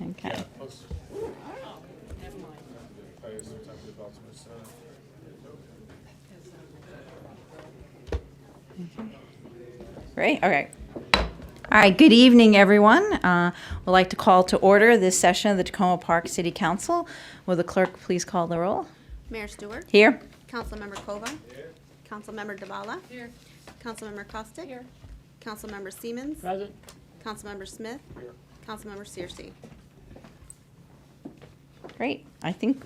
Okay. Great. Okay. All right. Good evening, everyone. We'd like to call to order this session of the Tacoma Park City Council. Will the clerk please call the roll? Mayor Stewart. Here. Councilmember Kova. Here. Councilmember Davala. Here. Councilmember Costick. Here. Councilmember Siemens. Present. Councilmember Smith. Here. Councilmember Searcy. Great. I think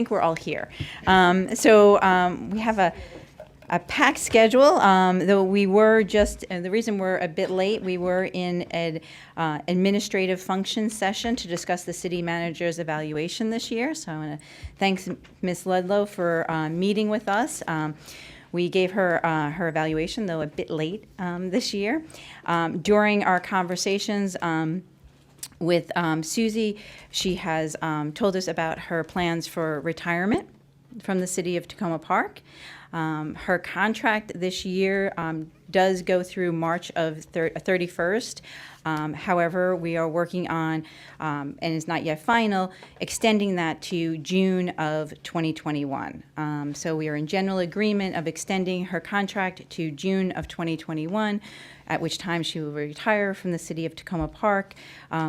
we're all here. So we have a packed schedule, though we were just, and the reason we're a bit late, we were in an administrative function session to discuss the city manager's evaluation this year. So I want to thank Ms. Ludlow for meeting with us. We gave her her evaluation, though a bit late this year. During our conversations with Susie, she has told us about her plans for retirement from the city of Tacoma Park. Her contract this year does go through March of 31st. However, we are working on, and is not yet final, extending that to June of 2021. So we are in general agreement of extending her contract to June of 2021, at which time she will retire from the city of Tacoma Park.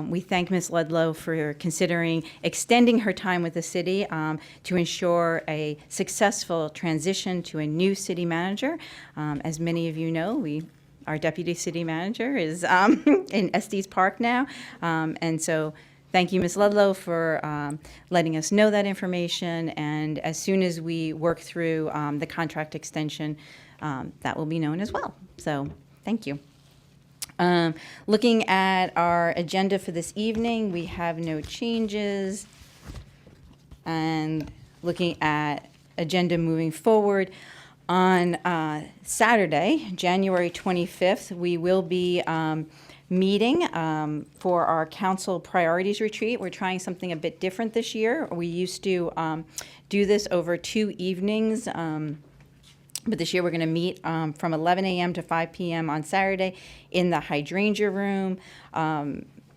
We thank Ms. Ludlow for considering extending her time with the city to ensure a successful transition to a new city manager. As many of you know, our deputy city manager is in Estes Park now. And so thank you, Ms. Ludlow, for letting us know that information. And as soon as we work through the contract extension, that will be known as well. So thank you. Looking at our agenda for this evening, we have no changes. And looking at agenda moving forward, on Saturday, January 25th, we will be meeting for our council priorities retreat. We're trying something a bit different this year. We used to do this over 2 evenings, but this year we're going to meet from 11 a.m. to 5 p.m. on Saturday in the hydrangea room.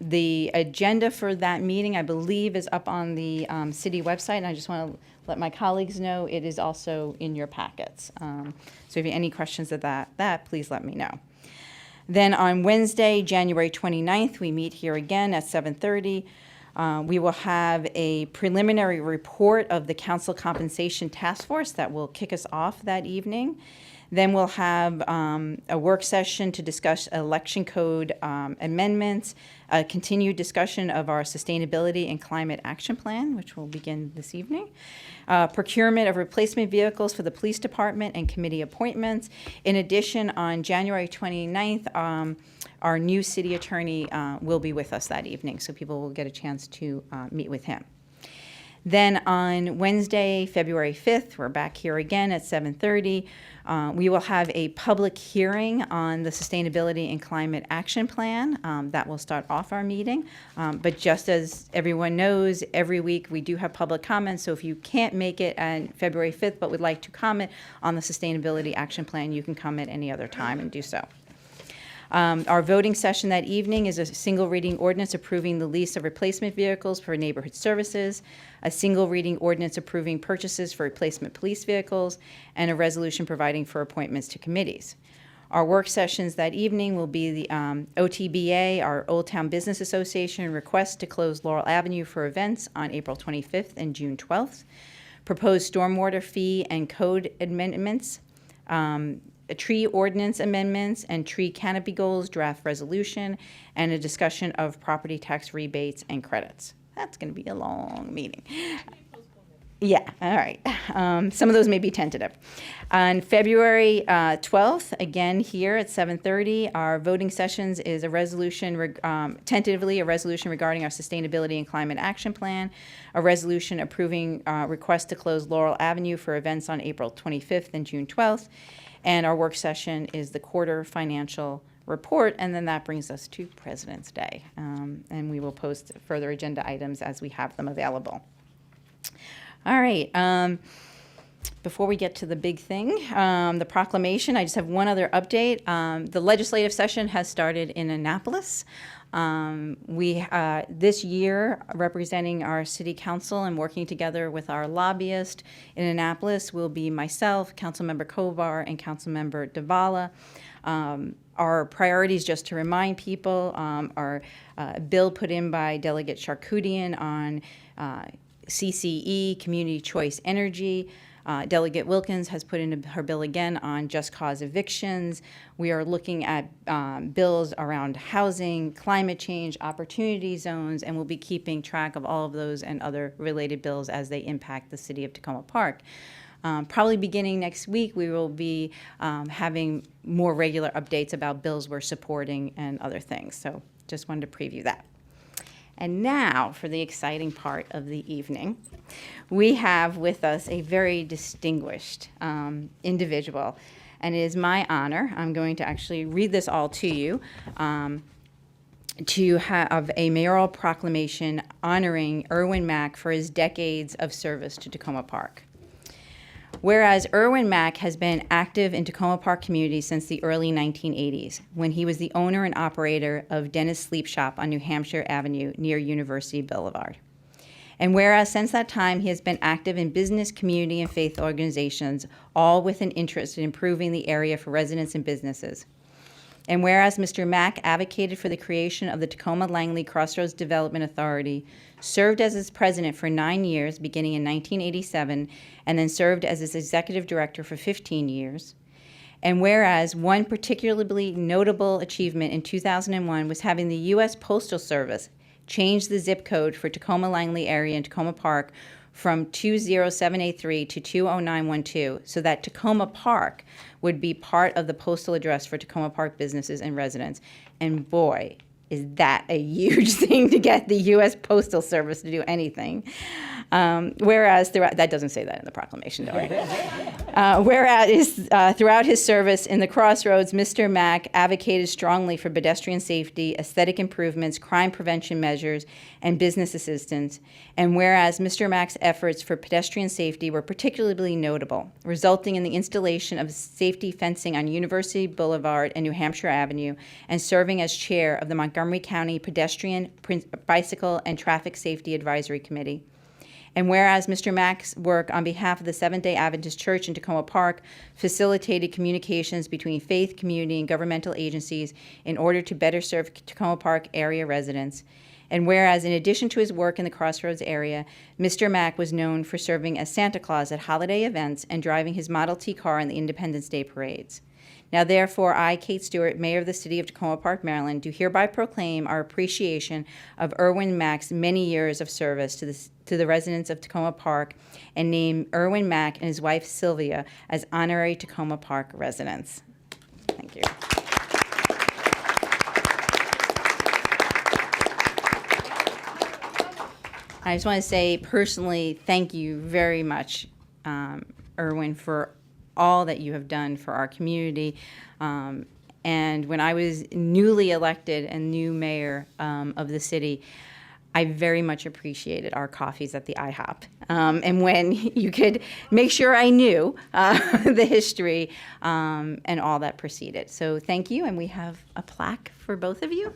The agenda for that meeting, I believe, is up on the city website, and I just want to let my colleagues know it is also in your packets. So if you have any questions about that, please let me know. Then on Wednesday, January 29th, we meet here again at 7:30. We will have a preliminary report of the Council Compensation Task Force that will kick us off that evening. Then we'll have a work session to discuss election code amendments, a continued discussion of our sustainability and climate action plan, which will begin this evening, procurement of replacement vehicles for the police department and committee appointments. In addition, on January 29th, our new city attorney will be with us that evening, so people will get a chance to meet with him. Then on Wednesday, February 5th, we're back here again at 7:30. We will have a public hearing on the Sustainability and Climate Action Plan. That will start off our meeting. But just as everyone knows, every week we do have public comments. So if you can't make it on February 5th but would like to comment on the Sustainability Action Plan, you can come at any other time and do so. Our voting session that evening is a single reading ordinance approving the lease of replacement vehicles for neighborhood services, a single reading ordinance approving purchases for replacement police vehicles, and a resolution providing for appointments to committees. Our work sessions that evening will be the OTBA, our Old Town Business Association, request to close Laurel Avenue for events on April 25th and June 12th, proposed stormwater fee and code amendments, tree ordinance amendments, and tree canopy goals draft resolution, and a discussion of property tax rebates and credits. That's going to be a long meeting. Yeah, all right. Some of those may be tentative. On February 12th, again here at 7:30, our voting sessions is a resolution, tentatively a resolution regarding our sustainability and climate action plan, a resolution approving request to close Laurel Avenue for events on April 25th and June 12th, and our work session is the quarter financial report, and then that brings us to President's Day. And we will post further agenda items as we have them available. All right. Before we get to the big thing, the proclamation, I just have one other update. The legislative session has started in Annapolis. This year, representing our city council and working together with our lobbyist in Annapolis will be myself, Councilmember Kovar, and Councilmember Davala. Our priorities, just to remind people, are a bill put in by Delegate Charkoudian on CCE, Community Choice Energy. Delegate Wilkins has put in her bill again on just cause evictions. We are looking at bills around housing, climate change, opportunity zones, and we'll be keeping track of all of those and other related bills as they impact the city of Tacoma Park. Probably beginning next week, we will be having more regular updates about bills we're supporting and other things. So just wanted to preview that. And now for the exciting part of the evening. We have with us a very distinguished individual, and it is my honor, I'm going to actually read this all to you, to have a mayoral proclamation honoring Erwin Mack for his decades of service to Tacoma Park. Whereas Erwin Mack has been active in Tacoma Park community since the early 1980s, when he was the owner and operator of Dennis Sleep Shop on New Hampshire Avenue near University Boulevard. And whereas since that time he has been active in business, community, and faith organizations, all with an interest in improving the area for residents and businesses. And whereas Mr. Mack advocated for the creation of the Tacoma-Langley Crossroads Development Authority, served as its president for 9 years, beginning in 1987, and then served as its executive director for 15 years. And whereas one particularly notable achievement in 2001 was having the U.S. Postal Service change the zip code for Tacoma-Langley area in Tacoma Park from 20783 to 20912, so that Tacoma Park would be part of the postal address for Tacoma Park businesses and residents. And boy, is that a huge thing to get the U.S. Postal Service to do anything. Whereas, that doesn't say that in the proclamation, don't worry. Throughout his service in the Crossroads, Mr. Mack advocated strongly for pedestrian safety, aesthetic improvements, crime prevention measures, and business assistance. And whereas Mr. Mack's efforts for pedestrian safety were particularly notable, resulting in the installation of safety fencing on University Boulevard and New Hampshire Avenue, and serving as chair of the Montgomery County Pedestrian, Bicycle, and Traffic Safety Advisory Committee. And whereas Mr. Mack's work on behalf of the Seventh-day Adventist Church in Tacoma Park facilitated communications between faith, community, and governmental agencies in order to better serve Tacoma Park area residents. And whereas in addition to his work in the Crossroads area, Mr. Mack was known for serving as Santa Claus at holiday events and driving his Model T car in the Independence Day parades. Now, therefore, I, Kate Stewart, Mayor of the City of Tacoma Park, Maryland, do hereby proclaim our appreciation of Erwin Mack's many years of service to the residents of Tacoma Park, and name Erwin Mack and his wife Sylvia as honorary Tacoma Park residents. Thank you. I just want to say personally, thank you very much, Erwin, for all that you have done for our community. And when I was newly elected and new mayor of the city, I very much appreciated our coffees at the IHOP. And when you could make sure I knew the history and all that preceded. So thank you, and we have a plaque for both of you.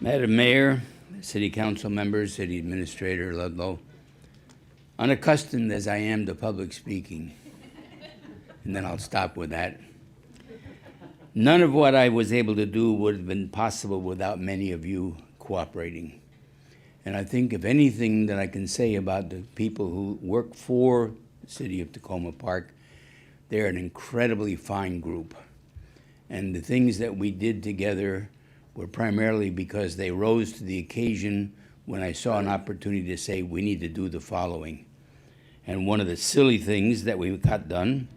Madam Mayor, City Council members, City Administrator Ludlow, unaccustomed as I am to public speaking, and then I'll stop with that. None of what I was able to do would have been possible without many of you cooperating. And I think if anything that I can say about the people who work for the City of Tacoma Park, they're an incredibly fine group. And the things that we did together were primarily because they rose to the occasion when I saw an opportunity to say we need to do the following. And one of the silly things that we got done,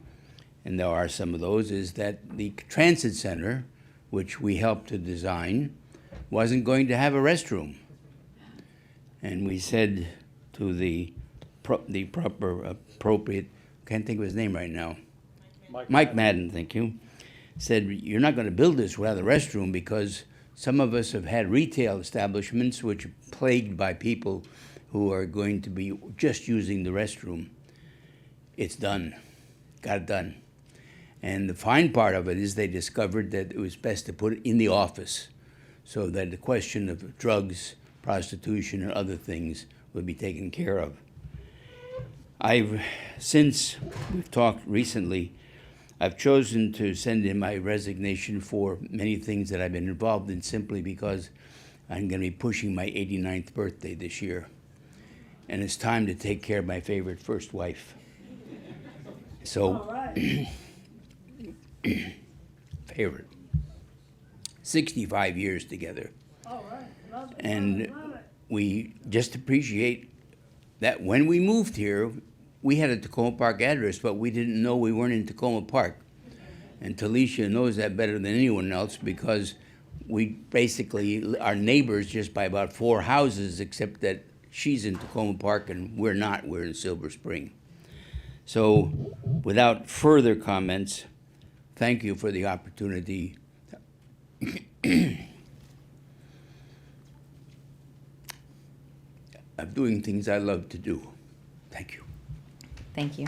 and there are some of those, is that the transit center, which we helped to design, wasn't going to have a restroom. And we said to the proper, appropriate, can't think of his name right now. Mike Madden, thank you. Said, you're not going to build this without a restroom because some of us have had retail establishments which are plagued by people who are going to be just using the restroom. It's done. Got it done. And the fine part of it is they discovered that it was best to put it in the office so that the question of drugs, prostitution, and other things would be taken care of. Since we've talked recently, I've chosen to send in my resignation for many things that I've been involved in simply because I'm going to be pushing my 89th birthday this year. And it's time to take care of my favorite first wife. So, favorite. 65 years together. And we just appreciate that when we moved here, we had a Tacoma Park address, but we didn't know we weren't in Tacoma Park. And Talisha knows that better than anyone else because we basically are neighbors just by about 4 houses, except that she's in Tacoma Park and we're not. We're in Silver Spring. So without further comments, thank you for the opportunity of doing things I love to do. Thank you. Thank you.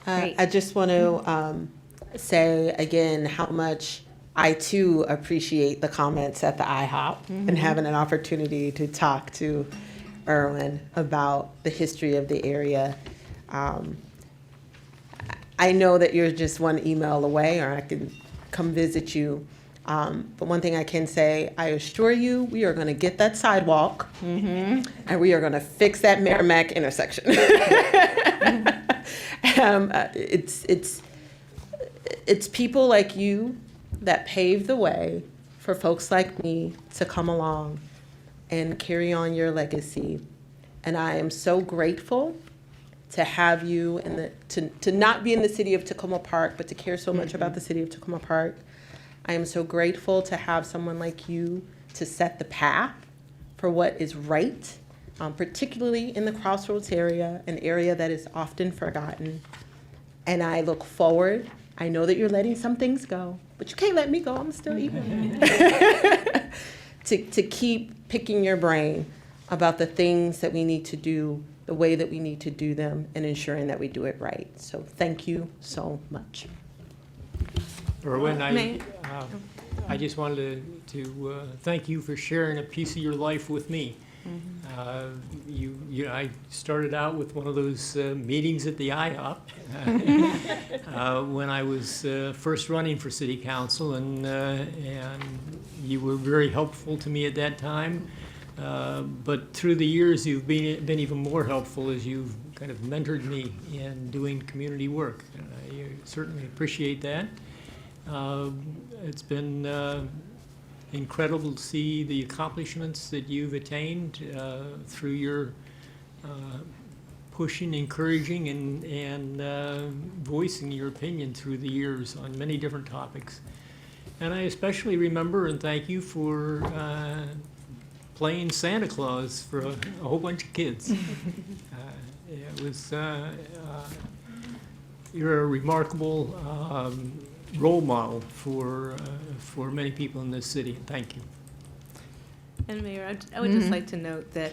Great. I just want to say again how much I too appreciate the comments at the IHOP and having an opportunity to talk to Erwin about the history of the area. I know that you're just one email away, or I can come visit you. But one thing I can say, I assure you, we are going to get that sidewalk and we are going to fix that Merrimack intersection. It's people like you that pave the way for folks like me to come along and carry on your legacy. And I am so grateful to have you and to not be in the city of Tacoma Park, but to care so much about the city of Tacoma Park. I am so grateful to have someone like you to set the path for what is right, particularly in the Crossroads area, an area that is often forgotten. And I look forward. I know that you're letting some things go, but you can't let me go. I'm still even. to keep picking your brain about the things that we need to do, the way that we need to do them, and ensuring that we do it right. So thank you so much. Erwin, I just wanted to thank you for sharing a piece of your life with me. I started out with one of those meetings at the IHOP when I was first running for city council, and you were very helpful to me at that time. But through the years, you've been even more helpful as you've kind of mentored me in doing community work. I certainly appreciate that. It's been incredible to see the accomplishments that you've attained through your pushing, encouraging, and voicing your opinion through the years on many different topics. And I especially remember and thank you for playing Santa Claus for a whole bunch of kids. It was, you're a remarkable role model for many people in this city. Thank you. And Mayor, I would just like to note that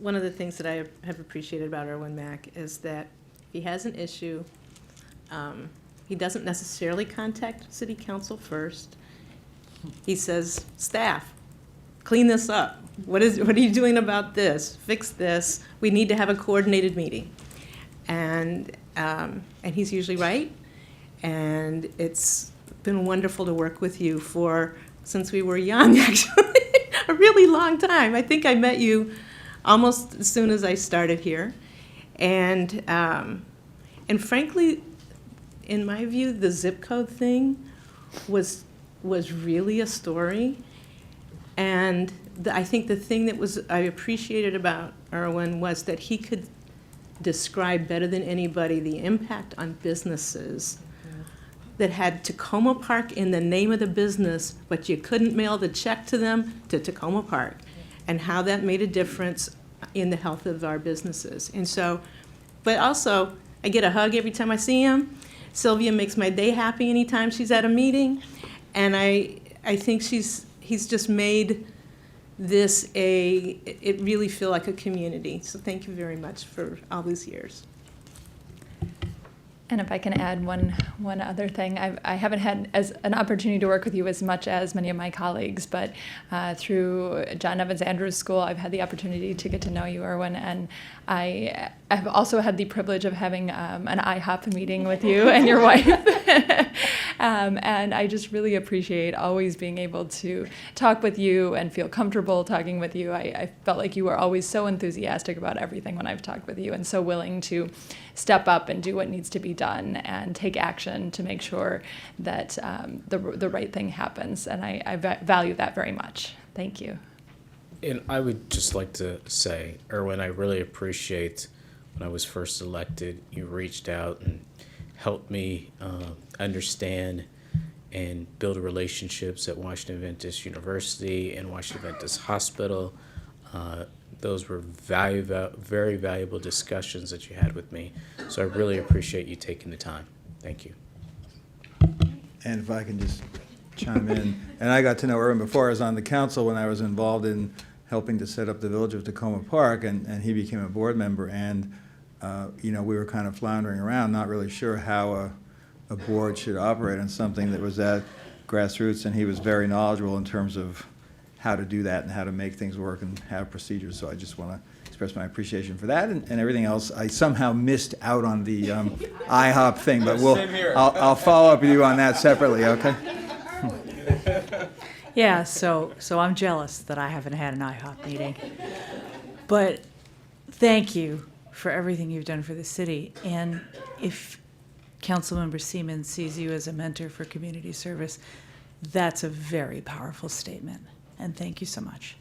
one of the things that I have appreciated about Erwin Mack is that he has an issue. He doesn't necessarily contact city council first. He says, staff, clean this up. What are you doing about this? Fix this. We need to have a coordinated meeting. And he's usually right. And it's been wonderful to work with you since we were young, actually, a really long time. I think I met you almost as soon as I started here. And frankly, in my view, the zip code thing was really a story. And I think the thing that I appreciated about Erwin was that he could describe better than anybody the impact on businesses that had Tacoma Park in the name of the business, but you couldn't mail the check to them to Tacoma Park, and how that made a difference in the health of our businesses. And so, but also, I get a hug every time I see him. Sylvia makes my day happy anytime she's at a meeting, and I think he's just made this it really feel like a community. So thank you very much for all these years. And if I can add one other thing, I haven't had as an opportunity to work with you as much as many of my colleagues, but through John Evans Andrews School, I've had the opportunity to get to know you, Erwin, and I have also had the privilege of having an IHOP meeting with you and your wife. And I just really appreciate always being able to talk with you and feel comfortable talking with you. I felt like you were always so enthusiastic about everything when I've talked with you, and so willing to step up and do what needs to be done and take action to make sure that the right thing happens. And I value that very much. Thank you. And I would just like to say, Erwin, I really appreciate when I was first elected, you reached out and helped me understand and build relationships at Washington Adventist University and Washington Adventist Hospital. Those were very valuable discussions that you had with me. So I really appreciate you taking the time. Thank you. And if I can just chime in, and I got to know Erwin before I was on the council when I was involved in helping to set up the Village of Tacoma Park, and he became a board member, and we were kind of floundering around, not really sure how a board should operate on something that was at grassroots, and he was very knowledgeable in terms of how to do that and how to make things work and have procedures. So I just want to express my appreciation for that and everything else. I somehow missed out on the IHOP thing, but I'll follow up with you on that separately, okay? Yeah, so I'm jealous that I haven't had an IHOP meeting. But thank you for everything you've done for the city. And if Councilmember Seaman sees you as a mentor for community service, that's a very powerful statement. And thank you so much.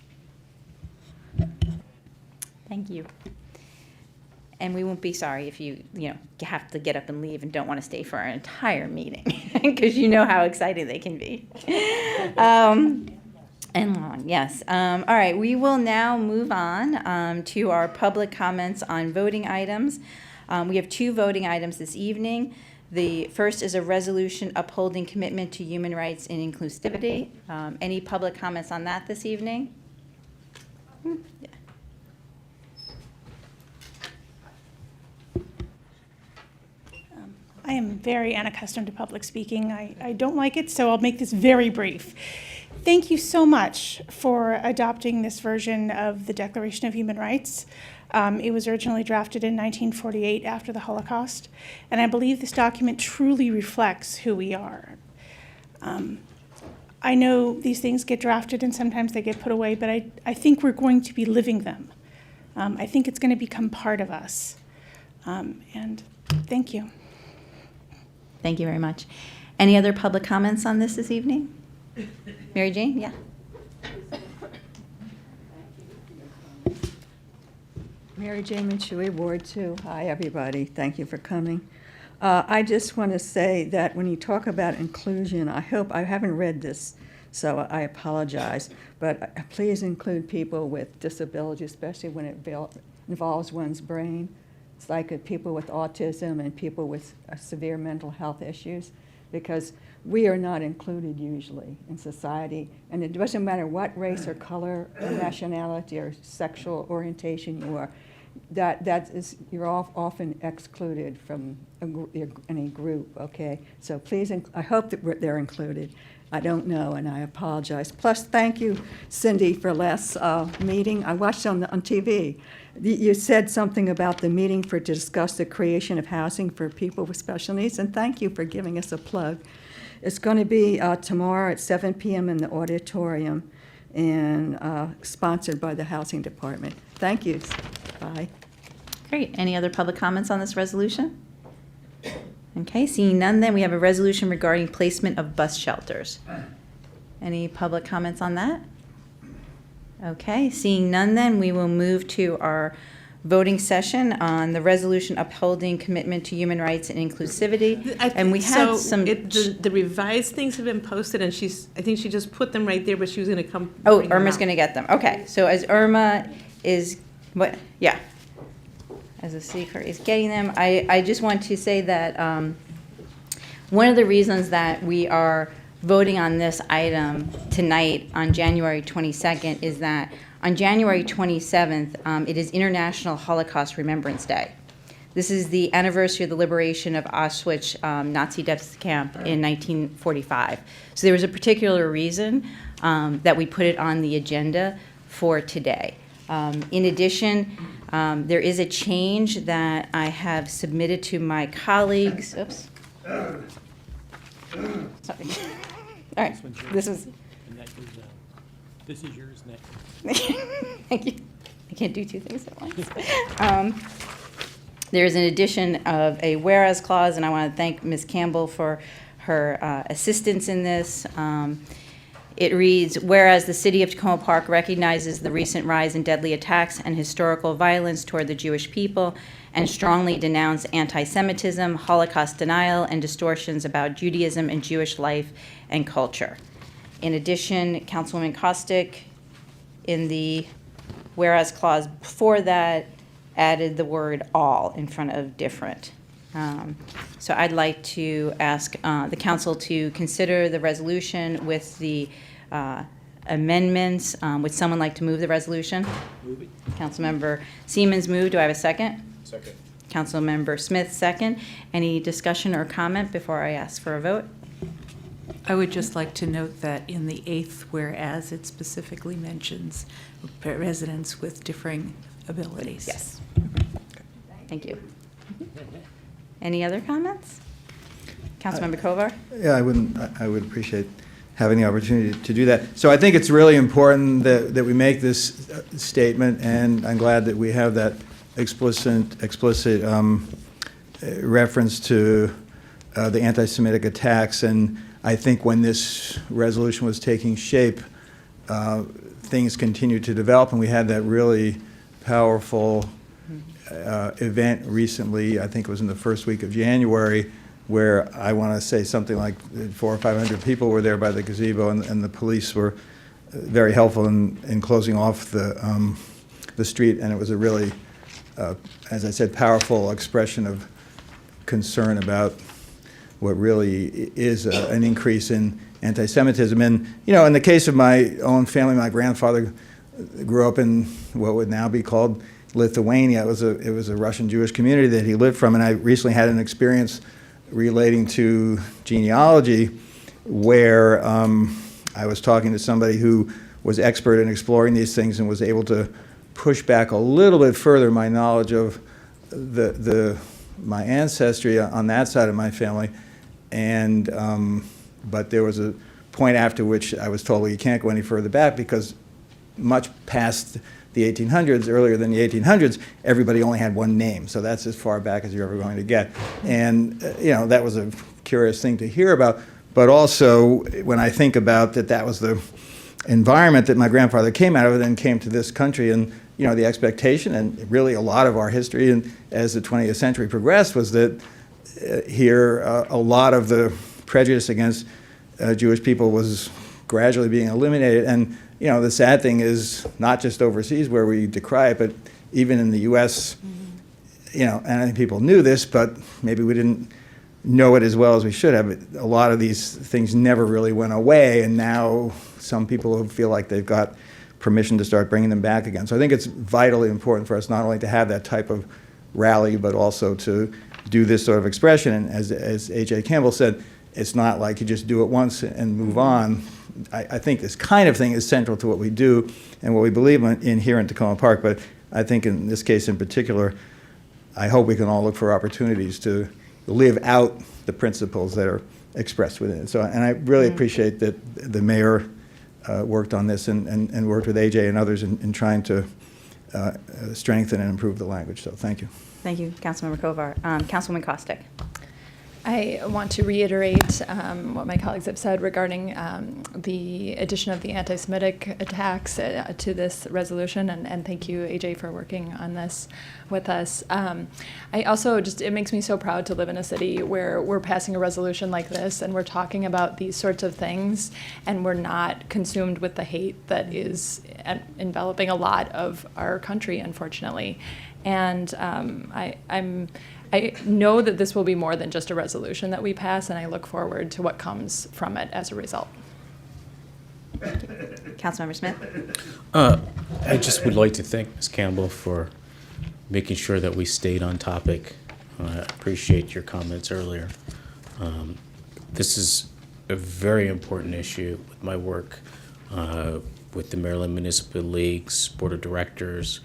Thank you. And we won't be sorry if you have to get up and leave and don't want to stay for our entire meeting, because you know how exciting they can be. And long, yes. All right, we will now move on to our public comments on voting items. We have 2 voting items this evening. The first is a resolution upholding commitment to human rights and inclusivity. Any public comments on that this evening? Yeah. I am very unaccustomed to public speaking. I don't like it, so I'll make this very brief. Thank you so much for adopting this version of the Declaration of Human Rights. It was originally drafted in 1948 after the Holocaust, and I believe this document truly reflects who we are. I know these things get drafted and sometimes they get put away, but I think we're going to be living them. I think it's going to become part of us. And thank you. Thank you very much. Any other public comments on this evening? Mary Jane? Yeah. Mary Jane Minchui, Ward 2. Hi, everybody. Thank you for coming. I just want to say that when you talk about inclusion, I hope, I haven't read this, so I apologize, but please include people with disabilities, especially when it involves one's brain. It's like people with autism and people with severe mental health issues, because we are not included usually in society. And it doesn't matter what race or color or nationality or sexual orientation you are, you're often excluded from any group, okay? So please, I hope that they're included. I don't know, and I apologize. Plus, thank you, Cindy, for last meeting. I watched on TV. You said something about the meeting to discuss the creation of housing for people with special needs, and thank you for giving us a plug. It's going to be tomorrow at 7 p.m. in the auditorium, and sponsored by the Housing Department. Thank you. Bye. Great. Any other public comments on this resolution? Okay, seeing none, then we have a resolution regarding placement of bus shelters. Any public comments on that? Okay, seeing none, then we will move to our voting session on the resolution upholding commitment to human rights and inclusivity. And we had some. The revised things have been posted, and I think she just put them right there, but she was going to come. Oh, bring them Irma's out. going to get them. Okay, so as Irma is, as the city clerk is getting them, I just want to say that one of the reasons that we are voting on this item tonight on January 22nd is that on January 27th, it is International Holocaust Remembrance Day. This is the anniversary of the liberation of Auschwitz Nazi death camp in 1945. So there was a particular reason that we put it on the agenda for today. In addition, there is a change that I have submitted to my colleagues. Oops. Sorry. All right. This is. And that goes down. This is yours next. Thank you. I can't do two things at once. There is an addition of a whereas clause, and I want to thank Ms. Campbell for her assistance in this. It reads, whereas the city of Tacoma Park recognizes the recent rise in deadly attacks and historical violence toward the Jewish people and strongly denounce anti-Semitism, Holocaust denial, and distortions about Judaism and Jewish life and culture. In addition, Councilwoman Kostick, in the whereas clause before that, added the word all in front of different. So I'd like to ask the council to consider the resolution with the amendments. Would someone like to move the resolution? Move it. Councilmember Siemens moved. Do I have a second? Second. Councilmember Smith, second. Any discussion or comment before I ask for a vote? I would just like to note that in the 8th whereas, it specifically mentions residents with differing abilities. Yes. Thank you. Any other comments? Councilmember Kovar? Yeah, I would appreciate having the opportunity to do that. So I think it's really important that we make this statement, and I'm glad that we have that explicit reference to the anti-Semitic attacks. And I think when this resolution was taking shape, things continued to develop, and we had that really powerful event recently, I think it was in the first week of January, where I want to say something like 400 or 500 people were there by the gazebo, and the police were very helpful in closing off the street, and it was a really, as I said, powerful expression of concern about what really is an increase in anti-Semitism. And, you know, in the case of my own family, my grandfather grew up in what would now be called Lithuania. It was a Russian Jewish community that he lived from, and I recently had an experience relating to genealogy where I was talking to somebody who was expert in exploring these things and was able to push back a little bit further my knowledge of my ancestry on that side of my family. And but there was a point after which I was told, well, you can't go any further back because much past the 1800s, earlier than the 1800s, everybody only had one name. So that's as far back as you're ever going to get. And, you know, that was a curious thing to hear about. But also, when I think about that was the environment that my grandfather came out of and then came to this country, and, you know, the expectation, and really a lot of our history and as the 20th century progressed, was that here a lot of the prejudice against Jewish people was gradually being eliminated. And, you know, the sad thing is not just overseas where we decry it, but even in the U.S., you know, and I think people knew this, but maybe we didn't know it as well as we should have. A lot of these things never really went away, and now some people feel like they've got permission to start bringing them back again. So I think it's vitally important for us not only to have that type of rally, but also to do this sort of expression. And as A.J. Campbell said, it's not like you just do it once and move on. I think this kind of thing is central to what we do and what we believe in here in Tacoma Park. But I think in this case in particular, I hope we can all look for opportunities to live out the principles that are expressed within it. So, and I really appreciate that the mayor worked on this and worked with AJ and others in trying to strengthen and improve the language. So thank you. Thank you, Councilmember Kovar. Councilwoman Costick. I want to reiterate what my colleagues have said regarding the addition of the anti-Semitic attacks to this resolution, and thank you, AJ, for working on this with us. I also it makes me so proud to live in a city where we're passing a resolution like this and we're talking about these sorts of things, and we're not consumed with the hate that is enveloping a lot of our country, unfortunately. And I know that this will be more than just a resolution that we pass, and I look forward to what comes from it as a result. Councilmember Smith. I just would like to thank Ms. Campbell for making sure that we stayed on topic. I appreciate your comments earlier. This is a very important issue with my work with the Maryland Municipal League's Board of Directors.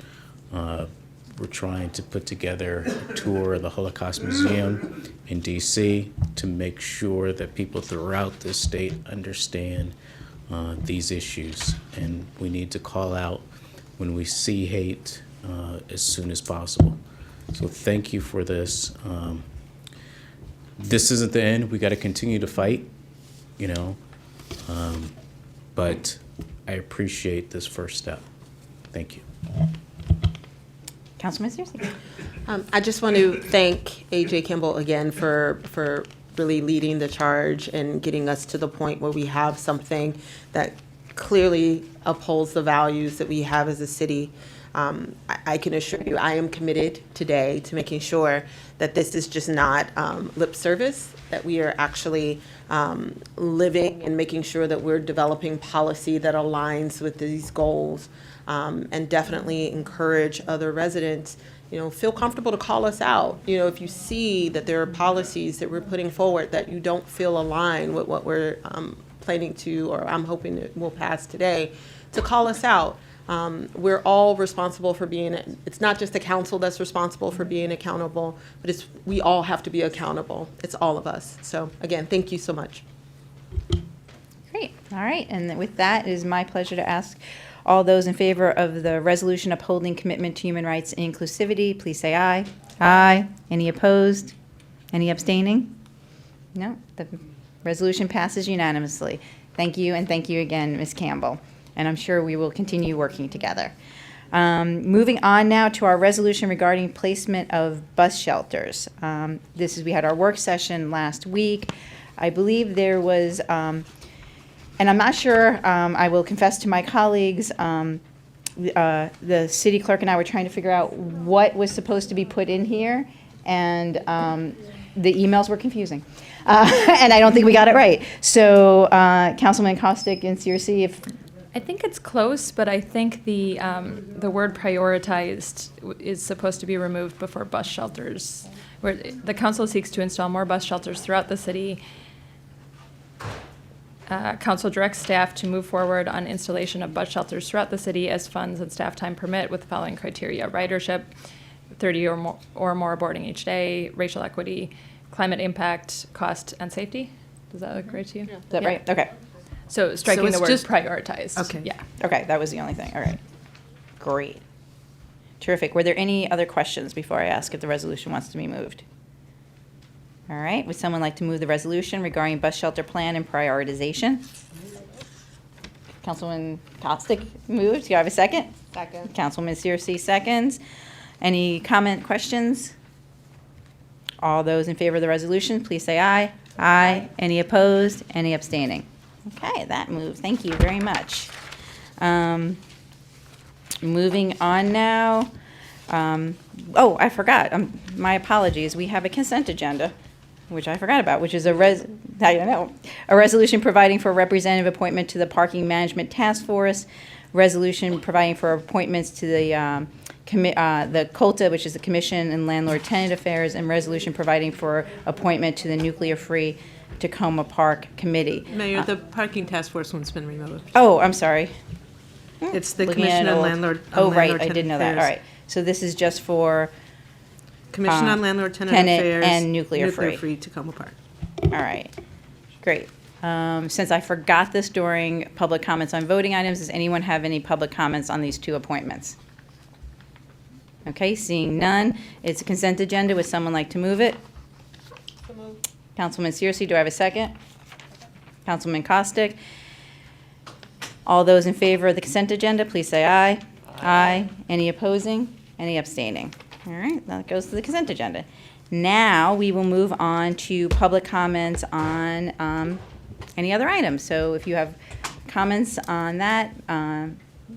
We're trying to put together a tour of the Holocaust Museum in DC to make sure that people throughout the state understand these issues. And we need to call out when we see hate as soon as possible. So thank you for this. This isn't the end. We got to continue to fight, you know. But I appreciate this first step. Thank you. Councilman Searcy. I just want to thank A.J. Campbell again for really leading the charge and getting us to the point where we have something that clearly upholds the values that we have as a city. I can assure you, I am committed today to making sure that this is just not lip service, that we are actually living and making sure that we're developing policy that aligns with these goals. And definitely encourage other residents, you know, feel comfortable to call us out. You know, if you see that there are policies that we're putting forward that you don't feel align with what we're planning to, or I'm hoping it will pass today, to call us out. We're all responsible for it's not just the council that's responsible for being accountable, but we all have to be accountable. It's all of us. So again, thank you so much. Great. All right. And with that, it is my pleasure to ask all those in favor of the resolution upholding commitment to human rights and inclusivity, please say aye. Aye. Any opposed? Any abstaining? No. The resolution passes unanimously. Thank you, and thank you again, Ms. Campbell. And I'm sure we will continue working together. Moving on now to our resolution regarding placement of bus shelters. We had our work session last week. I believe there was, and I'm not sure, I will confess to my colleagues, the city clerk and I were trying to figure out what was supposed to be put in here, and the emails were confusing. And I don't think we got it right. So Councilman Costick and Searcy, if I think it's close, but I think the word prioritized is supposed to be removed before bus shelters. Where the council seeks to install more bus shelters throughout the city. Council directs staff to move forward on installation of bus shelters throughout the city as funds and staff time permit with the following criteria: ridership, 30 or more boarding each day, racial equity, climate impact, cost, and safety. Does that look right to you? is that right? Okay. So striking it's the word just- prioritized. Okay. Yeah. Okay, that was the only thing. All right. Great. Terrific. Were there any other questions before I ask if the resolution wants to be moved? All right. Would someone like to move the resolution regarding bus shelter plan and prioritization? Councilman Costick moved. Do you have a second? Second. Councilman Searcy seconds. Any comment, questions? All those in favor of the resolution, please say aye. Aye. Any opposed? Any abstaining? Okay, that moves. Thank you very much. Moving on now. Oh, I forgot. My apologies. We have a consent agenda. which I forgot about, which is a resolution providing for representative appointment to the Parking Management Task Force, resolution providing for appointments to the COLTA, which is the Commission and Landlord Tenant Affairs, and resolution providing for appointment to the Nuclear-Free Tacoma Park Committee. Mayor, the parking task force one's been removed. Oh, I'm sorry. It's the Looking at Commission it on old. Landlord. Oh, right, I did know that, all right. So this is just for, Commission on Landlord Tenant Tenant Affairs. and nuclear-free. Nuclear-free Tacoma Park. all right, great. Since I forgot this during public comments on voting items, does anyone have any public comments on these two appointments? Okay, seeing none, it's a consent agenda. Would someone like to move it? Councilman Searcy, do I have a second? Councilman Costick? All those in favor of the consent agenda, please say aye. Aye. Any opposing? Any abstaining? All right, that goes to the consent agenda. Now, we will move on to public comments on any other items. So if you have comments on that,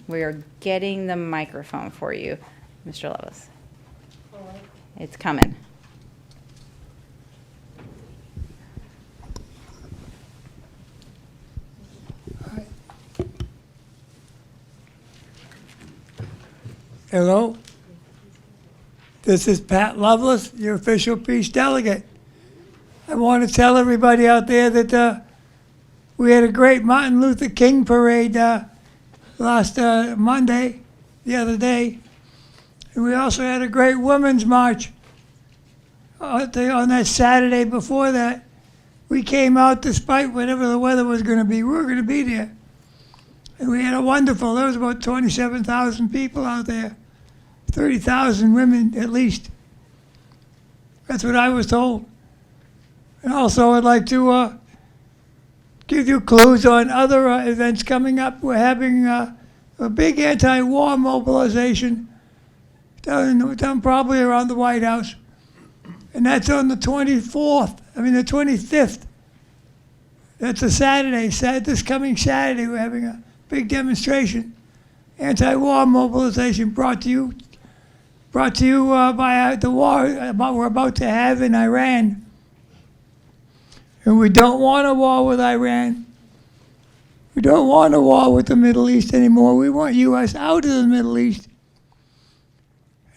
we are getting the microphone for you, Mr. Levis. It's coming. Hello, this is Pat Lovelace, your official peace delegate. I want to tell everybody out there that we had a great Martin Luther King parade last Monday, the other day. And we also had a great women's march on that Saturday before that. We came out despite whatever the weather was going to be. We were going to be there. And we had there was about 27,000 people out there, 30,000 women at least. That's what I was told. And also I'd like to give you clues on other events coming up. We're having a big anti-war mobilization down probably around the White House. And that's on the 25th. That's a Saturday. This coming Saturday, we're having a big demonstration, anti-war mobilization brought to you by the war we're about to have in Iran. And we don't want a war with Iran. We don't want a war with the Middle East anymore. We want U.S. out of the Middle East.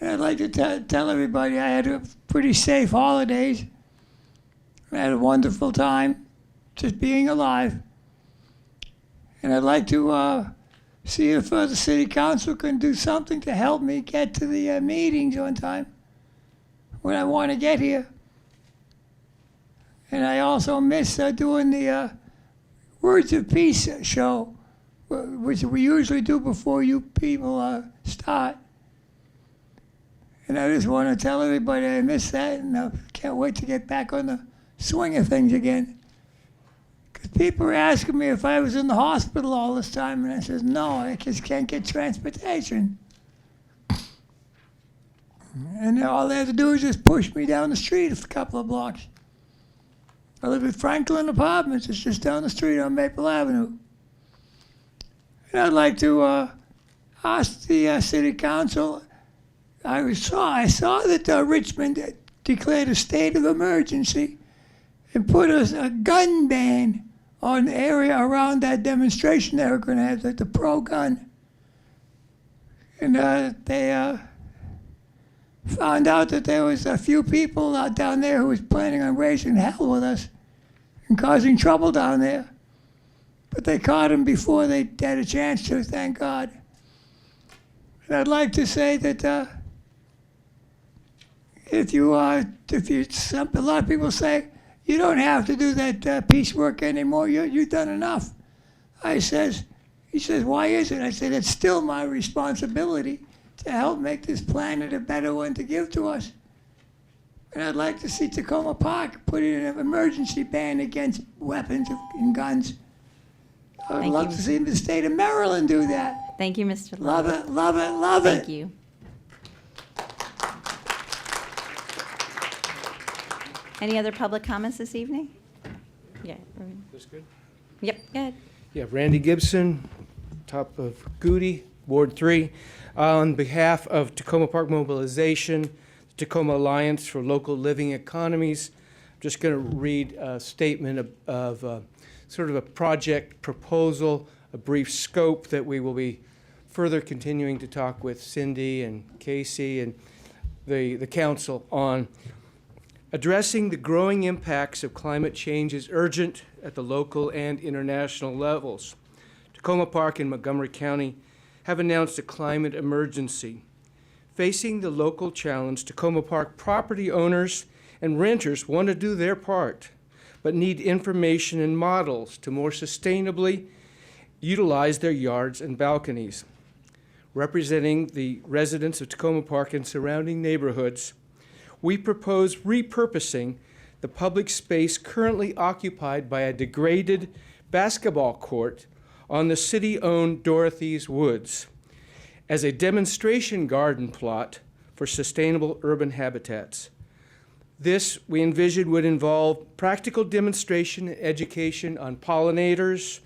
And I'd like to tell everybody I had a pretty safe holidays. I had a wonderful time just being alive. And I'd like to see if the city council can do something to help me get to the meetings on time when I want to get here. And I also miss doing the Words of Peace show, which we usually do before you people start. And I just want to tell everybody I miss that, and I can't wait to get back on the swing of things again. People are asking me if I was in the hospital all this time, and I said, no, I just can't get transportation. And all they had to do is just push me down the street a couple of blocks. I live at Franklin Apartments. It's just down the street on Maple Avenue. And I'd like to ask the city council. I saw that Richmond declared a state of emergency and put a gun ban on the area around that demonstration they were going to have, the pro-gun. And they found out that there was a few people out down there who was planning on raising hell with us and causing trouble down there. But they caught them before they had a chance to, thank God. And I'd like to say that a lot of people say, you don't have to do that peace work anymore. You've done enough. He says, why is it? I said, it's still my responsibility to help make this planet a better one to give to us. And I'd like to see Tacoma Park put in an emergency ban against weapons and guns. I'd love to see the state of Maryland do that. Thank you, Mr. Love Levis. it, love it, love it. Thank you. Any other public comments this evening? Yeah. That's good. Yep, good. Yeah, Randy Gibson, top of Goody, Ward 3. On behalf of Tacoma Park Mobilization, the Tacoma Alliance for Local Living Economies, just going to read a statement of sort of a project proposal, a brief scope that we will be further continuing to talk with Cindy and Casey and the council on. Addressing the growing impacts of climate change is urgent at the local and international levels. Tacoma Park and Montgomery County have announced a climate emergency. Facing the local challenge, Tacoma Park property owners and renters want to do their part, but need information and models to more sustainably utilize their yards and balconies. Representing the residents of Tacoma Park and surrounding neighborhoods, we propose repurposing the public space currently occupied by a degraded basketball court on the city-owned Dorothy's Woods as a demonstration garden plot for sustainable urban habitats. This, we envision, would involve practical demonstration and education on pollinators,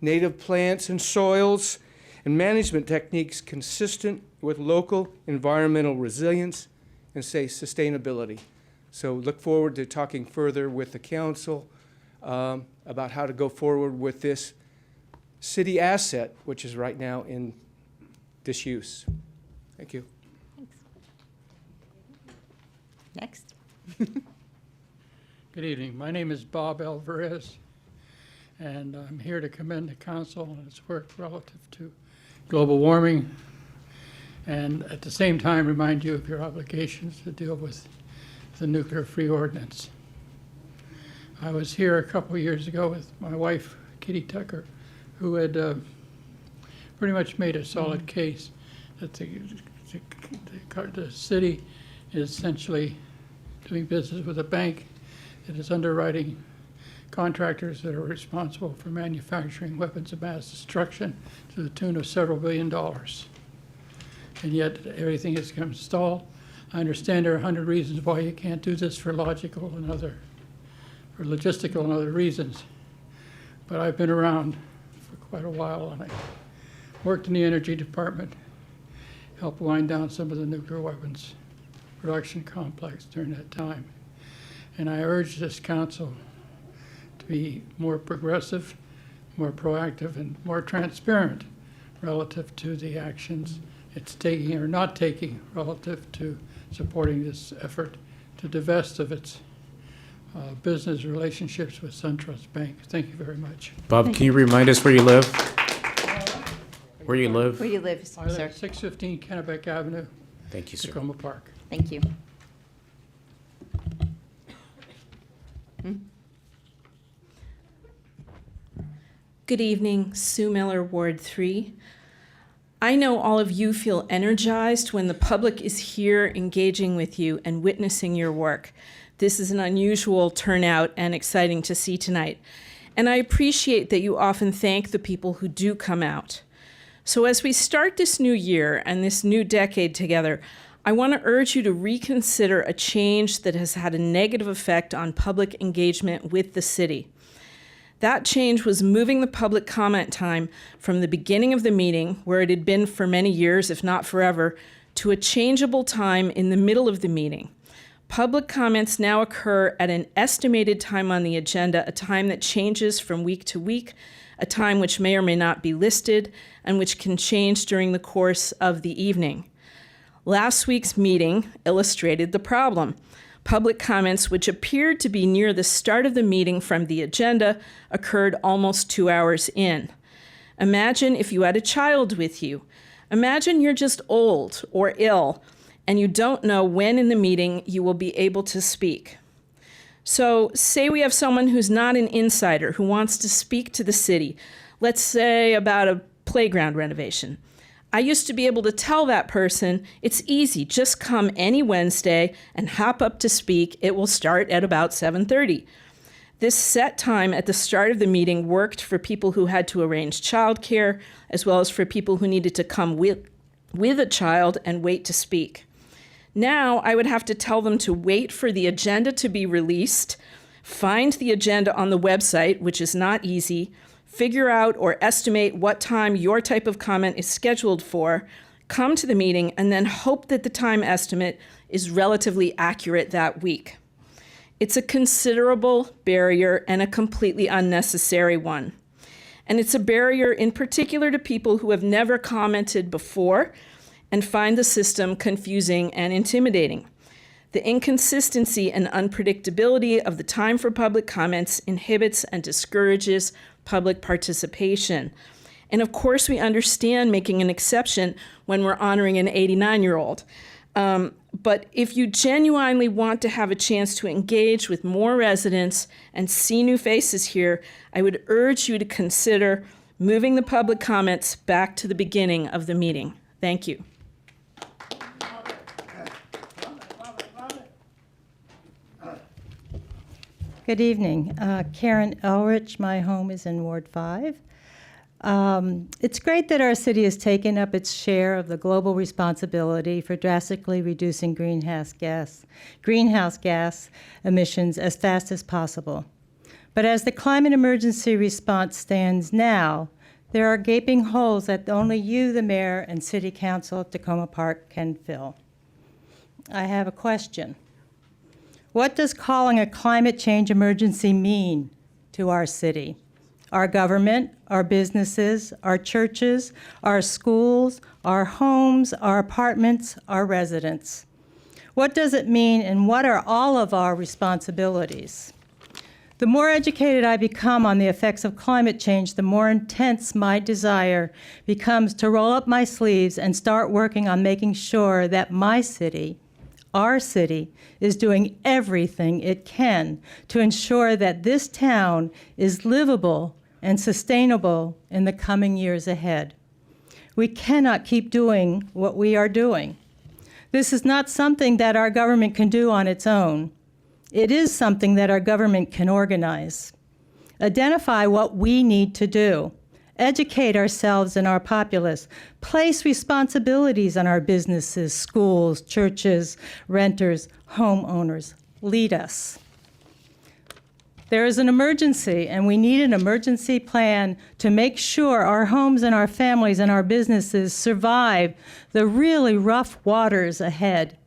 native plants and soils, and management techniques consistent with local environmental resilience and sustainability. So look forward to talking further with the council about how to go forward with this city asset, which is right now in disuse. Thank you. Next. Good evening. My name is Bob Alvarez, and I'm here to commend the council on its work relative to global warming, and at the same time remind you of your obligations to deal with the nuclear-free ordinance. I was here a couple of years ago with my wife, Kitty Tucker, who had pretty much made a solid case that the city is essentially doing business with a bank that is underwriting contractors that are responsible for manufacturing weapons of mass destruction to the tune of several $billion. And yet everything has come stalled. I understand there are 100 reasons why you can't do this for logistical and other reasons. But I've been around for quite a while, and I worked in the energy department, helped wind down some of the nuclear weapons production complex during that time. And I urge this council to be more progressive, more proactive, and more transparent relative to the actions it's taking or not taking relative to supporting this effort to divest of its business relationships with SunTrust Bank. Thank you very much. Bob, can you remind us where you live? Where you live? Where do you live, I live sir? at 615 Kennebec Avenue, Thank you, sir. Tacoma Park. Thank you. Good evening, Sue Miller, Ward 3. I know all of you feel energized when the public is here engaging with you and witnessing your work. This is an unusual turnout and exciting to see tonight. And I appreciate that you often thank the people who do come out. So as we start this new year and this new decade together, I want to urge you to reconsider a change that has had a negative effect on public engagement with the city. That change was moving the public comment time from the beginning of the meeting, where it had been for many years, if not forever, to a changeable time in the middle of the meeting. Public comments now occur at an estimated time on the agenda, a time that changes from week to week, a time which may or may not be listed, and which can change during the course of the evening. Last week's meeting illustrated the problem. Public comments, which appeared to be near the start of the meeting from the agenda, occurred almost 2 hours in. Imagine if you had a child with you. Imagine you're just old or ill, and you don't know when in the meeting you will be able to speak. So say we have someone who's not an insider who wants to speak to the city, let's say about a playground renovation. I used to be able to tell that person, it's easy, just come any Wednesday and hop up to speak. It will start at about 7:30. This set time at the start of the meeting worked for people who had to arrange childcare, as well as for people who needed to come with a child and wait to speak. Now I would have to tell them to wait for the agenda to be released, find the agenda on the website, which is not easy, figure out or estimate what time your type of comment is scheduled for, come to the meeting, and then hope that the time estimate is relatively accurate that week. It's a considerable barrier and a completely unnecessary one. And it's a barrier in particular to people who have never commented before and find the system confusing and intimidating. The inconsistency and unpredictability of the time for public comments inhibits and discourages public participation. And of course, we understand making an exception when we're honoring an 89-year-old. But if you genuinely want to have a chance to engage with more residents and see new faces here, I would urge you to consider moving the public comments back to the beginning of the meeting. Thank you. Good evening. Karen Elrich. My home is in Ward 5. It's great that our city has taken up its share of the global responsibility for drastically reducing greenhouse gas emissions as fast as possible. But as the climate emergency response stands now, there are gaping holes that only you, the mayor, and city council of Tacoma Park can fill. I have a question. What does calling a climate change emergency mean to our city? Our government, our businesses, our churches, our schools, our homes, our apartments, our residents. What does it mean, and what are all of our responsibilities? The more educated I become on the effects of climate change, the more intense my desire becomes to roll up my sleeves and start working on making sure that my city, our city, is doing everything it can to ensure that this town is livable and sustainable in the coming years ahead. We cannot keep doing what we are doing. This is not something that our government can do on its own. It is something that our government can organize. Identify what we need to do. Educate ourselves and our populace. Place responsibilities on our businesses, schools, churches, renters, homeowners. Lead us. There is an emergency, and we need an emergency plan to make sure our homes and our families and our businesses survive the really rough waters ahead.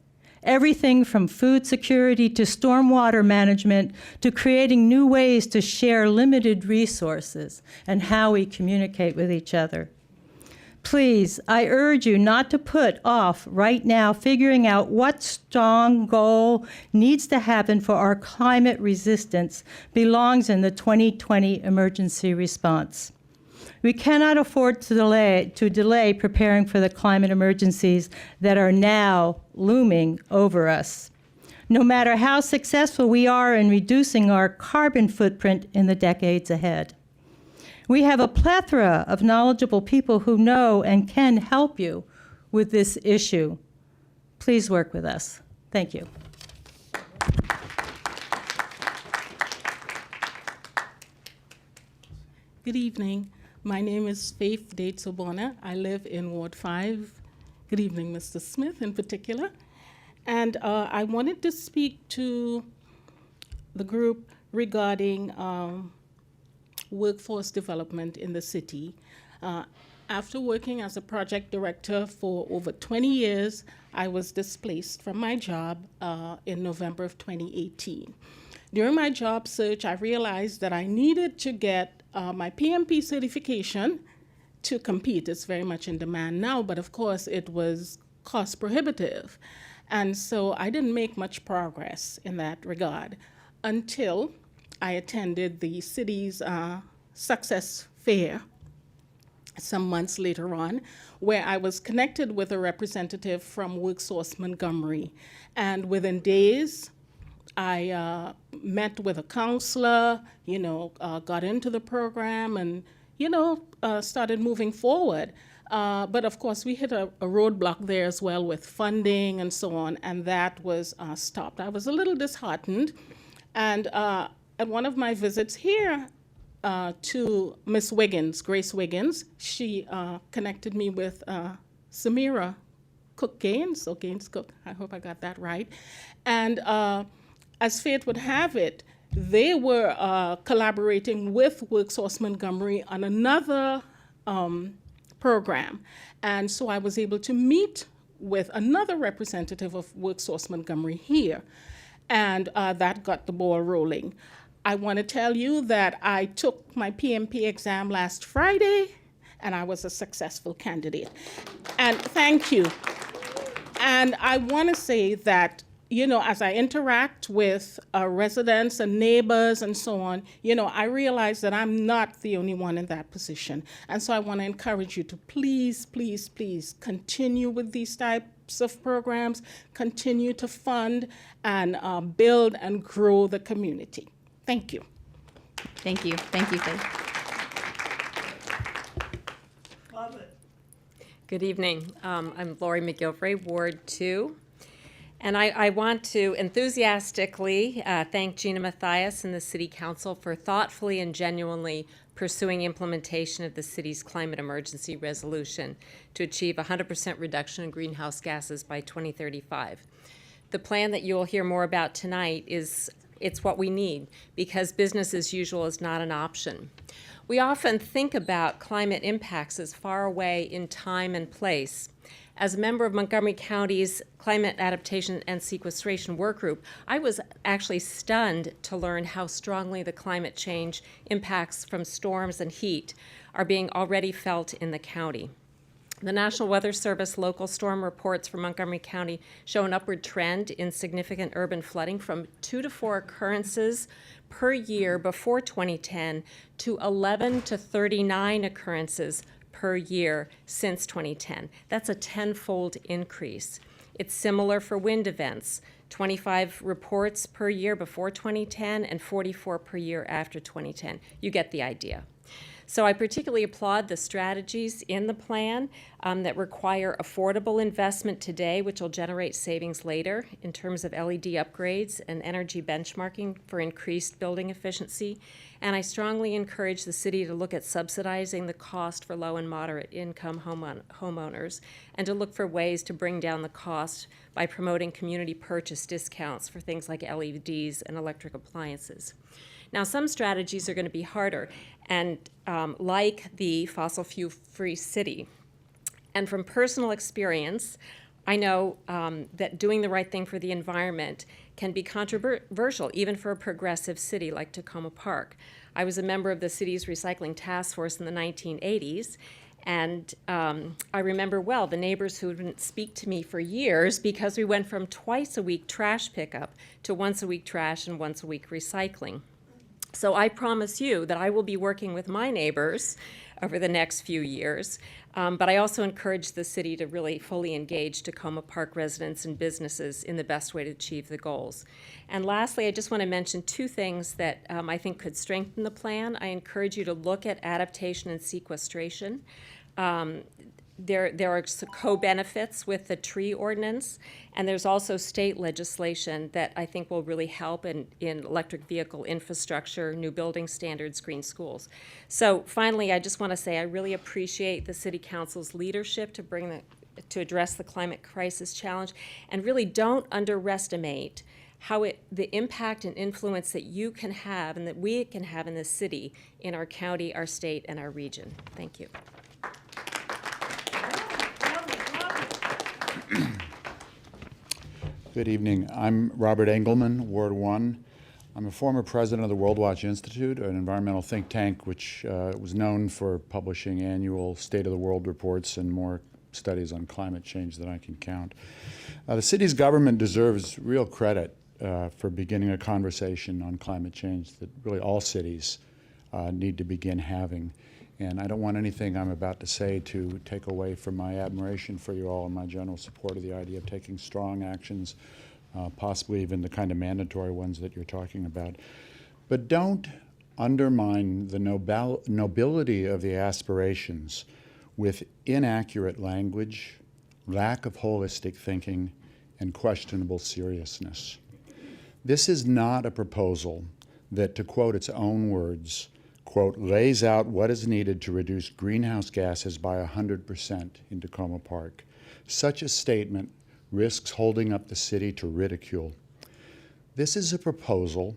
Everything from food security to stormwater management to creating new ways to share limited resources and how we communicate with each other. Please, I urge you not to put off right now figuring out what strong goal needs to happen for our climate resistance belongs in the 2020 emergency response. We cannot afford to delay preparing for the climate emergencies that are now looming over us. No matter how successful we are in reducing our carbon footprint in the decades ahead. We have a plethora of knowledgeable people who know and can help you with this issue. Please work with us. Thank you. Good evening. My name is Faith Dates Obona. I live in Ward 5. Good evening, Mr. Smith in particular. And I wanted to speak to the group regarding workforce development in the city. After working as a project director for over 20 years, I was displaced from my job in November of 2018. During my job search, I realized that I needed to get my PMP certification to compete. It's very much in demand now, but of course it was cost prohibitive. And so I didn't make much progress in that regard until I attended the city's success fair some months later on, where I was connected with a representative from WorkSource Montgomery. And within days, I met with a counselor, got into the program and, started moving forward. But of course, we hit a roadblock there as well with funding and so on, and that was stopped. I was a little disheartened. And at one of my visits here to Miss Wiggins, Grace Wiggins, she connected me with Samira Cook Gaines, or Gaines Cook, I hope I got that right. And as fate would have it, they were collaborating with WorkSource Montgomery on another program. And so I was able to meet with another representative of WorkSource Montgomery here. and that got the ball rolling. I want to tell you that I took my PMP exam last Friday, and I was a successful candidate. And thank you. And I want to say that, you know, as I interact with residents and neighbors and so on, you know, I realize that I'm not the only one in that position. And so I want to encourage you to please, please, please continue with these types of programs, continue to fund and build and grow the community. Thank you. Thank you. Thank you, Faith. Good evening. I'm Lori McGilvray, Ward 2. And I want to enthusiastically thank Gina Mathias and the City Council for thoughtfully and genuinely pursuing implementation of the city's climate emergency resolution to achieve 100% reduction in greenhouse gases by 2035. The plan that you will hear more about tonight it's what we need, because business as usual is not an option. We often think about climate impacts as far away in time and place. As a member of Montgomery County's Climate Adaptation and Sequestration Work Group, I was actually stunned to learn how strongly the climate change impacts from storms and heat are being already felt in the county. The National Weather Service local storm reports for Montgomery County show an upward trend in significant urban flooding from 2 to 4 occurrences per year before 2010 to 11 to 39 occurrences per year since 2010. That's a 10-fold increase. It's similar for wind events, 25 reports per year before 2010 and 44 per year after 2010. You get the idea. So I particularly applaud the strategies in the plan that require affordable investment today, which will generate savings later in terms of LED upgrades and energy benchmarking for increased building efficiency. And I strongly encourage the city to look at subsidizing the cost for low and moderate income homeowners and to look for ways to bring down the cost by promoting community purchase discounts for things like LEDs and electric appliances. Now, some strategies are going to be harder, and like the fossil fuel-free city. And from personal experience, I know that doing the right thing for the environment can be controversial, even for a progressive city like Tacoma Park. I was a member of the city's recycling task force in the 1980s, and I remember well the neighbors who wouldn't speak to me for years because we went from twice-a-week trash pickup to once-a-week trash and once-a-week recycling. So I promise you that I will be working with my neighbors over the next few years, but I also encourage the city to really fully engage Tacoma Park residents and businesses in the best way to achieve the goals. And lastly, I just want to mention 2 things that I think could strengthen the plan. I encourage you to look at adaptation and sequestration. There are co-benefits with the tree ordinance, and there's also state legislation that I think will really help in electric vehicle infrastructure, new building standards, green schools. So finally, I just want to say I really appreciate the City Council's leadership to address the climate crisis challenge, and really don't underestimate how the impact and influence that you can have and that we can have in this city, in our county, our state, and our region. Thank you. Good evening. I'm Robert Engelman, Ward 1. I'm a former president of the World Watch Institute, an environmental think tank which was known for publishing annual State of the World reports and more studies on climate change than I can count. The city's government deserves real credit for beginning a conversation on climate change that really all cities need to begin having. And I don't want anything I'm about to say to take away from my admiration for you all and my general support of the idea of taking strong actions, possibly even the kind of mandatory ones that you're talking about. But don't undermine the nobility of the aspirations with inaccurate language, lack of holistic thinking, and questionable seriousness. This is not a proposal that, to quote its own words, quote, lays out what is needed to reduce greenhouse gases by 100% in Tacoma Park. Such a statement risks holding up the city to ridicule. This is a proposal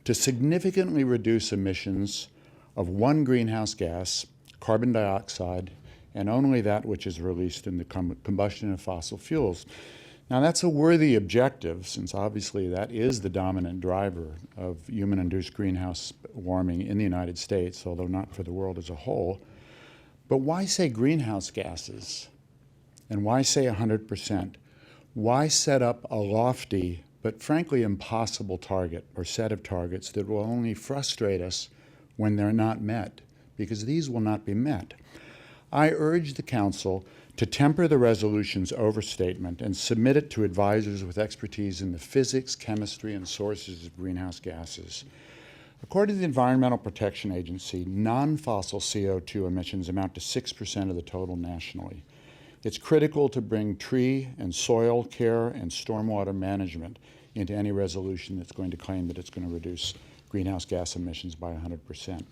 to significantly reduce emissions of one greenhouse gas, carbon dioxide, and only that which is released in the combustion of fossil fuels. Now, that's a worthy objective, since obviously that is the dominant driver of human-induced greenhouse warming in the United States, although not for the world as a whole. But why say greenhouse gases? And why say 100%? Why set up a lofty but frankly impossible target or set of targets that will only frustrate us when they're not met? Because these will not be met. I urge the Council to temper the resolution's overstatement and submit it to advisors with expertise in the physics, chemistry, and sources of greenhouse gases. According to the Environmental Protection Agency, non-fossil CO2 emissions amount to 6% of the total nationally. It's critical to bring tree and soil care and stormwater management into any resolution that's going to claim that it's going to reduce greenhouse gas emissions by 100%.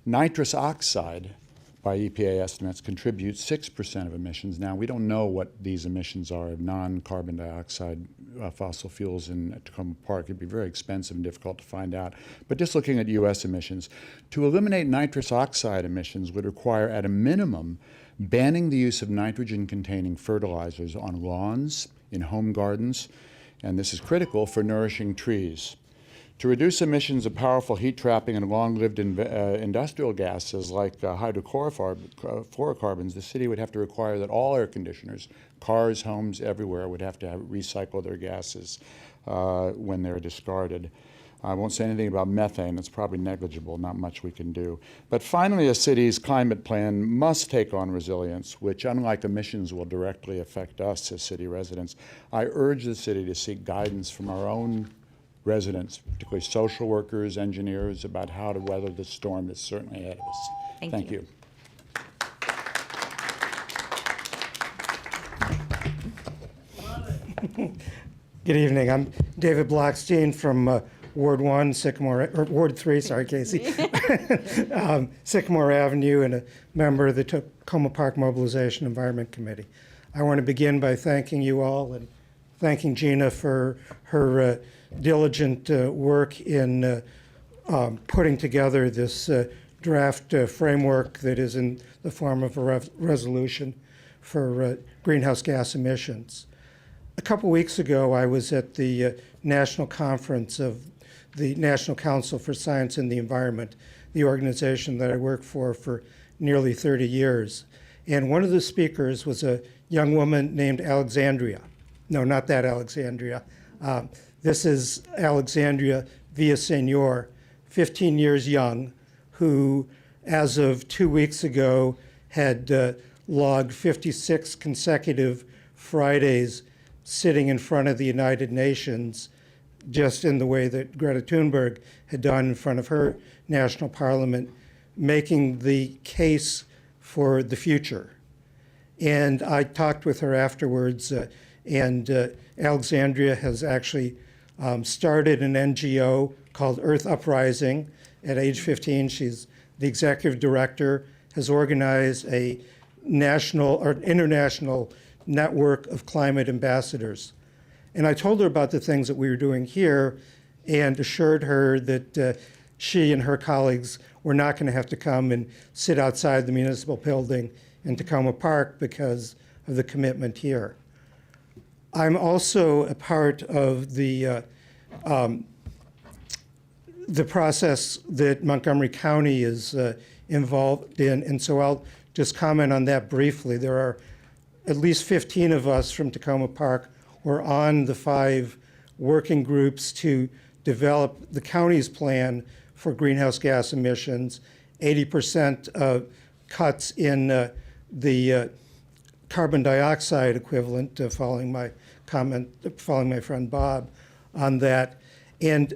Nitrous oxide, by EPA estimates, contributes 6% of emissions. Now, we don't know what these emissions are of non-carbon dioxide fossil fuels in Tacoma Park. It'd be very expensive and difficult to find out. But just looking at U.S. emissions, to eliminate nitrous oxide emissions would require, at a minimum, banning the use of nitrogen-containing fertilizers on lawns, in home gardens, and this is critical for nourishing trees. To reduce emissions of powerful heat-trapping and long-lived industrial gases like hydrofluorocarbons, the city would have to require that all air conditioners, cars, homes, everywhere, would have to recycle their gases when they're discarded. I won't say anything about methane. It's probably negligible, not much we can do. But finally, a city's climate plan must take on resilience, which, unlike emissions, will directly affect us as city residents. I urge the city to seek guidance from our own residents, particularly social workers, engineers, about how to weather the storm that's certainly ahead of us. Thank you. Good evening. I'm David Blockstein from Ward 1, Sycamore, or Ward 3, sorry, Casey. Sycamore Avenue, and a member of the Tacoma Park Mobilization Environment Committee. I want to begin by thanking you all and thanking Gina for her diligent work in putting together this draft framework that is in the form of a resolution for greenhouse gas emissions. A couple weeks ago, I was at the national conference of the National Council for Science and the Environment, the organization that I worked for nearly 30 years. And one of the speakers was a young woman named Alexandria. No, not that Alexandria. This is Alexandria Villaseñor, 15 years young, who, as of 2 weeks ago, had logged 56 consecutive Fridays sitting in front of the United Nations, just in the way that Greta Thunberg had done in front of her national parliament, making the case for the future. And I talked with her afterwards, and Alexandria has actually started an NGO called Earth Uprising. At age 15, she's the executive director, has organized a national or international network of climate ambassadors. And I told her about the things that we were doing here and assured her that she and her colleagues were not going to have to come and sit outside the municipal building in Tacoma Park because of the commitment here. I'm also a part of the process that Montgomery County is involved in, and so I'll just comment on that briefly. There are at least 15 of us from Tacoma Park who are on the 5 working groups to develop the county's plan for greenhouse gas emissions, 80% cuts in the carbon dioxide equivalent, following my friend Bob on that. And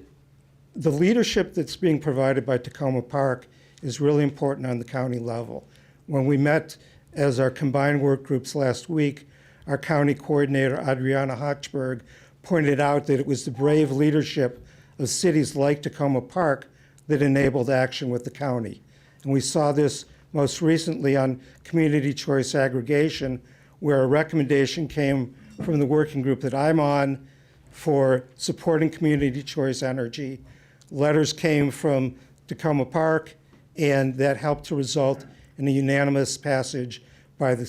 the leadership that's being provided by Tacoma Park is really important on the county level. When we met as our combined work groups last week, our county coordinator, Adriana Hochberg, pointed out that it was the brave leadership of cities like Tacoma Park that enabled action with the county. And we saw this most recently on community choice aggregation, where a recommendation came from the working group that I'm on for supporting community choice energy. Letters came from Tacoma Park, and that helped to result in a unanimous passage by the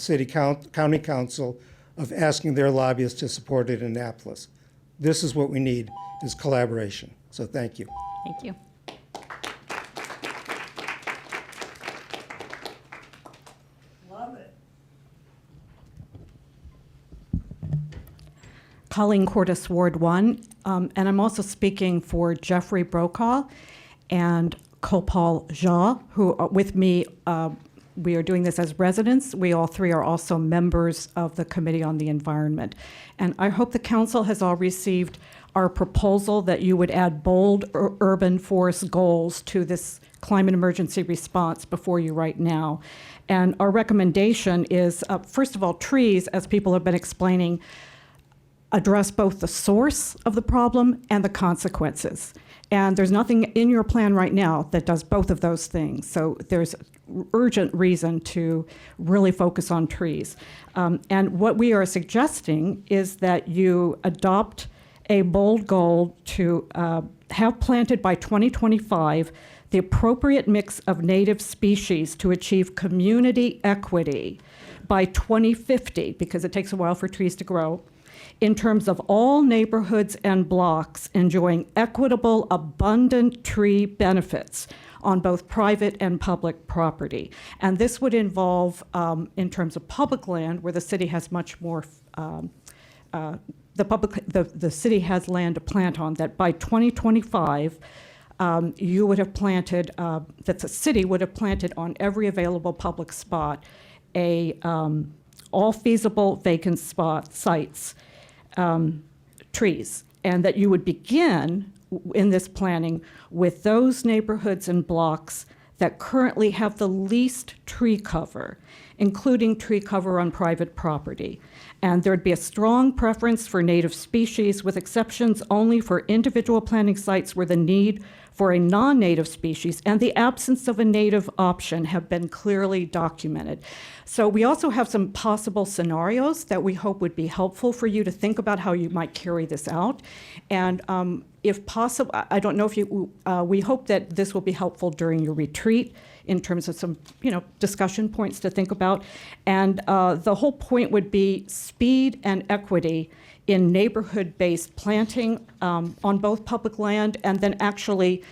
county council of asking their lobbyists to support it in Annapolis. This is what we need, is collaboration. So thank you. Thank you. Colleen Cordes, Ward 1, and I'm also speaking for Jeffrey Brokaw and Kopal Jha, who are with me. We are doing this as residents. We all three are also members of the Committee on the Environment. And I hope the council has all received our proposal that you would add bold urban forest goals to this climate emergency response before you right now. And our recommendation is, first of all, trees, as people have been explaining, address both the source of the problem and the consequences. And there's nothing in your plan right now that does both of those things. So there's urgent reason to really focus on trees. And what we are suggesting is that you adopt a bold goal to have planted by 2025 the appropriate mix of native species to achieve community equity by 2050, because it takes a while for trees to grow, in terms of all neighborhoods and blocks enjoying equitable, abundant tree benefits on both private and public property. And this would involve, in terms of public land, where the city has much more, the city has land to plant on, that by 2025, you would have planted, that the city would have planted on every available public spot all feasible vacant sites, trees, and that you would begin in this planning with those neighborhoods and blocks that currently have the least tree cover, including tree cover on private property. And there'd be a strong preference for native species, with exceptions only for individual planting sites where the need for a non-native species and the absence of a native option have been clearly documented. So we also have some possible scenarios that we hope would be helpful for you to think about how you might carry this out. And if possible, I don't know if you, we hope that this will be helpful during your retreat in terms of some, discussion points to think about. And the whole point would be speed and equity in neighborhood-based planting on both public land, and then actually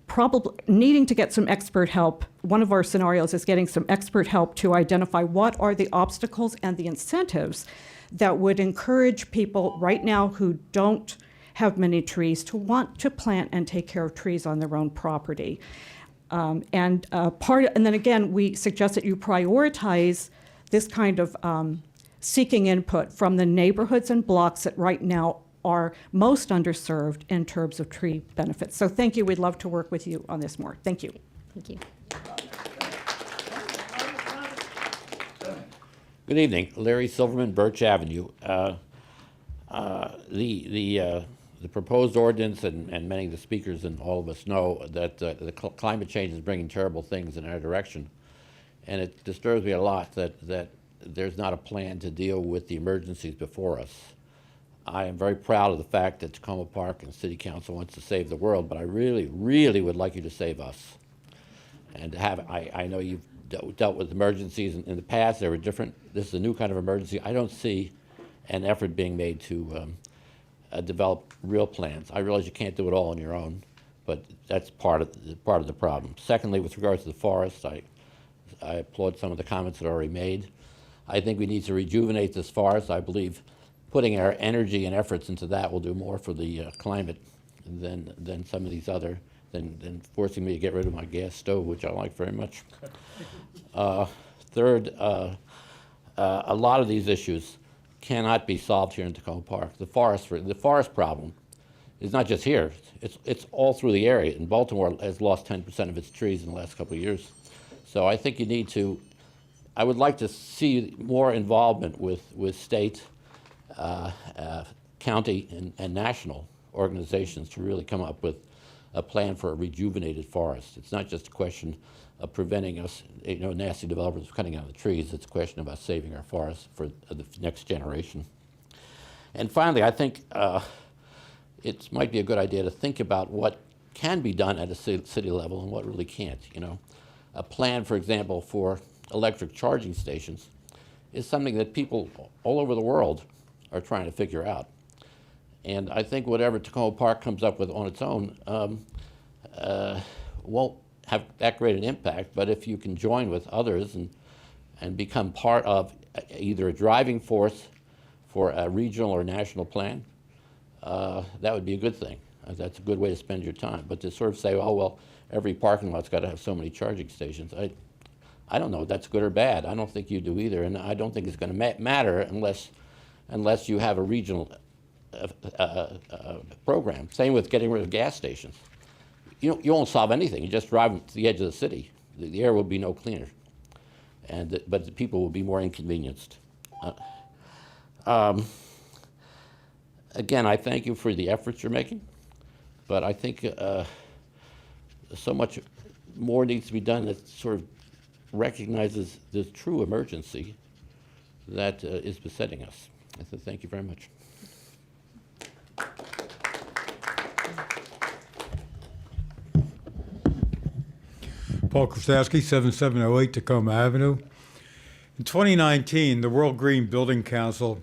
probably needing to get some expert help. One of our scenarios is getting some expert help to identify what are the obstacles and the incentives that would encourage people right now who don't have many trees to want to plant and take care of trees on their own property. And then again, we suggest that you prioritize this kind of seeking input from the neighborhoods and blocks that right now are most underserved in terms of tree benefits. So thank you. We'd love to work with you on this more. Thank you. Thank you. Good evening, Larry Silverman, Birch Avenue. The proposed ordinance, and many of the speakers and all of us know that the climate change is bringing terrible things in our direction. And it disturbs me a lot that there's not a plan to deal with the emergencies before us. I am very proud of the fact that Tacoma Park and City Council wants to save the world, but I really, really would like you to save us. And I know you've dealt with emergencies in the past. They were different. This is a new kind of emergency. I don't see an effort being made to develop real plans. I realize you can't do it all on your own, but that's part of the problem. Secondly, with regards to the forest, I applaud some of the comments that are already made. I think we need to rejuvenate this forest. I believe putting our energy and efforts into that will do more for the climate than some of these other, than forcing me to get rid of my gas stove, which I like very much. Third, a lot of these issues cannot be solved here in Tacoma Park. The forest problem is not just here. It's all through the area. And Baltimore has lost 10% of its trees in the last couple of years. So I think you need to, I would like to see more involvement with state, county, and national organizations to really come up with a plan for a rejuvenated forest. It's not just a question of preventing us, nasty developers from cutting down the trees. It's a question about saving our forests for the next generation. And finally, I think it might be a good idea to think about what can be done at a city level and what really can't. A plan, for example, for electric charging stations is something that people all over the world are trying to figure out. And I think whatever Tacoma Park comes up with on its own won't have that great an impact, but if you can join with others and become part of either a driving force for a regional or national plan, that would be a good thing. That's a good way to spend your time. But to sort of say, oh, well, every parking lot's got to have so many charging stations, I don't know if that's good or bad. I don't think you do either, and I don't think it's going to matter unless you have a regional program. Same with getting rid of gas stations. You won't solve anything. You just drive to the edge of the city. The air will be no cleaner, but the people will be more inconvenienced. Again, I thank you for the efforts you're making, but I think so much more needs to be done that sort of recognizes the true emergency that is besetting us. So thank you very much. Paul Krasowski, 7708 Tacoma Avenue. In 2019, the World Green Building Council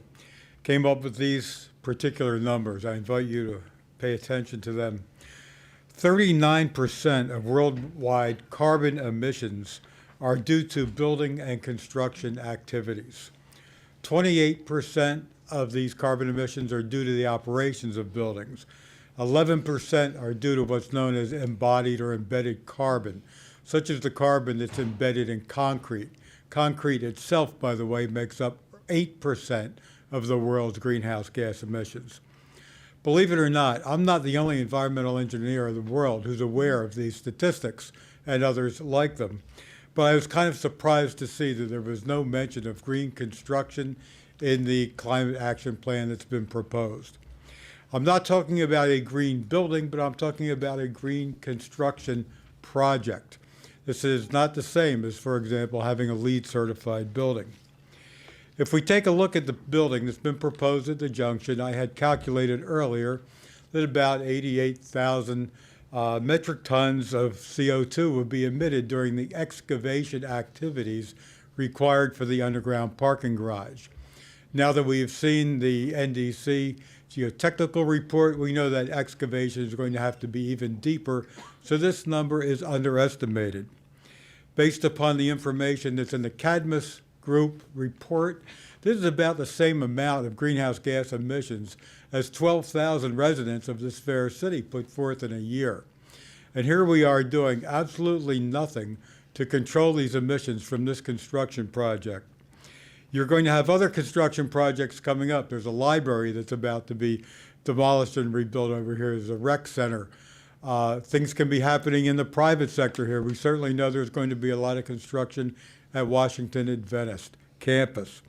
came up with these particular numbers. I invite you to pay attention to them. 39% of worldwide carbon emissions are due to building and construction activities. 28% of these carbon emissions are due to the operations of buildings. 11% are due to what's known as embodied or embedded carbon, such as the carbon that's embedded in concrete. Concrete itself, by the way, makes up 8% of the world's greenhouse gas emissions. Believe it or not, I'm not the only environmental engineer in the world who's aware of these statistics and others like them. But I was kind of surprised to see that there was no mention of green construction in the climate action plan that's been proposed. I'm not talking about a green building, but I'm talking about a green construction project. This is not the same as, for example, having a LEED certified building. If we take a look at the building that's been proposed at the junction, I had calculated earlier that about 88,000 metric tons of CO2 would be emitted during the excavation activities required for the underground parking garage. Now that we have seen the NDC geotechnical report, we know that excavation is going to have to be even deeper, so this number is underestimated. Based upon the information that's in the Cadmus Group report, this is about the same amount of greenhouse gas emissions as 12,000 residents of this fair city put forth in a year. And here we are doing absolutely nothing to control these emissions from this construction project. You're going to have other construction projects coming up. There's a library that's about to be demolished and rebuilt over here. There's a rec center. Things can be happening in the private sector here. We certainly know there's going to be a lot of construction at Washington Adventist campus.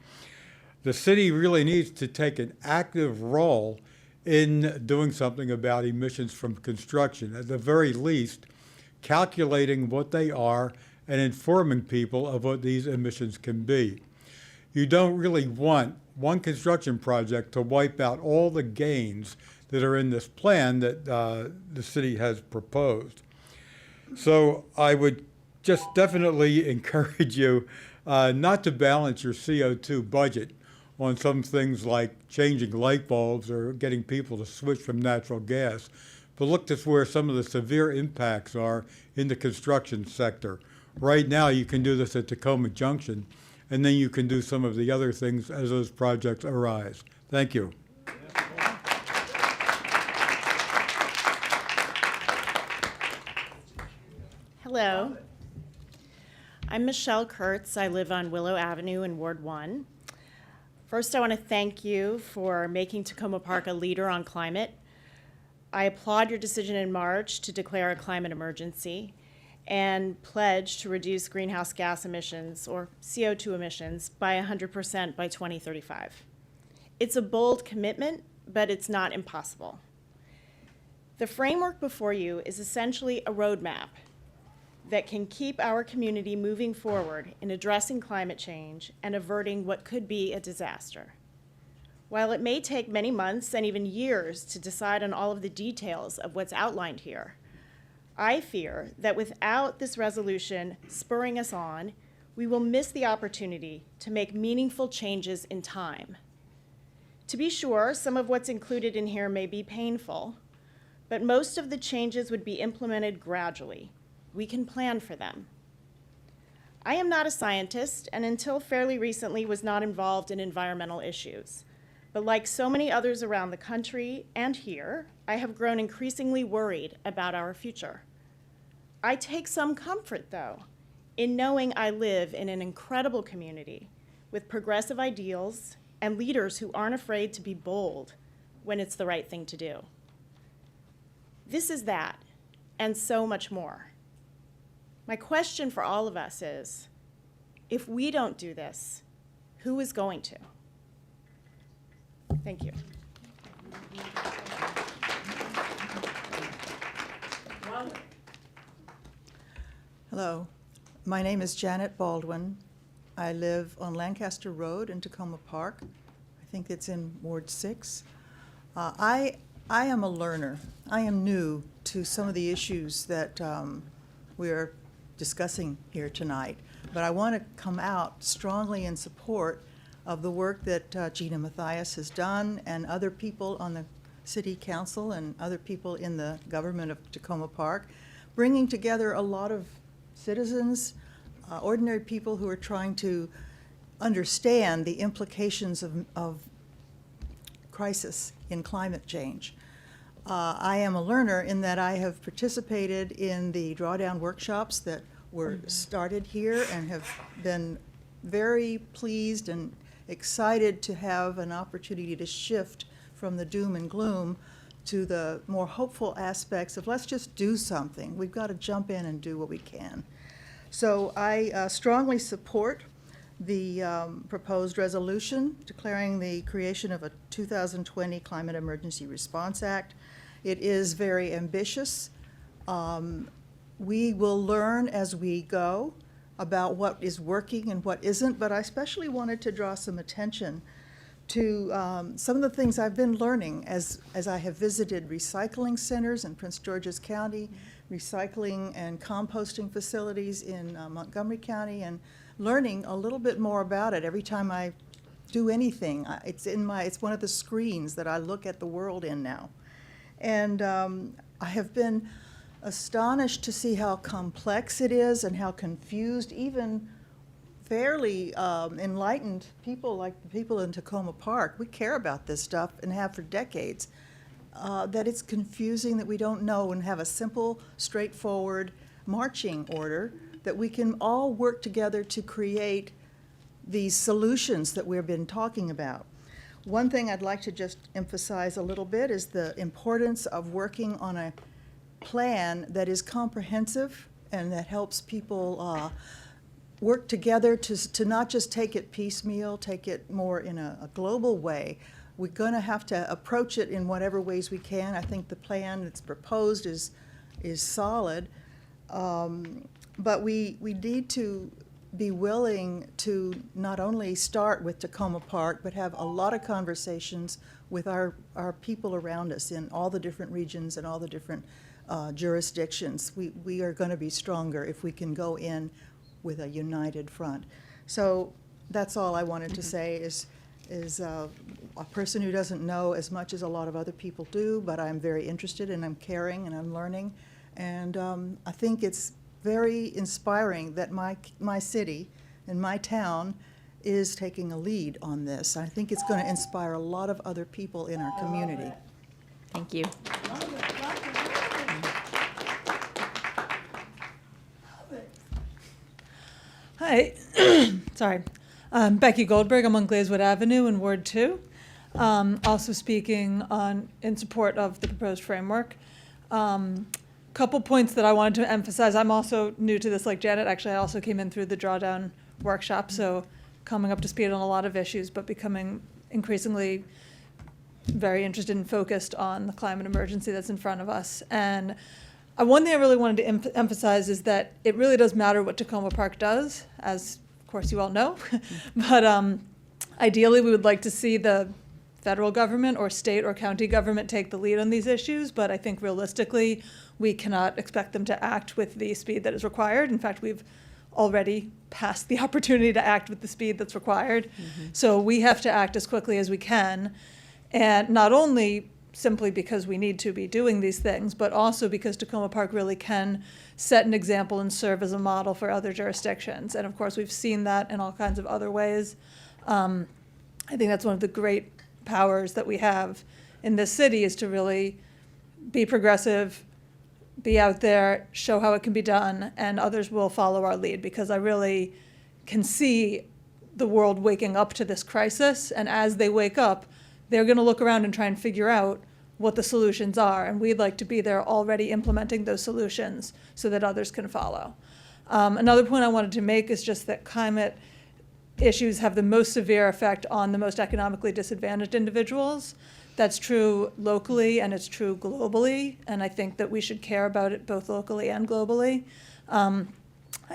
The city really needs to take an active role in doing something about emissions from construction. At the very least, calculating what they are and informing people of what these emissions can be. You don't really want one construction project to wipe out all the gains that are in this plan that the city has proposed. So I would just definitely encourage you not to balance your CO2 budget on some things like changing light bulbs or getting people to switch from natural gas, but look to where some of the severe impacts are in the construction sector. Right now, you can do this at Tacoma Junction, and then you can do some of the other things as those projects arise. Thank you. Hello. I'm Michelle Kurtz. I live on Willow Avenue in Ward 1. First, I want to thank you for making Tacoma Park a leader on climate. I applaud your decision in March to declare a climate emergency and pledge to reduce greenhouse gas emissions, or CO2 emissions, by 100% by 2035. It's a bold commitment, but it's not impossible. The framework before you is essentially a roadmap that can keep our community moving forward in addressing climate change and averting what could be a disaster. While it may take many months and even years to decide on all of the details of what's outlined here, I fear that without this resolution spurring us on, we will miss the opportunity to make meaningful changes in time. To be sure, some of what's included in here may be painful, but most of the changes would be implemented gradually. We can plan for them. I am not a scientist, and until fairly recently was not involved in environmental issues. But like so many others around the country and here, I have grown increasingly worried about our future. I take some comfort, though, in knowing I live in an incredible community with progressive ideals and leaders who aren't afraid to be bold when it's the right thing to do. This is that, and so much more. My question for all of us is, if we don't do this, who is going to? Thank you. Hello, my name is Janet Baldwin. I live on Lancaster Road in Tacoma Park. I think it's in Ward 6. I am a learner. I am new to some of the issues that we're discussing here tonight, but I want to come out strongly in support of the work that Gina Mathias has done and other people on the City Council and other people in the government of Tacoma Park, bringing together a lot of citizens, ordinary people who are trying to understand the implications of crisis in climate change. I am a learner in that I have participated in the drawdown workshops that were started here and have been very pleased and excited to have an opportunity to shift from the doom and gloom to the more hopeful aspects of let's just do something. We've got to jump in and do what we can. So I strongly support the proposed resolution declaring the creation of a 2020 Climate Emergency Response Act. It is very ambitious. We will learn as we go about what is working and what isn't, but I especially wanted to draw some attention to some of the things I've been learning as I have visited recycling centers in Prince George's County, recycling and composting facilities in Montgomery County, and learning a little bit more about it every time I do anything. It's one of the screens that I look at the world in now. And I have been astonished to see how complex it is and how confused even fairly enlightened people like the people in Tacoma Park, we care about this stuff and have for decades, that it's confusing, that we don't know and have a simple, straightforward marching order that we can all work together to create these solutions that we've been talking about. One thing I'd like to just emphasize a little bit is the importance of working on a plan that is comprehensive and that helps people work together to not just take it piecemeal, take it more in a global way. We're going to have to approach it in whatever ways we can. I think the plan that's proposed is solid, but we need to be willing to not only start with Tacoma Park, but have a lot of conversations with our people around us in all the different regions and all the different jurisdictions. We are going to be stronger if we can go in with a united front. So that's all I wanted to say is a person who doesn't know as much as a lot of other people do, but I'm very interested and I'm caring and I'm learning. And I think it's very inspiring that my city and my town is taking a lead on this. I think it's going to inspire a lot of other people in our community. Thank you. Hi, sorry. Becky Goldberg, I'm on Glazewood Avenue in Ward 2. Also speaking in support of the proposed framework. Couple points that I wanted to emphasize. I'm also new to this like Janet. Actually, I also came in through the drawdown workshop, so coming up to speed on a lot of issues, but becoming increasingly very interested and focused on the climate emergency that's in front of us. And one thing I really wanted to emphasize is that it really does matter what Tacoma Park does, as of course you all know. But ideally, we would like to see the federal government or state or county government take the lead on these issues, but I think realistically, we cannot expect them to act with the speed that is required. In fact, we've already past the opportunity to act with the speed that's required. So we have to act as quickly as we can, and not only simply because we need to be doing these things, but also because Tacoma Park really can set an example and serve as a model for other jurisdictions. And of course, we've seen that in all kinds of other ways. I think that's one of the great powers that we have in this city, is to really be progressive, be out there, show how it can be done, and others will follow our lead, because I really can see the world waking up to this crisis. And as they wake up, they're going to look around and try and figure out what the solutions are. And we'd like to be there already implementing those solutions so that others can follow. Another point I wanted to make is just that climate issues have the most severe effect on the most economically disadvantaged individuals. That's true locally and it's true globally, and I think that we should care about it both locally and globally. I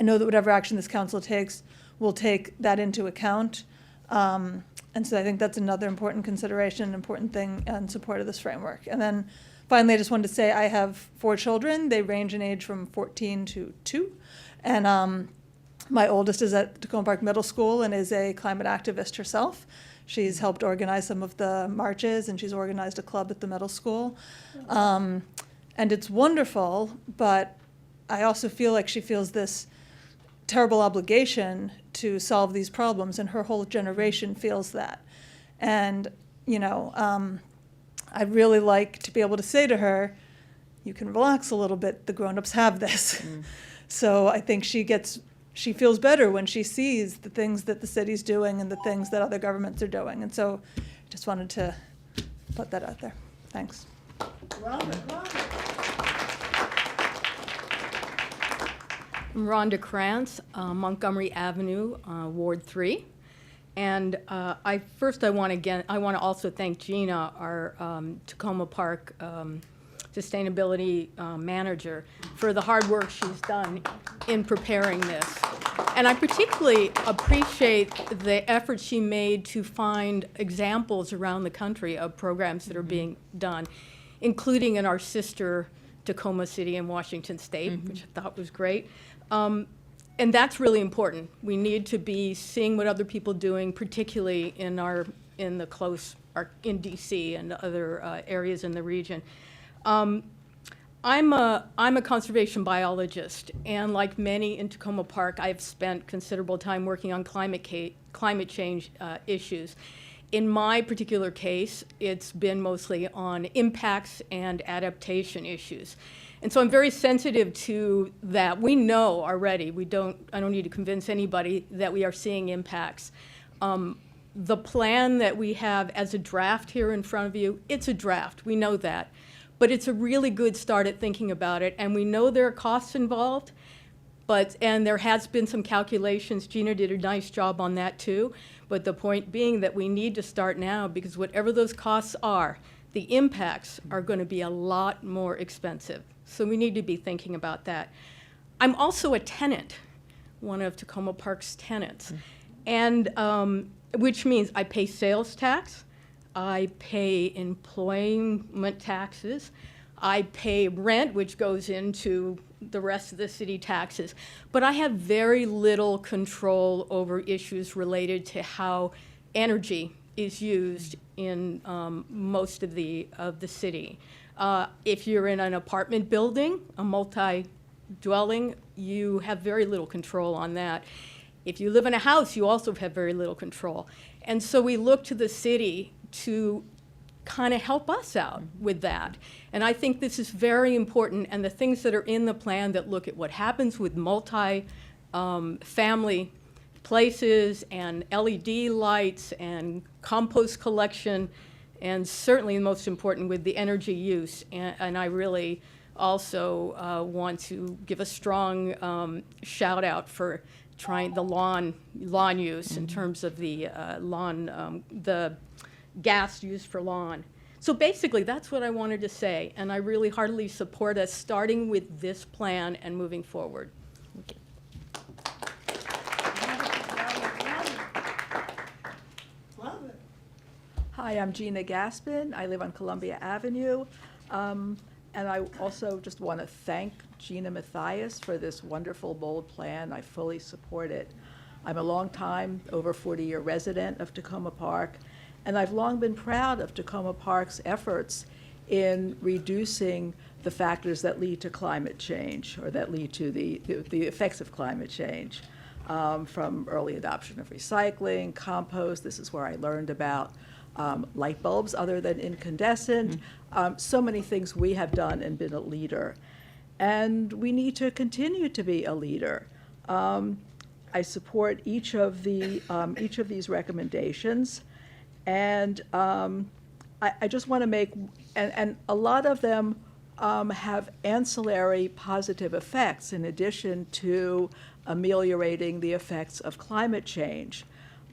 know that whatever action this council takes will take that into account. And so I think that's another important consideration, important thing in support of this framework. And then finally, I just wanted to say I have 4 children. They range in age from 14 to 2. And my oldest is at Tacoma Park Middle School and is a climate activist herself. She's helped organize some of the marches, and she's organized a club at the middle school. And it's wonderful, but I also feel like she feels this terrible obligation to solve these problems, and her whole generation feels that. And, you know, I'd really like to be able to say to her, you can relax a little bit, the grown-ups have this. So I think she feels better when she sees the things that the city's doing and the things that other governments are doing. And so just wanted to put that out there. Thanks. I'm Rhonda Krantz, Montgomery Avenue, Ward 3. And I want to also thank Gina, our Tacoma Park sustainability manager, for the hard work she's done in preparing this. And I particularly appreciate the effort she made to find examples around the country of programs that are being done, including in our sister Tacoma City in Washington State, which I thought was great. And that's really important. We need to be seeing what other people are doing, particularly in DC and other areas in the region. I'm a conservation biologist, and like many in Tacoma Park, I've spent considerable time working on climate change issues. In my particular case, it's been mostly on impacts and adaptation issues. And so I'm very sensitive to that. We know already, I don't need to convince anybody that we are seeing impacts. The plan that we have as a draft here in front of you, it's a draft, we know that. But it's a really good start at thinking about it, and we know there are costs involved, and there has been some calculations. Gina did a nice job on that too, but the point being that we need to start now, because whatever those costs are, the impacts are going to be a lot more expensive. So we need to be thinking about that. I'm also a tenant, one of Tacoma Park's tenants, and which means I pay sales tax, I pay employment taxes, I pay rent, which goes into the rest of the city taxes, but I have very little control over issues related to how energy is used in most of the city. If you're in an apartment building, a multi-dwelling, you have very little control on that. If you live in a house, you also have very little control. And so we look to the city to kind of help us out with that. And I think this is very important, and the things that are in the plan that look at what happens with multi-family places and LED lights and compost collection, and certainly the most important with the energy use. And I really also want to give a strong shout out for trying the lawn use in terms of the the gas used for lawn. So basically, that's what I wanted to say, and I really heartily support us starting with this plan and moving forward. Thank you. Hi, I'm Gina Gaspin. I live on Columbia Avenue. And I also just want to thank Gina Mathias for this wonderful, bold plan. I fully support it. I'm a long-time, over 40-year resident of Tacoma Park, and I've long been proud of Tacoma Park's efforts in reducing the factors that lead to climate change, or that lead to the effects of climate change, from early adoption of recycling, compost. This is where I learned about light bulbs other than incandescent. So many things we have done and been a leader. And we need to continue to be a leader. I support each of these recommendations. And I just want to make, and a lot of them have ancillary positive effects in addition to ameliorating the effects of climate change.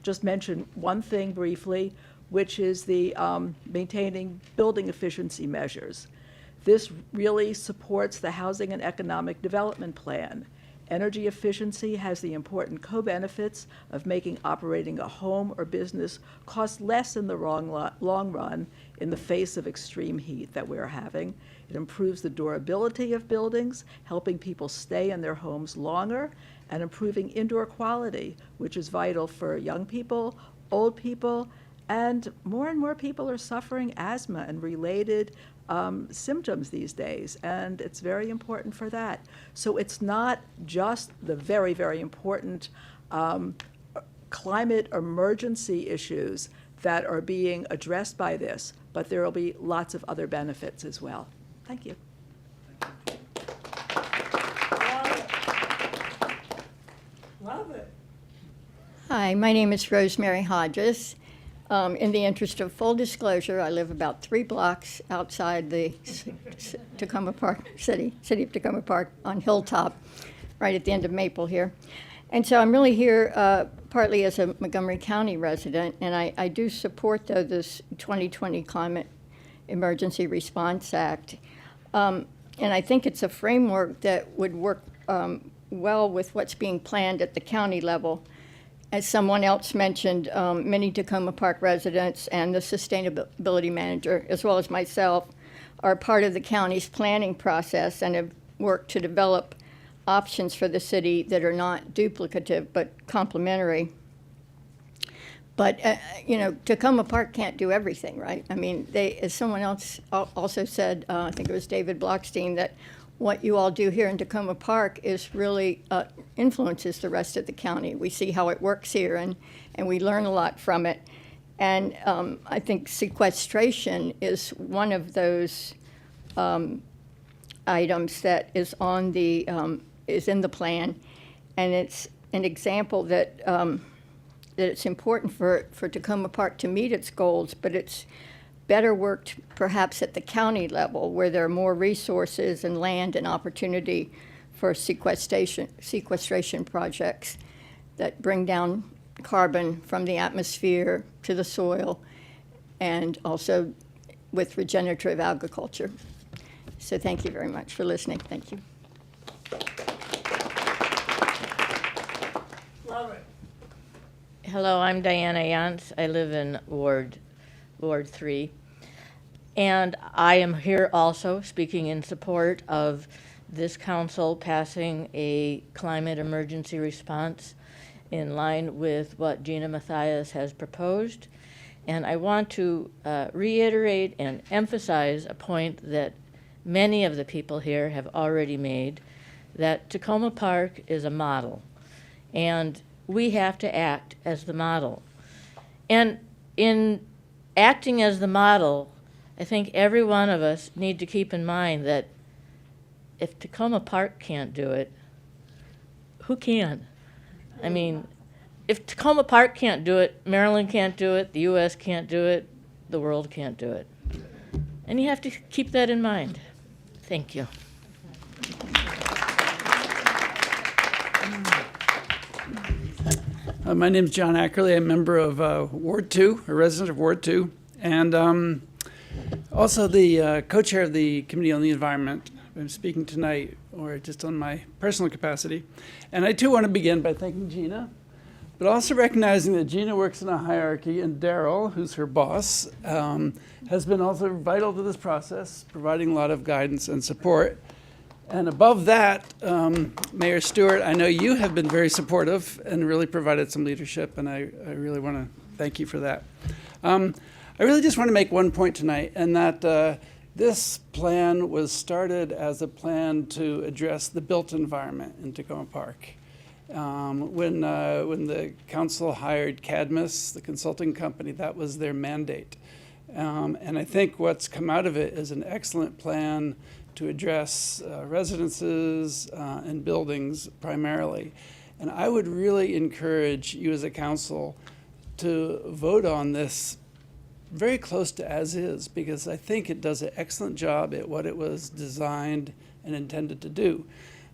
Just mention one thing briefly, which is the maintaining building efficiency measures. This really supports the Housing and Economic Development Plan. Energy efficiency has the important co-benefits of making operating a home or business cost less in the long run in the face of extreme heat that we're having. It improves the durability of buildings, helping people stay in their homes longer, and improving indoor quality, which is vital for young people, old people, and more people are suffering asthma and related symptoms these days, and it's very important for that. So it's not just the very, very important climate emergency issues that are being addressed by this, but there will be lots of other benefits as well. Thank you. Love it. Hi, my name is Rosemary Hodges. In the interest of full disclosure, I live about 3 blocks outside the Tacoma Park, city of Tacoma Park on Hilltop, right at the end of Maple here. And so I'm really here partly as a Montgomery County resident, and I do support, though, this 2020 Climate Emergency Response Act. And I think it's a framework that would work well with what's being planned at the county level. As someone else mentioned, many Tacoma Park residents and the sustainability manager, as well as myself, are part of the county's planning process and have worked to develop options for the city that are not duplicative but complementary. But, you know, Tacoma Park can't do everything, right? I mean, as someone else also said, I think it was David Blockstein, that what you all do here in Tacoma Park is really influences the rest of the county. We see how it works here, and we learn a lot from it. And I think sequestration is one of those items that is on the is in the plan, and it's an example that that it's important for Tacoma Park to meet its goals, but it's better worked perhaps at the county level where there are more resources and land and opportunity for sequestration projects that bring down carbon from the atmosphere to the soil, and also with regenerative agriculture. So thank you very much for listening. Thank you. Love it. Hello, I'm Diana Yance. I live in Ward 3. And I am here also speaking in support of this council passing a climate emergency response in line with what Gina Mathias has proposed. And I want to reiterate and emphasize a point that many of the people here have already made, that Tacoma Park is a model, and we have to act as the model. And in acting as the model, I think every one of us need to keep in mind that if Tacoma Park can't do it, who can? I mean, if Tacoma Park can't do it, Maryland can't do it, the U.S. can't do it, the world can't do it. And you have to keep that in mind. Thank you. My name is John Ackerley. I'm a member of Ward 2, a resident of Ward 2, and also the co-chair of the Committee on the Environment. I'm speaking tonight, or just on my personal capacity. And I too want to begin by thanking Gina, but also recognizing that Gina works in a hierarchy, and Daryl, who's her boss, has been also vital to this process, providing a lot of guidance and support. And above that, Mayor Stewart, I know you have been very supportive and really provided some leadership, and I really want to thank you for that. I really just want to make one point tonight, and that this plan was started as a plan to address the built environment in Tacoma Park. When the council hired Cadmus, the consulting company, that was their mandate. And I think what's come out of it is an excellent plan to address residences and buildings primarily. And I would really encourage you as a council to vote on this very close to as is, because I think it does an excellent job at what it was designed and intended to do.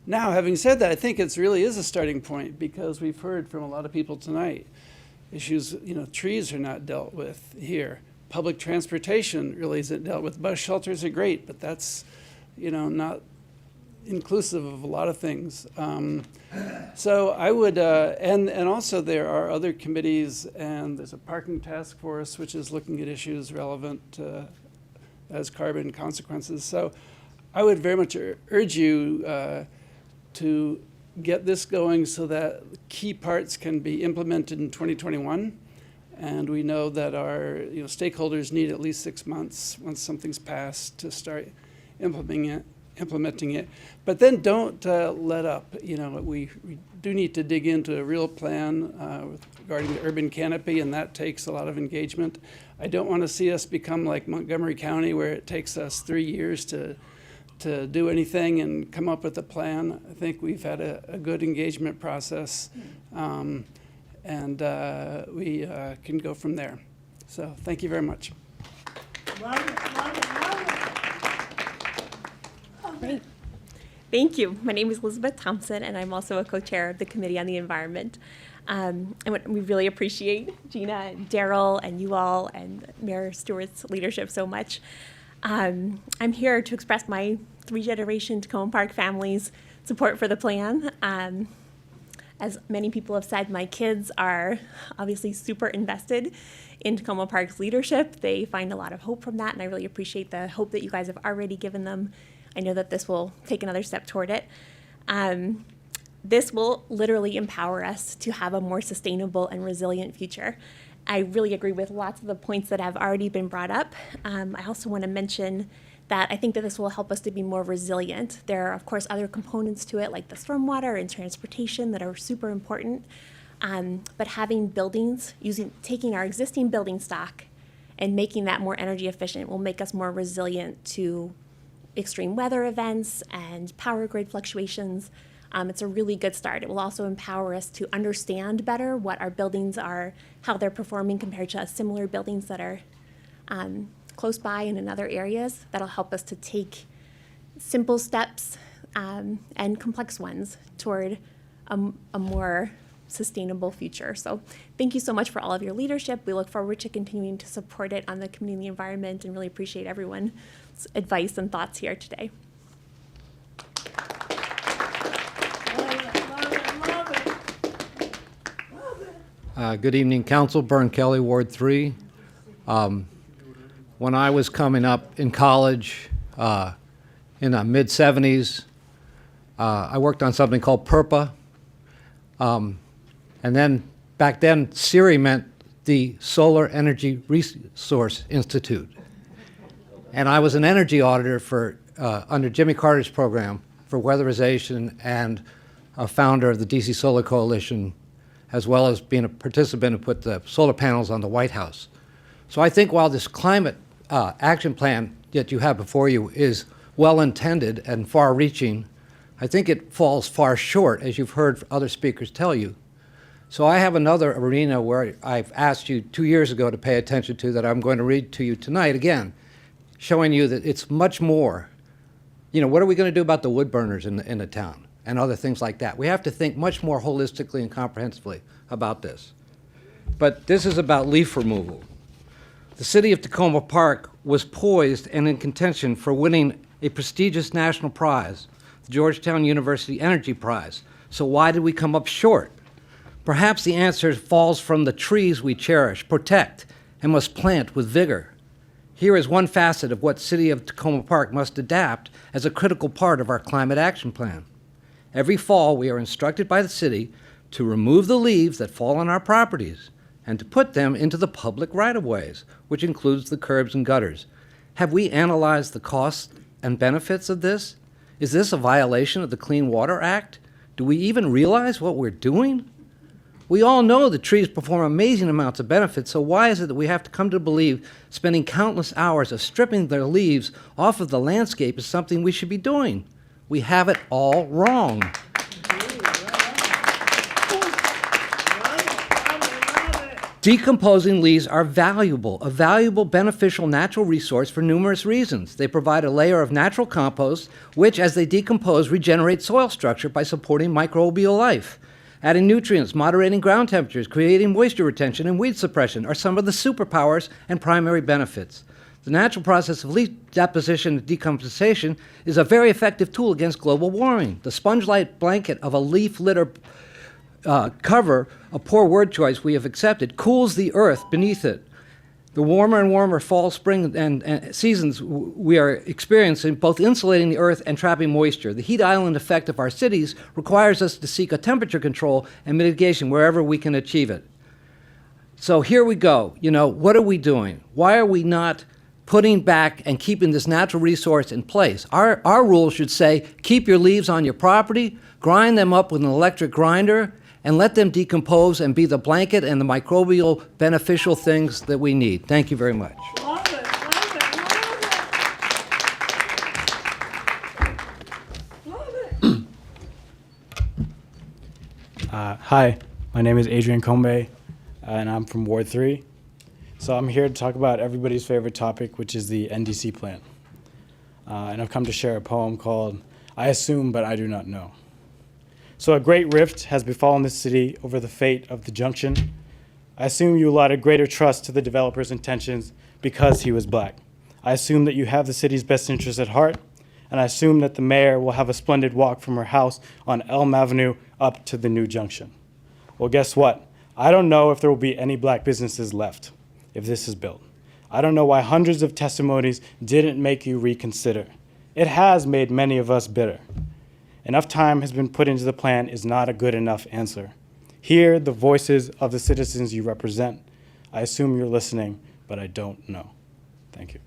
Now, having said that, I think it really is a starting point, because we've heard from a lot of people tonight issues, trees are not dealt with here. Public transportation really isn't dealt with. Bus shelters are great, but that's, not inclusive of a lot of things. So I would, and also there are other committees, and there's a parking task force which is looking at issues relevant as carbon consequences. So I would very much urge you to get this going so that key parts can be implemented in 2021. And we know that our stakeholders need at least 6 months once something's passed to start implementing it. But then don't let up. We do need to dig into a real plan regarding the urban canopy, and that takes a lot of engagement. I don't want to see us become like Montgomery County, where it takes us 3 years to do anything and come up with a plan. I think we've had a good engagement process, and we can go from there. So thank you very much. Great. Thank you. My name is Elizabeth Thompson, and I'm also a co-chair of the Committee on the Environment. And we really appreciate Gina and Daryl and you all and Mayor Stewart's leadership so much. I'm here to express my 3-generation Tacoma Park family's support for the plan. As many people have said, my kids are obviously super invested in Tacoma Park's leadership. They find a lot of hope from that, and I really appreciate the hope that you guys have already given them. I know that this will take another step toward it. This will literally empower us to have a more sustainable and resilient future. I really agree with lots of the points that have already been brought up. I also want to mention that I think that this will help us to be more resilient. There are, of course, other components to it, like the stormwater and transportation, that are super important. But having buildings, taking our existing building stock and making that more energy efficient will make us more resilient to extreme weather events and power grid fluctuations. It's a really good start. It will also empower us to understand better what our buildings are, how they're performing compared to similar buildings that are close by and in other areas. That'll help us to take simple steps and complex ones toward a more sustainable future. So thank you so much for all of your leadership. We look forward to continuing to support it on the Committee on the Environment, and really appreciate everyone's advice and thoughts here today. Good evening, Council. Bern Kelly, Ward 3. When I was coming up in college in the mid-'70s, I worked on something called PURPA. And then back then, SERI meant the Solar Energy Resource Institute. And I was an energy auditor for under Jimmy Carter's program for weatherization, and a founder of the DC Solar Coalition, as well as being a participant who put the solar panels on the White House. So I think while this climate action plan that you have before you is well-intended and far-reaching, I think it falls far short, as you've heard other speakers tell you. So I have another arena where I've asked you 2 years ago to pay attention to, that I'm going to read to you tonight again, showing you that it's much more. What are we going to do about the wood burners in the town and other things like that? We have to think much more holistically and comprehensively about this. But this is about leaf removal. The city of Tacoma Park was poised and in contention for winning a prestigious national prize, the Georgetown University Energy Prize. So why did we come up short? Perhaps the answer falls from the trees we cherish, protect, and must plant with vigor. Here is one facet of what City of Tacoma Park must adapt as a critical part of our climate action plan. Every fall, we are instructed by the city to remove the leaves that fall on our properties and to put them into the public right-of-ways, which includes the curbs and gutters. Have we analyzed the costs and benefits of this? Is this a violation of the Clean Water Act? Do we even realize what we're doing? We all know that trees perform amazing amounts of benefits, so why is it that we have to come to believe spending countless hours of stripping their leaves off of the landscape is something we should be doing? We have it all wrong. Decomposing leaves are valuable, a valuable beneficial natural resource for numerous reasons. They provide a layer of natural compost, which, as they decompose, regenerates soil structure by supporting microbial life. Adding nutrients, moderating ground temperatures, creating moisture retention, and weed suppression are some of the superpowers and primary benefits. The natural process of leaf deposition and decomposition is a very effective tool against global warming. The sponge-like blanket of a leaf litter cover, a poor word choice we have accepted, cools the earth beneath it. The warmer and warmer fall, spring, and seasons we are experiencing, both insulating the earth and trapping moisture. The heat island effect of our cities requires us to seek a temperature control and mitigation wherever we can achieve it. So here we go. What are we doing? Why are we not putting back and keeping this natural resource in place? Our rules should say, keep your leaves on your property, grind them up with an electric grinder, and let them decompose and be the blanket and the microbial beneficial things that we need. Thank you very much. Hi, my name is Adrian Combe, and I'm from Ward 3. So I'm here to talk about everybody's favorite topic, which is the NDC plan. And I've come to share a poem called I Assume But I Do Not Know. So a great rift has befallen the city over the fate of the junction. I assume you allotted greater trust to the developer's intentions because he was black. I assume that you have the city's best interests at heart, and I assume that the mayor will have a splendid walk from her house on Elm Avenue up to the new junction. Well, guess what? I don't know if there will be any black businesses left if this is built. I don't know why hundreds of testimonies didn't make you reconsider. It has made many of us bitter. Enough time has been put into the plan is not a good enough answer. Hear the voices of the citizens you represent. I assume you're listening, but I don't know. Thank you.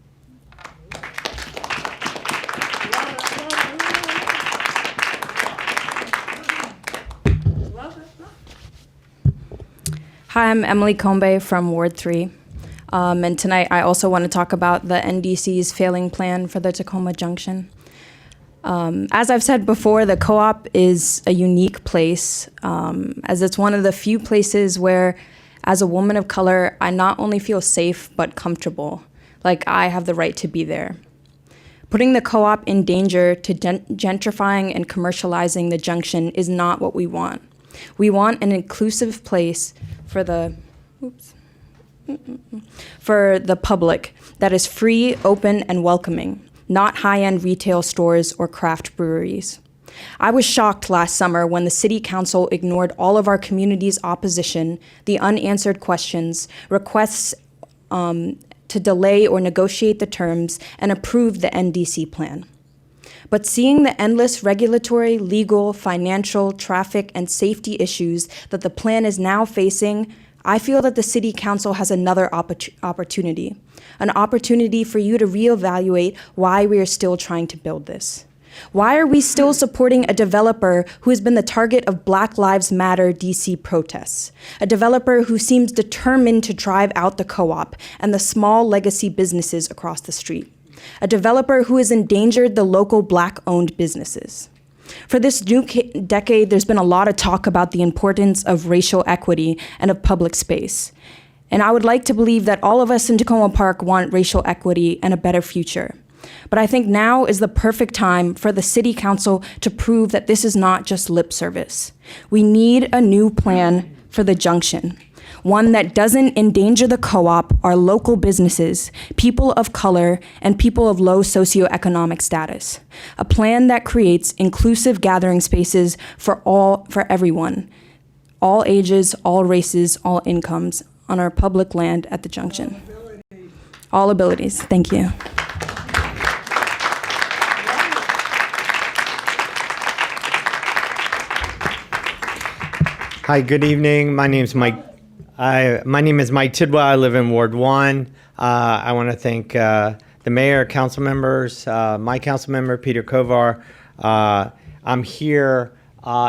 Hi, I'm Emily Combe from Ward 3. And tonight I also want to talk about the NDC's failing plan for the Tacoma Junction. As I've said before, the co-op is a unique place, as it's one of the few places where, as a woman of color, I not only feel safe, but comfortable, like I have the right to be there. Putting the co-op in danger to gentrifying and commercializing the junction is not what we want. We want an inclusive place for the public that is free, open, and welcoming, not high-end retail stores or craft breweries. I was shocked last summer when the City Council ignored all of our community's opposition, the unanswered questions, requests to delay or negotiate the terms, and approve the NDC plan. But seeing the endless regulatory, legal, financial, traffic, and safety issues that the plan is now facing, I feel that the City Council has another opportunity, an opportunity for you to reevaluate why we are still trying to build this. Why are we still supporting a developer who has been the target of Black Lives Matter DC protests? A developer who seems determined to drive out the co-op and the small legacy businesses across the street. A developer who has endangered the local Black-owned businesses. For this new decade, there's been a lot of talk about the importance of racial equity and of public space. And I would like to believe that all of us in Tacoma Park want racial equity and a better future. But I think now is the perfect time for the City Council to prove that this is not just lip service. We need a new plan for the junction. One that doesn't endanger the co-op, our local businesses, people of color, and people of low socioeconomic status. A plan that creates inclusive gathering spaces for everyone. all ages, all races, all incomes on our public land at the junction. All abilities. Thank you. Hi, good evening. My name is Mike. My name is Mike Tidwell. I live in Ward 1. I want to thank the mayor, council members, my council member, Peter Kovar. I'm here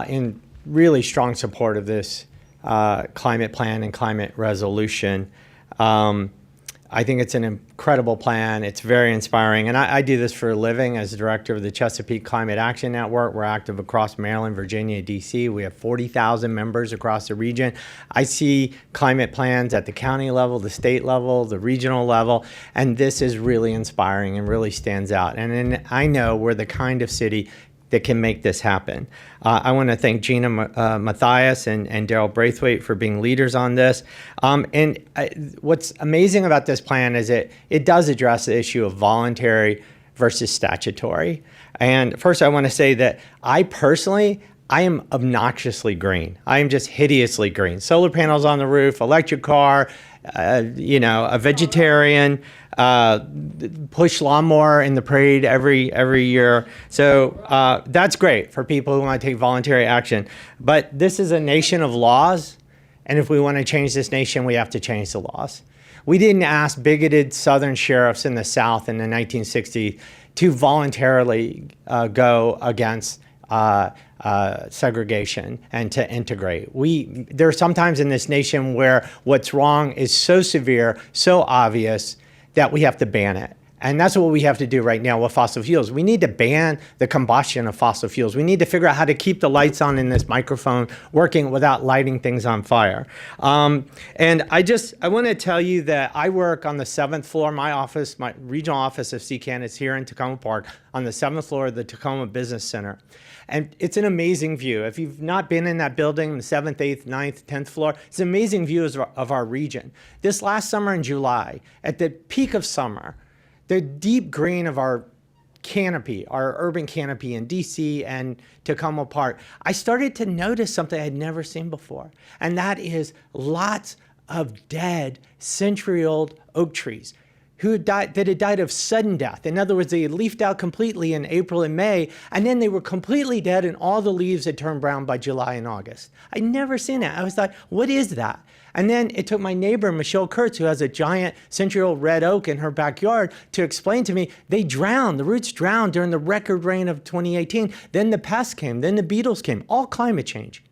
in really strong support of this climate plan and climate resolution. I think it's an incredible plan. It's very inspiring. And I do this for a living as the director of the Chesapeake Climate Action Network. We're active across Maryland, Virginia, D.C. We have 40,000 members across the region. I see climate plans at the county level, the state level, the regional level, and this is really inspiring and really stands out. And I know we're the kind of city that can make this happen. I want to thank Gina Mathias and Daryl Braithwaite for being leaders on this. What's amazing about this plan is it does address the issue of voluntary versus statutory. And first I want to say that I am obnoxiously green. I am just hideously green. Solar panels on the roof, electric car, a vegetarian, push lawnmower in the parade every year. So that's great for people who want to take voluntary action. But this is a nation of laws, and if we want to change this nation, we have to change the laws. We didn't ask bigoted Southern sheriffs in the South in the 1960s to voluntarily go against segregation and to integrate. There are sometimes in this nation where what's wrong is so severe, so obvious, that we have to ban it. And that's what we have to do right now with fossil fuels. We need to ban the combustion of fossil fuels. We need to figure out how to keep the lights on in this microphone working without lighting things on fire. And I want to tell you that I work on the 7th floor. My office, my regional office of CCAN is here in Tacoma Park on the 7th floor of the Tacoma Business Center. And it's an amazing view. If you've not been in that building, the 7th, 8th, 9th, 10th floor, it's an amazing view of our region. This last summer in July, at the peak of summer, the deep green of our canopy, our urban canopy in DC and Tacoma Park, I started to notice something I had never seen before. And that is lots of dead century-old oak trees that had died of sudden death. In other words, they had leafed out completely in April and May, and then they were completely dead and all the leaves had turned brown by July and August. I'd never seen it. I was like, what is that? And then it took my neighbor, Michelle Kurtz, who has a giant century-old red oak in her backyard, to explain to me they drowned, the roots drowned during the record rain of 2018. Then the pests came, then the beetles came, all climate change.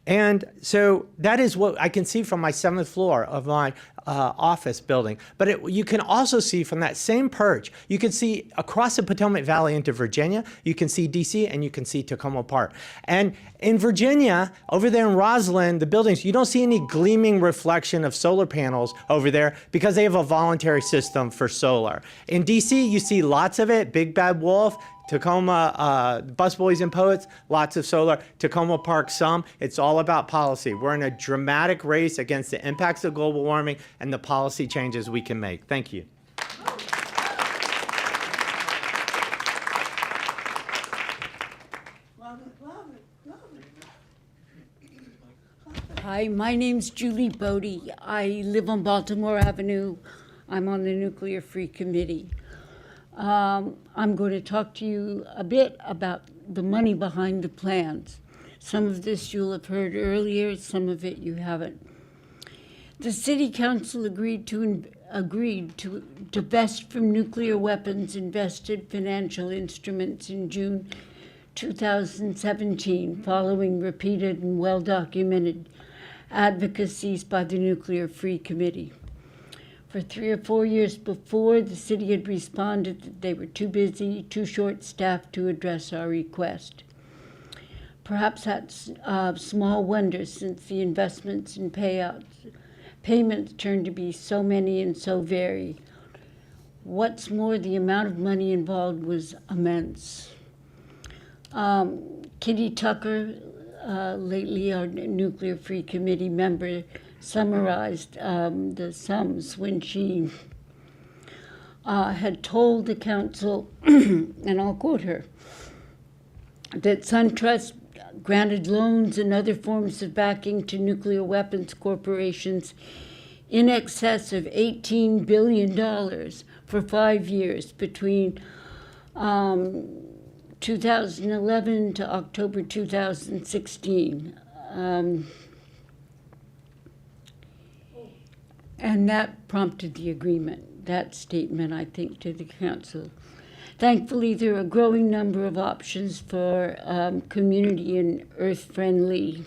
And so that is what I can see from my 7th floor of my office building. But you can also see from that same perch, you can see across the Potomac Valley into Virginia, you can see DC, and you can see Tacoma Park. And in Virginia, over there in Roslyn, the buildings, you don't see any gleaming reflection of solar panels over there because they have a voluntary system for solar. In DC, you see lots of it, Big Bad Wolf, Tacoma, Busboys and Poets, lots of solar. Tacoma Park, some. It's all about policy. We're in a dramatic race against the impacts of global warming and the policy changes we can make. Thank you. Hi, my name's Julie Bodie. I live on Baltimore Avenue. I'm on the Nuclear Free Committee. I'm going to talk to you a bit about the money behind the plans. Some of this you'll have heard earlier, some of it you haven't. The City Council agreed to divest from nuclear weapons invested financial instruments in June 2017, following repeated and well-documented advocacies by the Nuclear Free Committee. For 3 or 4 years before, the city had responded that they were too busy, too short-staffed to address our request. Perhaps that's small wonder, since the investments and payments turned to be so many and so varied. What's more, the amount of money involved was immense. Kitty Tucker, lately our Nuclear Free Committee member, summarized the sums when she had told the council, and I'll quote her, that SunTrust granted loans and other forms of backing to nuclear weapons corporations in excess of $18 billion for 5 years between 2011 to October 2016. And that prompted the agreement, that statement, I think, to the council. Thankfully, there are a growing number of options for community and earth-friendly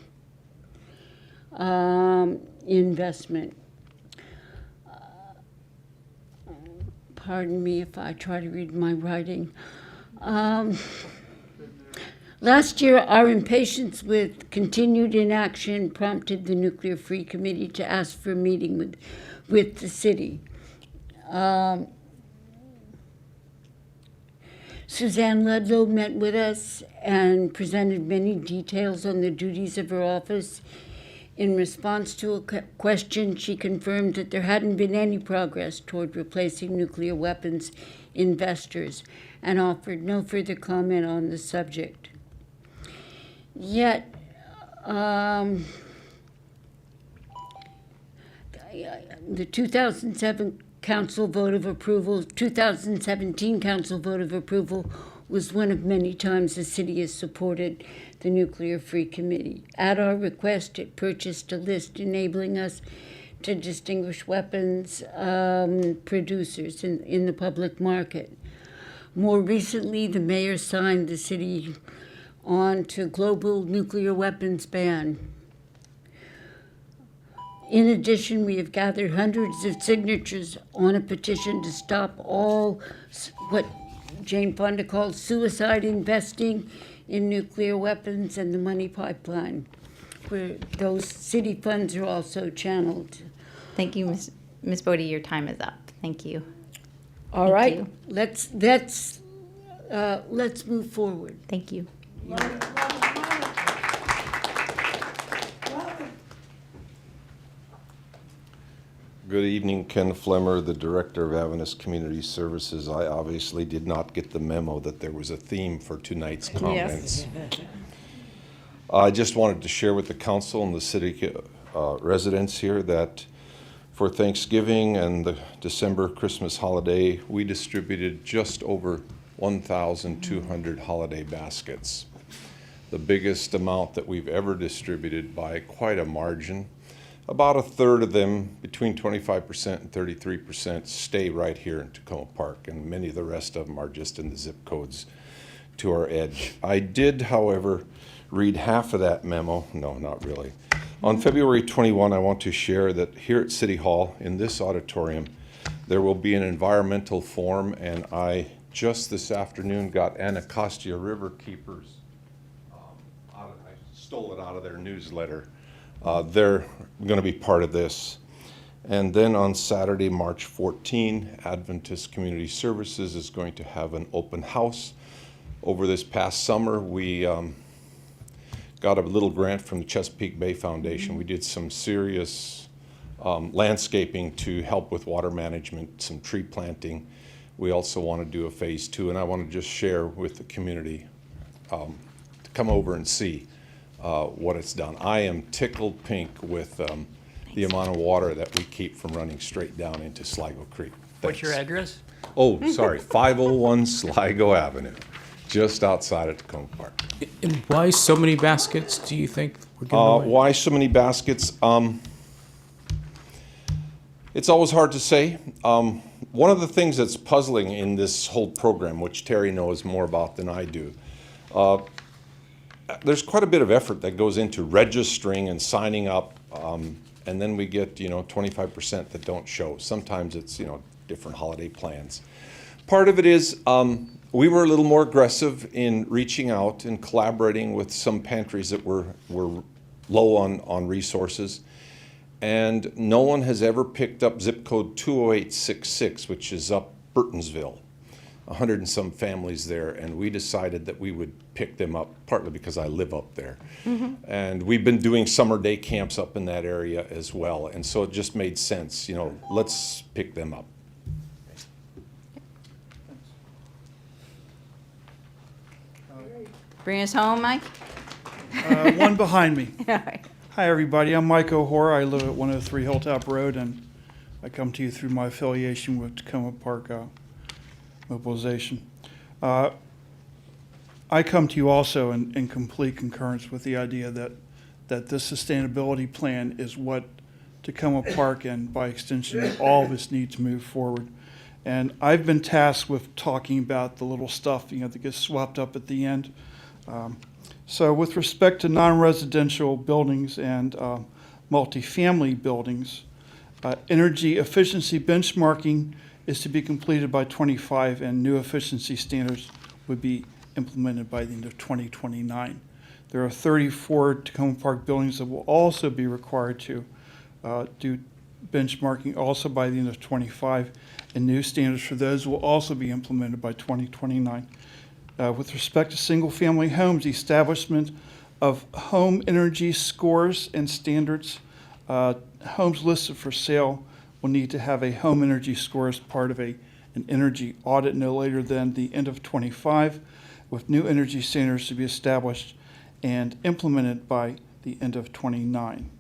investment. Pardon me if I try to read my writing. Last year, our impatience with continued inaction prompted the Nuclear Free Committee to ask for a meeting with the city. Suzanne Ludlow met with us and presented many details on the duties of her office. In response to a question, she confirmed that there hadn't been any progress toward replacing nuclear weapons investors and offered no further comment on the subject. Yet, the 2017 council vote of approval was one of many times the city has supported the Nuclear Free Committee. At our request, it purchased a list enabling us to distinguish weapons producers in the public market. More recently, the mayor signed the city on to global nuclear weapons ban. In addition, we have gathered hundreds of signatures on a petition to stop all what Jane Fonda calls suicide investing in nuclear weapons and the money pipeline, where those city funds are also channeled. Thank you, Ms. Bodie. Your time is up. Thank you. All right, let's move forward. Thank you. Good evening, Ken Flemmer, the Director of Avernus Community Services. I obviously did not get the memo that there was a theme for tonight's comments. Yes. I just wanted to share with the council and the city residents here that for Thanksgiving and the December Christmas holiday, we distributed just over 1,200 holiday baskets. The biggest amount that we've ever distributed by quite a margin. About a third of them, between 25% and 33%, stay right here in Tacoma Park, and many of the rest of them are just in the zip codes to our edge. I did, however, read half of that memo. No, not really. On February 21, I want to share that here at City Hall, in this auditorium, there will be an environmental forum, and I just this afternoon got Anacostia River Keepers. I stole it out of their newsletter. They're going to be part of this. And then on Saturday, March 14, Adventist Community Services is going to have an open house. Over this past summer, we got a little grant from the Chesapeake Bay Foundation. We did some serious landscaping to help with water management, some tree planting. We also want to do a phase 2, and I want to just share with the community to come over and see what it's done. I am tickled pink with the amount of water that we keep from running straight down into Sligo Creek. What's your address? Oh, sorry, 501 Sligo Avenue, just outside of Tacoma Park. And why so many baskets do you think we're giving away? Why so many baskets? It's always hard to say. One of the things that's puzzling in this whole program, which Terry knows more about than I do, there's quite a bit of effort that goes into registering and signing up, and then we get 25% that don't show. Sometimes it's different holiday plans. Part of it is we were a little more aggressive in reaching out and collaborating with some pantries that were low on resources, and no one has ever picked up zip code 20866, which is up Burtonsville. 100 and some families there, and we decided that we would pick them up, partly because I live up there. Mm-hmm. And we've been doing summer day camps up in that area as well, and so it just made sense, let's pick them up. Bring us home, Mike. One behind me. All right. Hi, everybody. I'm Mike O'Hora. I live at 103 Hilltop Road, and I come to you through my affiliation with Tacoma Park Mobilization. I come to you also in complete concurrence with the idea that this sustainability plan is what Tacoma Park and by extension all of us need to move forward. And I've been tasked with talking about the little stuff that gets swept up at the end. So with respect to non-residential buildings and multifamily buildings, energy efficiency benchmarking is to be completed by 25, and new efficiency standards would be implemented by the end of 2029. There are 34 Tacoma Park buildings that will also be required to do benchmarking also by the end of 25, and new standards for those will also be implemented by 2029. With respect to single-family homes, the establishment of home energy scores and standards, homes listed for sale will need to have a home energy score as part of an energy audit no later than the end of 25, with new energy standards to be established and implemented by the end of 29.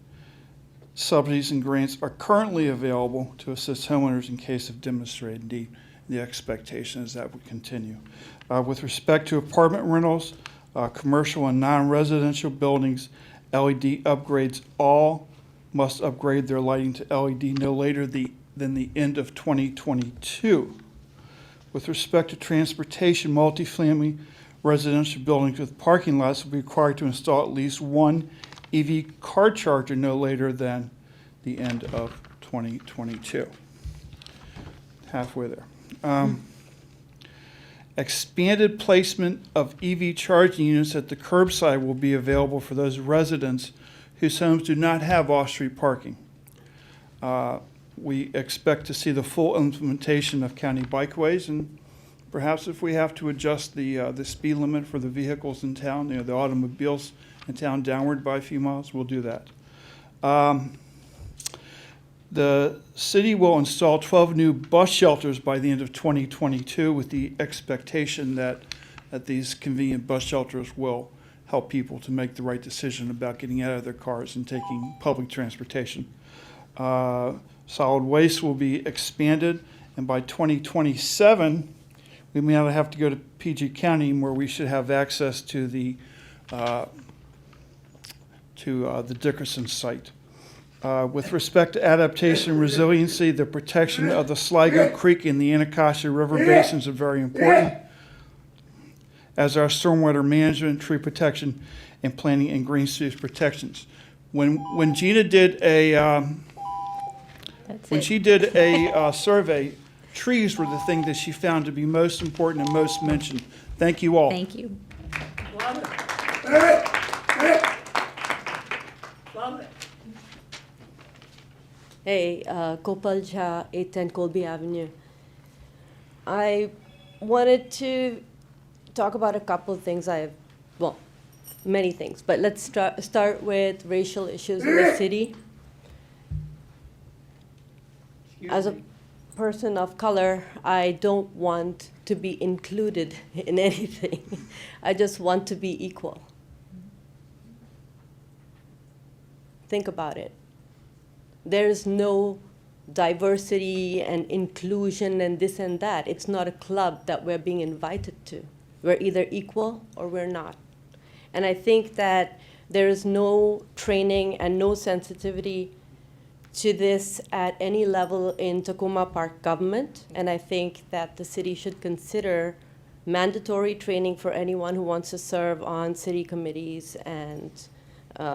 Subsidies and grants are currently available to assist homeowners in case of demonstrated need. The expectation is that would continue. With respect to apartment rentals, commercial and non-residential buildings, LED upgrades all must upgrade their lighting to LED no later than the end of 2022. With respect to transportation, multifamily residential buildings with parking lots will be required to install at least one EV car charger no later than the end of 2022. Halfway there. Expanded placement of EV charging units at the curbside will be available for those residents whose homes do not have off-street parking. We expect to see the full implementation of county bikeways, and perhaps if we have to adjust the speed limit for the vehicles in town, the automobiles in town downward by a few miles, we'll do that. The city will install 12 new bus shelters by the end of 2022 with the expectation that these convenient bus shelters will help people to make the right decision about getting out of their cars and taking public transportation. Solid waste will be expanded, and by 2027, we may not have to go to PG County, where we should have access to the Dickerson site. With respect to adaptation and resiliency, the protection of the Sligo Creek and the Anacostia River basins are very important, as are stormwater management, tree protection, and planting and green space protections. When Gina did a survey, trees were the thing that she found to be most important and most mentioned. Thank you all. Thank you. Hey, Gopal Jha, 810 Colby Avenue. I wanted to talk about a couple of things. Many things, but let's start with racial issues in the city. As a person of color, I don't want to be included in anything. I just want to be equal. Think about it. There's no diversity and inclusion and this and that. It's not a club that we're being invited to. We're either equal or we're not. And I think that there is no training and no sensitivity to this at any level in Tacoma Park government. And I think that the city should consider mandatory training for anyone who wants to serve on city committees and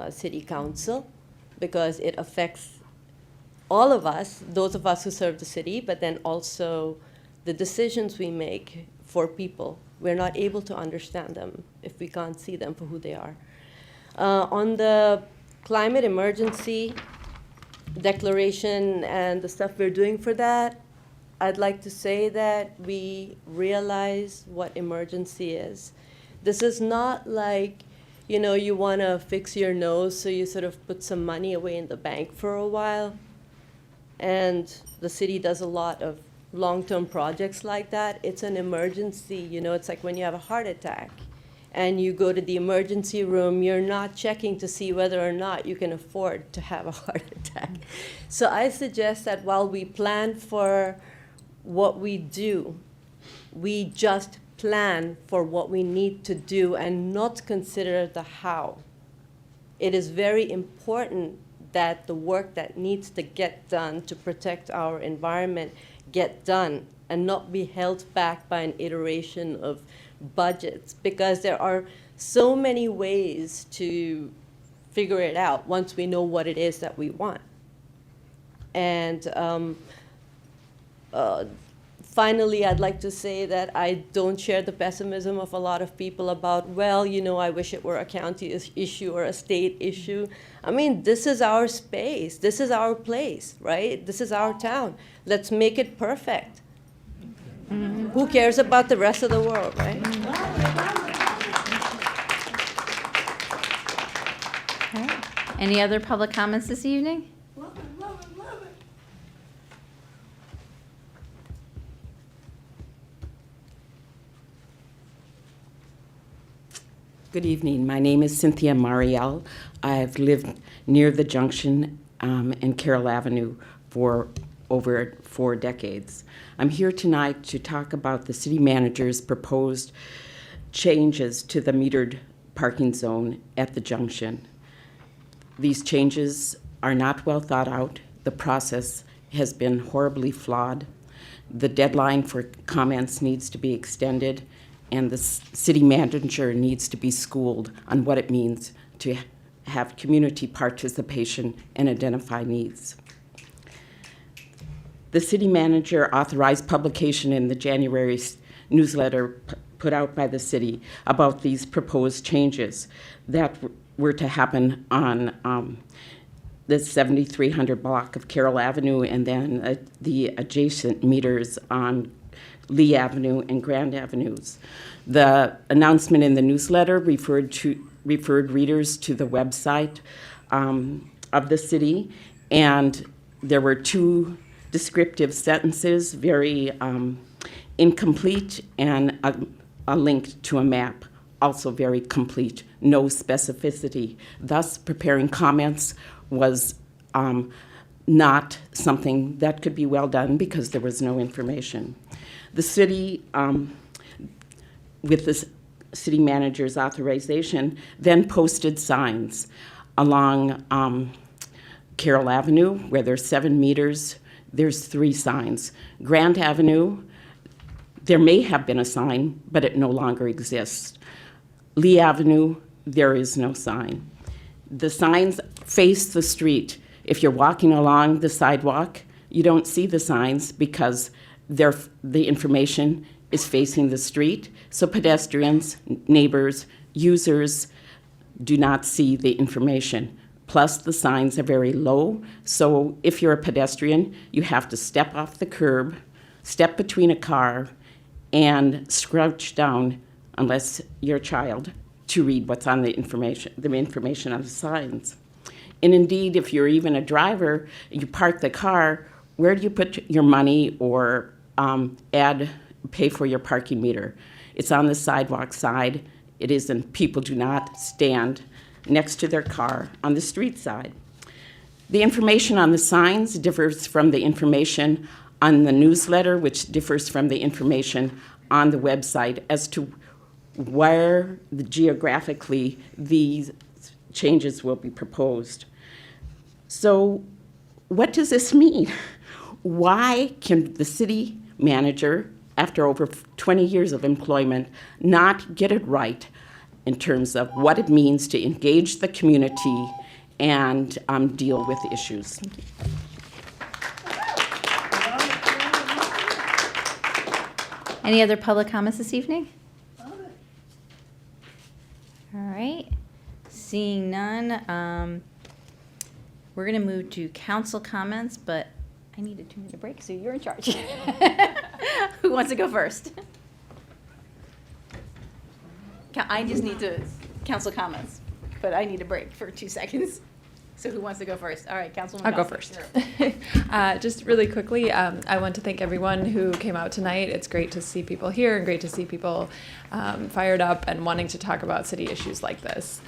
city council, because it affects all of us, those of us who serve the city, but then also the decisions we make for people. We're not able to understand them if we can't see them for who they are. On the climate emergency declaration and the stuff we're doing for that, I'd like to say that we realize what emergency is. This is not like, you want to fix your nose, so you sort of put some money away in the bank for a while. And the city does a lot of long-term projects like that. It's an emergency, it's like when you have a heart attack and you go to the emergency room, you're not checking to see whether or not you can afford to have a heart attack. So I suggest that while we plan for what we do, we just plan for what we need to do and not consider the how. It is very important that the work that needs to get done to protect our environment get done and not be held back by an iteration of budgets, because there are so many ways to figure it out once we know what it is that we want. And finally, I'd like to say that I don't share the pessimism of a lot of people about, well, you know, I wish it were a county issue or a state issue. I mean, this is our space. This is our place, right? This is our town. Let's make it perfect. Who cares about the rest of the world, right? All right. Any other public comments this evening? Good evening. My name is Cynthia Mariel. I've lived near the junction and Carroll Avenue for over 4 decades. I'm here tonight to talk about the city manager's proposed changes to the metered parking zone at the junction. These changes are not well thought out. The process has been horribly flawed. The deadline for comments needs to be extended, and the city manager needs to be schooled on what it means to have community participation and identify needs. The city manager authorized publication in the January newsletter put out by the city about these proposed changes that were to happen on the 7300 block of Carroll Avenue and then the adjacent meters on Lee Avenue and Grand Avenues. The announcement in the newsletter referred readers to the website of the city, and there were 2 descriptive sentences, very incomplete, and a link to a map, also very complete, no specificity. Thus, preparing comments was not something that could be well done because there was no information. The city, with the city manager's authorization, then posted signs along Carroll Avenue, where there's 7 meters. There's 3 signs. Grand Avenue, there may have been a sign, but it no longer exists. Lee Avenue, there is no sign. The signs face the street. If you're walking along the sidewalk, you don't see the signs because the information is facing the street. So pedestrians, neighbors, users do not see the information. Plus, the signs are very low, so if you're a pedestrian, you have to step off the curb, step between a car, and scrouch down, unless you're a child, to read what's on the information on the signs. And indeed, if you're even a driver, you park the car, where do you put your money or pay for your parking meter? It's on the sidewalk side. It isn't. People do not stand next to their car on the street side. The information on the signs differs from the information on the newsletter, which differs from the information on the website as to where geographically these changes will be proposed. So what does this mean? Why can the city manager, after over 20 years of employment, not get it right in terms of what it means to engage the community and deal with issues? Thank you. Any other public comments this evening? All right. Seeing none, we're going to move to council comments, but I need a 2-minute break, so you're in charge. Who wants to go first? I just need to council comments, but I need a break for 2 seconds. So who wants to go first? All right, Councilwoman. I'll go Dawson, first. you're up. Just really quickly, I want to thank everyone who came out tonight. It's great to see people here and great to see people fired up and wanting to talk about city issues like this.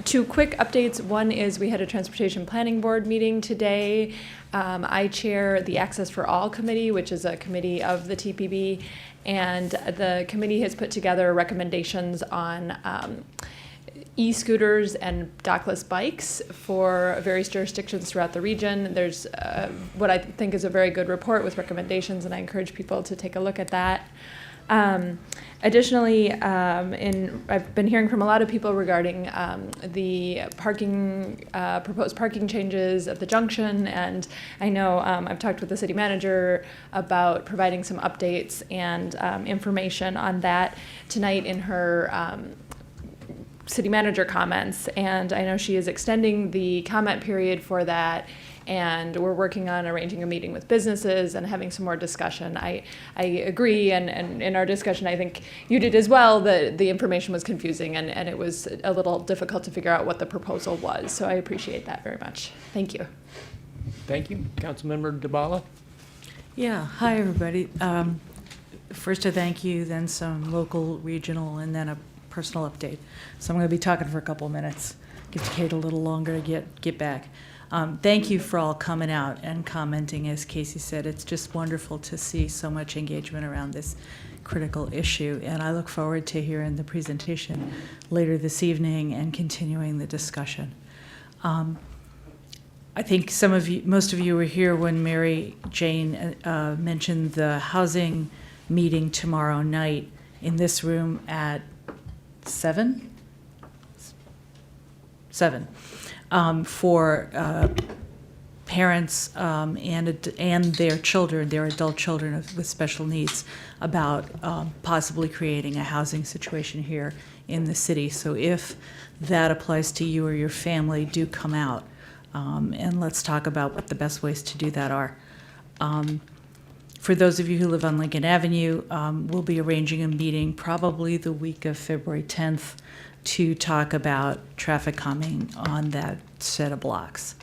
Two quick updates. One is we had a Transportation Planning Board meeting today. I chair the Access for All Committee, which is a committee of the TPB, and the committee has put together recommendations on e-scooters and dockless bikes for various jurisdictions throughout the region. There's what I think is a very good report with recommendations, and I encourage people to take a look at that. Additionally, I've been hearing from a lot of people regarding the proposed parking changes at the junction, and I know I've talked with the city manager about providing some updates and information on that tonight in her city manager comments, and I know she is extending the comment period for that, and we're working on arranging a meeting with businesses and having some more discussion. I agree, and in our discussion, I think you did as well, that the information was confusing and it was a little difficult to figure out what the proposal was, so I appreciate that very much. Thank you. Thank you. Councilmember DeBala? Yeah, hi, everybody. First a thank you, then some local, regional, and then a personal update. So I'm going to be talking for a couple of minutes. Give Kate a little longer to get back. Thank you for all coming out and commenting. As Casey said, it's just wonderful to see so much engagement around this critical issue, and I look forward to hearing the presentation later this evening and continuing the discussion. I think most of you were here when Mary Jane mentioned the housing meeting tomorrow night in this room at 7 for parents and their children, their adult children with special needs, about possibly creating a housing situation here in the city. So if that applies to you or your family, do come out and let's talk about what the best ways to do that are. For those of you who live on Lincoln Avenue, we'll be arranging a meeting probably the week of February 10th to talk about traffic calming on that set of blocks.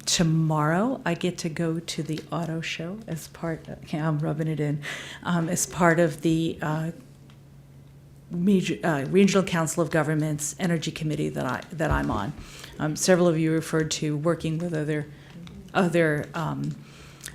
Tomorrow, I get to go to the auto show as part, I'm rubbing it in, as part of the Regional Council of Governments Energy Committee that I'm on. Several of you referred to working with other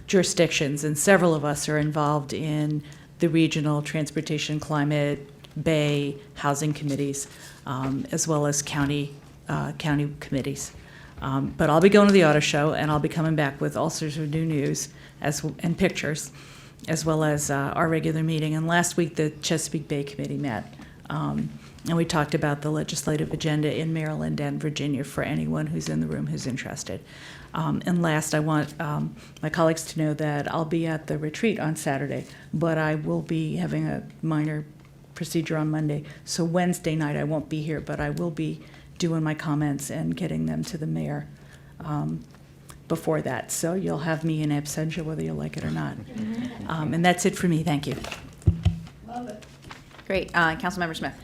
jurisdictions, and several of us are involved in the regional transportation, climate, bay, housing committees, as well as county committees. But I'll be going to the auto show, and I'll be coming back with all sorts of new news and pictures, as well as our regular meeting. And last week, the Chesapeake Bay Committee met, and we talked about the legislative agenda in Maryland and Virginia for anyone who's in the room who's interested. And last, I want my colleagues to know that I'll be at the retreat on Saturday, but I will be having a minor procedure on Monday. So Wednesday night, I won't be here, but I will be doing my comments and getting them to the mayor before that. So you'll have me in absentia, whether you like it or not. And that's it for me. Thank you. Love it. Great. Councilmember Smith.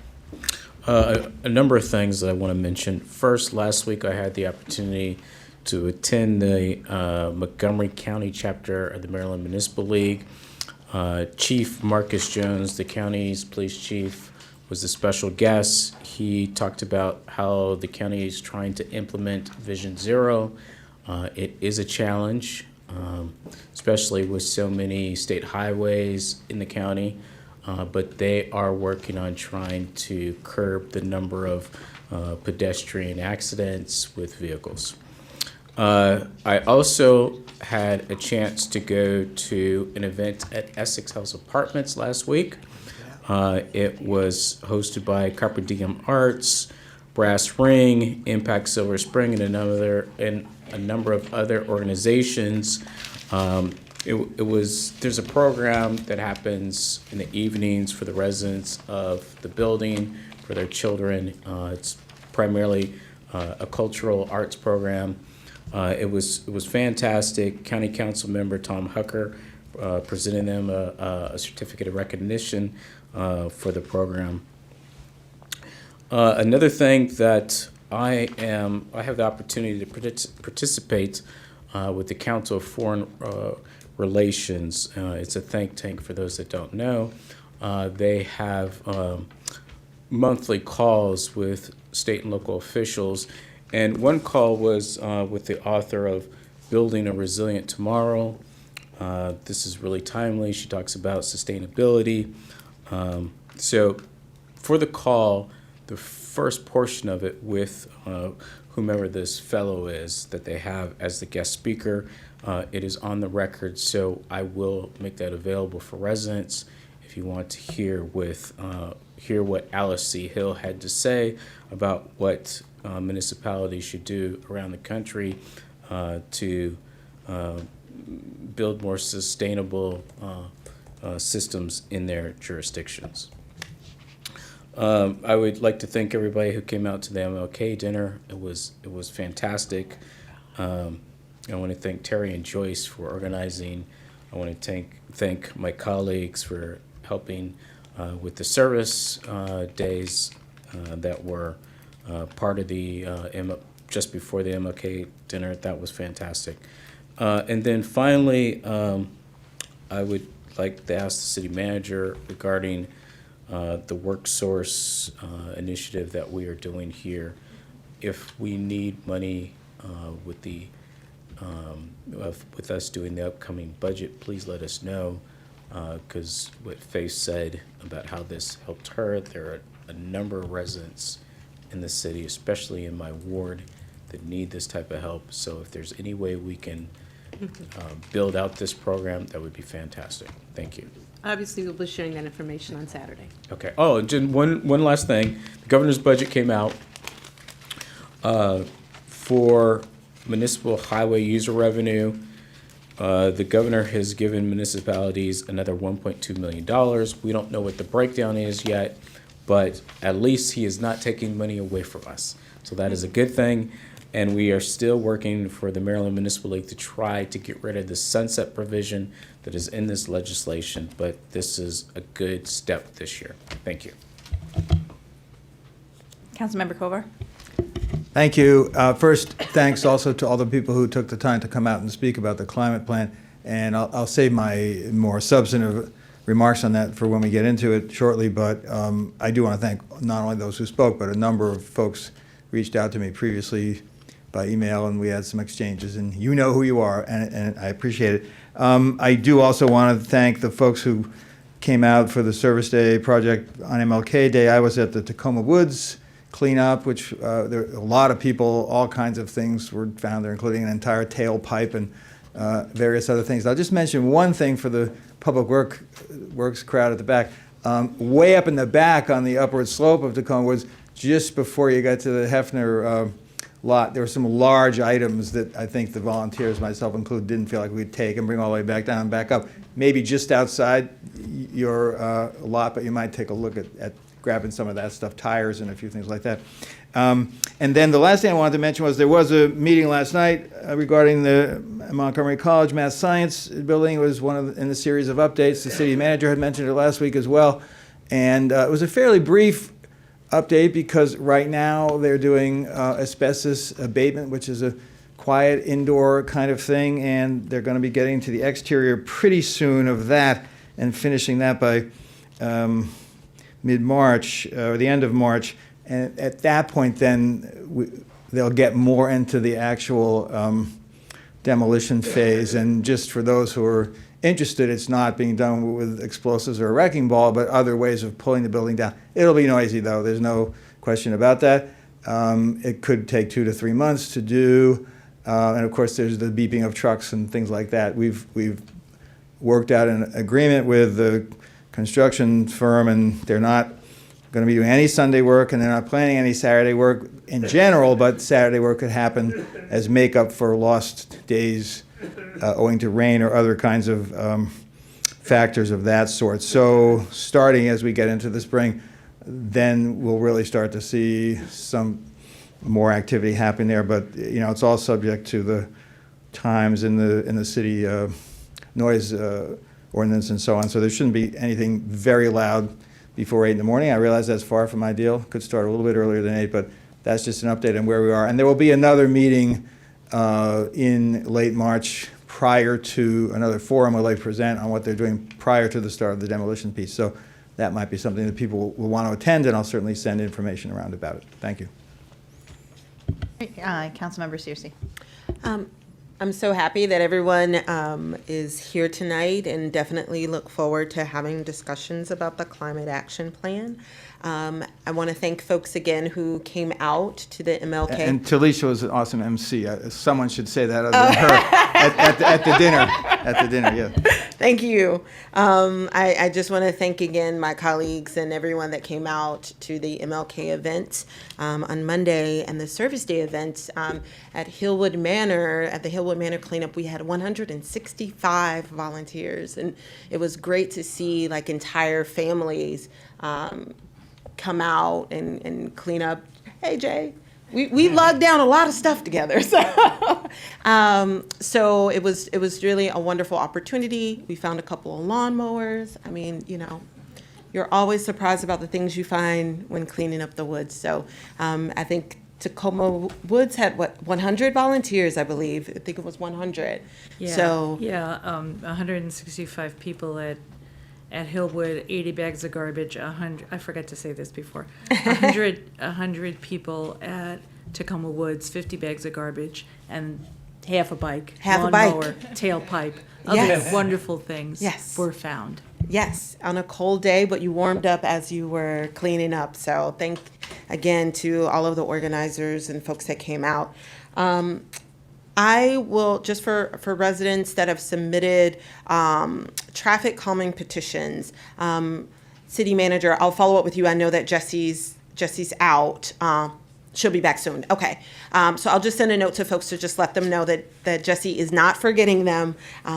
A number of things that I want to mention. First, last week I had the opportunity to attend the Montgomery County chapter of the Maryland Municipal League. Chief Marcus Jones, the county's police chief, was a special guest. He talked about how the county is trying to implement Vision Zero. It is a challenge, especially with so many state highways in the county, but they are working on trying to curb the number of pedestrian accidents with vehicles. I also had a chance to go to an event at Essex House Apartments last week. It was hosted by Carpe Diem Arts, Brass Ring, Impact Silver Spring, and a number of other organizations. There's a program that happens in the evenings for the residents of the building, for their children. It's primarily a cultural arts program. It was fantastic. County Council member Tom Hucker presented them a certificate of recognition for the program. Another thing that I have the opportunity to participate with the Council of Foreign Relations. It's a think tank for those that don't know. They have monthly calls with state and local officials. And one call was with the author of Building a Resilient Tomorrow. This is really timely. She talks about sustainability. So for the call, the first portion of it with whomever this fellow is that they have as the guest speaker, it is on the record, so I will make that available for residents if you want to hear what Alice C. Hill had to say about what municipalities should do around the country to build more sustainable systems in their jurisdictions. I would like to thank everybody who came out to the MLK dinner. It was fantastic. I want to thank Terry and Joyce for organizing. I want to thank my colleagues for helping with the service days that were part of the just before the MLK dinner. That was fantastic. And then finally, I would like to ask the city manager regarding the WorkSource initiative that we are doing here. If we need money with us doing the upcoming budget, please let us know, because what Faith said about how this helped her, there are a number of residents in the city, especially in my ward, that need this type of help. So if there's any way we can build out this program, that would be fantastic. Thank you. Obviously, we'll be sharing that information on Saturday. Okay. Oh, and just one last thing. The governor's budget came out for municipal highway user revenue. The governor has given municipalities another $1.2 million. We don't know what the breakdown is yet, but at least he is not taking money away from us. So that is a good thing. And we are still working for the Maryland Municipal League to try to get rid of the sunset provision that is in this legislation, but this is a good step this year. Thank you. Councilmember Kovar. Thank you. First, thanks also to all the people who took the time to come out and speak about the climate plan. And I'll save my more substantive remarks on that for when we get into it shortly. But I do want to thank not only those who spoke, but a number of folks reached out to me previously by email, and we had some exchanges. And you know who you are, and I appreciate it. I do also want to thank the folks who came out for the Service Day project on MLK Day. I was at the Tacoma Woods cleanup, which there a lot of people, all kinds of things were found there, including an entire tailpipe and various other things. I'll just mention one thing for the Public Works crowd at the back. Way up in the back on the upward slope of Tacoma Woods, just before you got to the Hefner lot, there were some large items that I think the volunteers, myself included, didn't feel like we'd take and bring all the way back down and back up. Maybe just outside your lot, but you might take a look at grabbing some of that stuff, tires and a few things like that. And then the last thing I wanted to mention was there was a meeting last night regarding the Montgomery College Math Science building. It was one in the series of updates. The city manager had mentioned it last week as well. And it was a fairly brief update because right now they're doing asbestos abatement, which is a quiet indoor kind of thing, and they're going to be getting to the exterior pretty soon of that and finishing that by mid-March or the end of March. And at that point then they'll get more into the actual demolition phase. And just for those who are interested, it's not being done with explosives or a wrecking ball, but other ways of pulling the building down. It'll be noisy, though. There's no question about that. It could take 2 to 3 months to do. And, of course, there's the beeping of trucks and things like that. We've worked out an agreement with the construction firm, and they're not going to be doing any Sunday work, and they're not planning any Saturday work in general, but Saturday work could happen as makeup for lost days owing to rain or other kinds of factors of that sort. So starting as we get into the spring, then we'll really start to see some more activity happen there. But you know, it's all subject to the times in the city noise ordinance and so on. So there shouldn't be anything very loud before 8 in the morning. I realize that's far from ideal. Could start a little bit earlier than 8, but that's just an update on where we are. And there will be another meeting in late March prior to another forum where they present on what they're doing prior to the start of the demolition piece. So that might be something that people will want to attend, and I'll certainly send information around about it. Thank you. Councilmember Searcy. I'm so happy that everyone is here tonight, and definitely look forward to having discussions about the Climate Action Plan. I want to thank folks again who came out to the MLK. And Talisha was an awesome MC. Someone should say that other than her at the dinner. At the dinner, yeah. Thank you. I just want to thank again my colleagues and everyone that came out to the MLK event on Monday and the Service Day event at Hillwood Manor. At the Hillwood Manor cleanup, we had 165 volunteers, and it was great to see like entire families come out and clean up. Hey, Jay. We lugged down a lot of stuff together, so it was really a wonderful opportunity. We found a couple of lawnmowers. I mean, you know, you're always surprised about the things you find when cleaning up the woods. So I think Tacoma Woods had 100 volunteers, I believe. I think it was 100. Yeah, So 165 people at Hillwood, 80 bags of garbage, 100, I forgot to say this before, 100 people at Tacoma Woods, 50 bags of garbage, and half a bike, lawnmower, tailpipe, other wonderful things were found. Yes, on a cold day, but you warmed up as you were cleaning up. So thank again to all of the organizers and folks that came out. I will, just for residents that have submitted traffic calming petitions, city manager, I'll follow up with you. I know that Jesse's out. She'll be back soon. Okay. So I'll just send a note to folks to just let them know that Jessie is not forgetting them.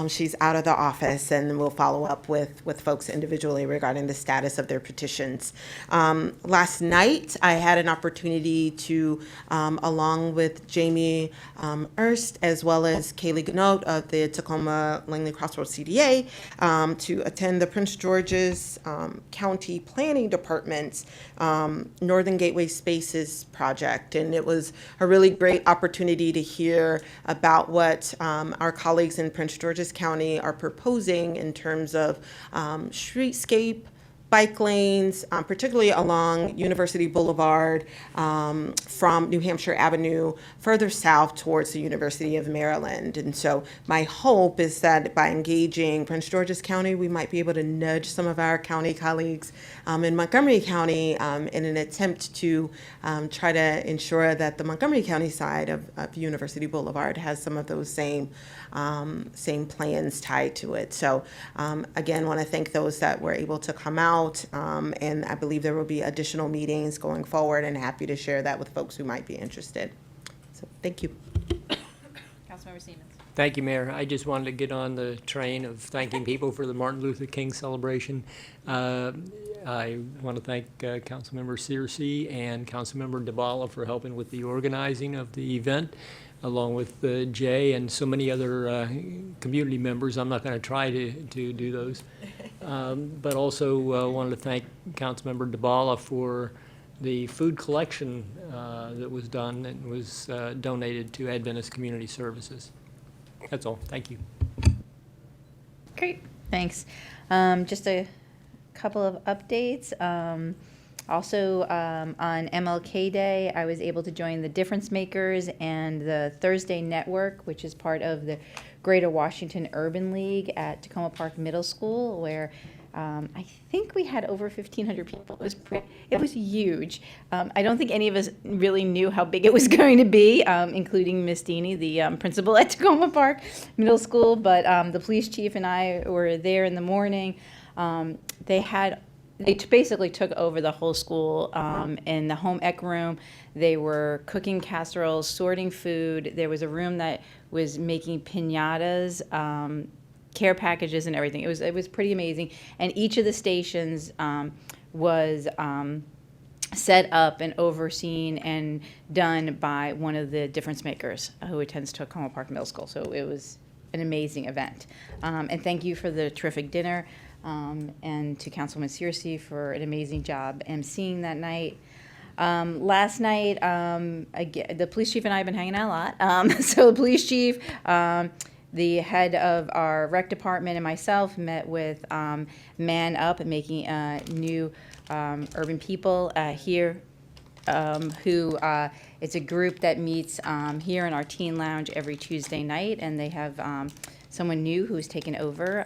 She's out of the office, and we'll follow up with folks individually regarding the status of their petitions. Last night, I had an opportunity to, along with Jamie Erst, as well as Kaylee Ganote of the Tacoma Langley Crossroads CDA, to attend the Prince George's County Planning Department's Northern Gateway Spaces project. And it was a really great opportunity to hear about what our colleagues in Prince George's County are proposing in terms of streetscape, bike lanes, particularly along University Boulevard from New Hampshire Avenue further south towards the University of Maryland. And so my hope is that by engaging Prince George's County, we might be able to nudge some of our county colleagues in Montgomery County in an attempt to try to ensure that the Montgomery County side of University Boulevard has some of those same plans tied to it. So again, want to thank those that were able to come out, and I believe there will be additional meetings going forward, and happy to share that with folks who might be interested. So thank you. Councilmember Siemens. Thank you, Mayor. I just wanted to get on the train of thanking people for the Martin Luther King celebration. I want to thank Councilmember Searcy and Councilmember DeBala for helping with the organizing of the event, along with Jay and so many other community members. I'm not going to try to do those. But also wanted to thank Councilmember DeBala for the food collection that was done and was donated to Adventist Community Services. That's all. Thank you. Great, thanks. Just a couple of updates. Also, on MLK Day, I was able to join the Difference Makers and the Thursday Network, which is part of the Greater Washington Urban League at Tacoma Park Middle School, where I think we had over 1,500 people. It was huge. I don't think any of us really knew how big it was going to be, including Miss Deeney, the principal at Tacoma Park Middle School. But the police chief and I were there in the morning. They basically took over the whole school in the home ec room. They were cooking casseroles, sorting food. There was a room that was making piñatas, care packages, and everything. It was pretty amazing. And each of the stations was set up and overseen and done by one of the difference makers who attends Tacoma Park Middle School. So it was an amazing event. And thank you for the terrific dinner. And to Councilwoman Searcy for an amazing job emceeing that night. Last night, again, the police chief and I have been hanging out a lot. So the police chief, the head of our rec department, and myself met with Man Up and making new urban people here. Who it's a group that meets here in our teen lounge every Tuesday night, and they have someone new who's taken over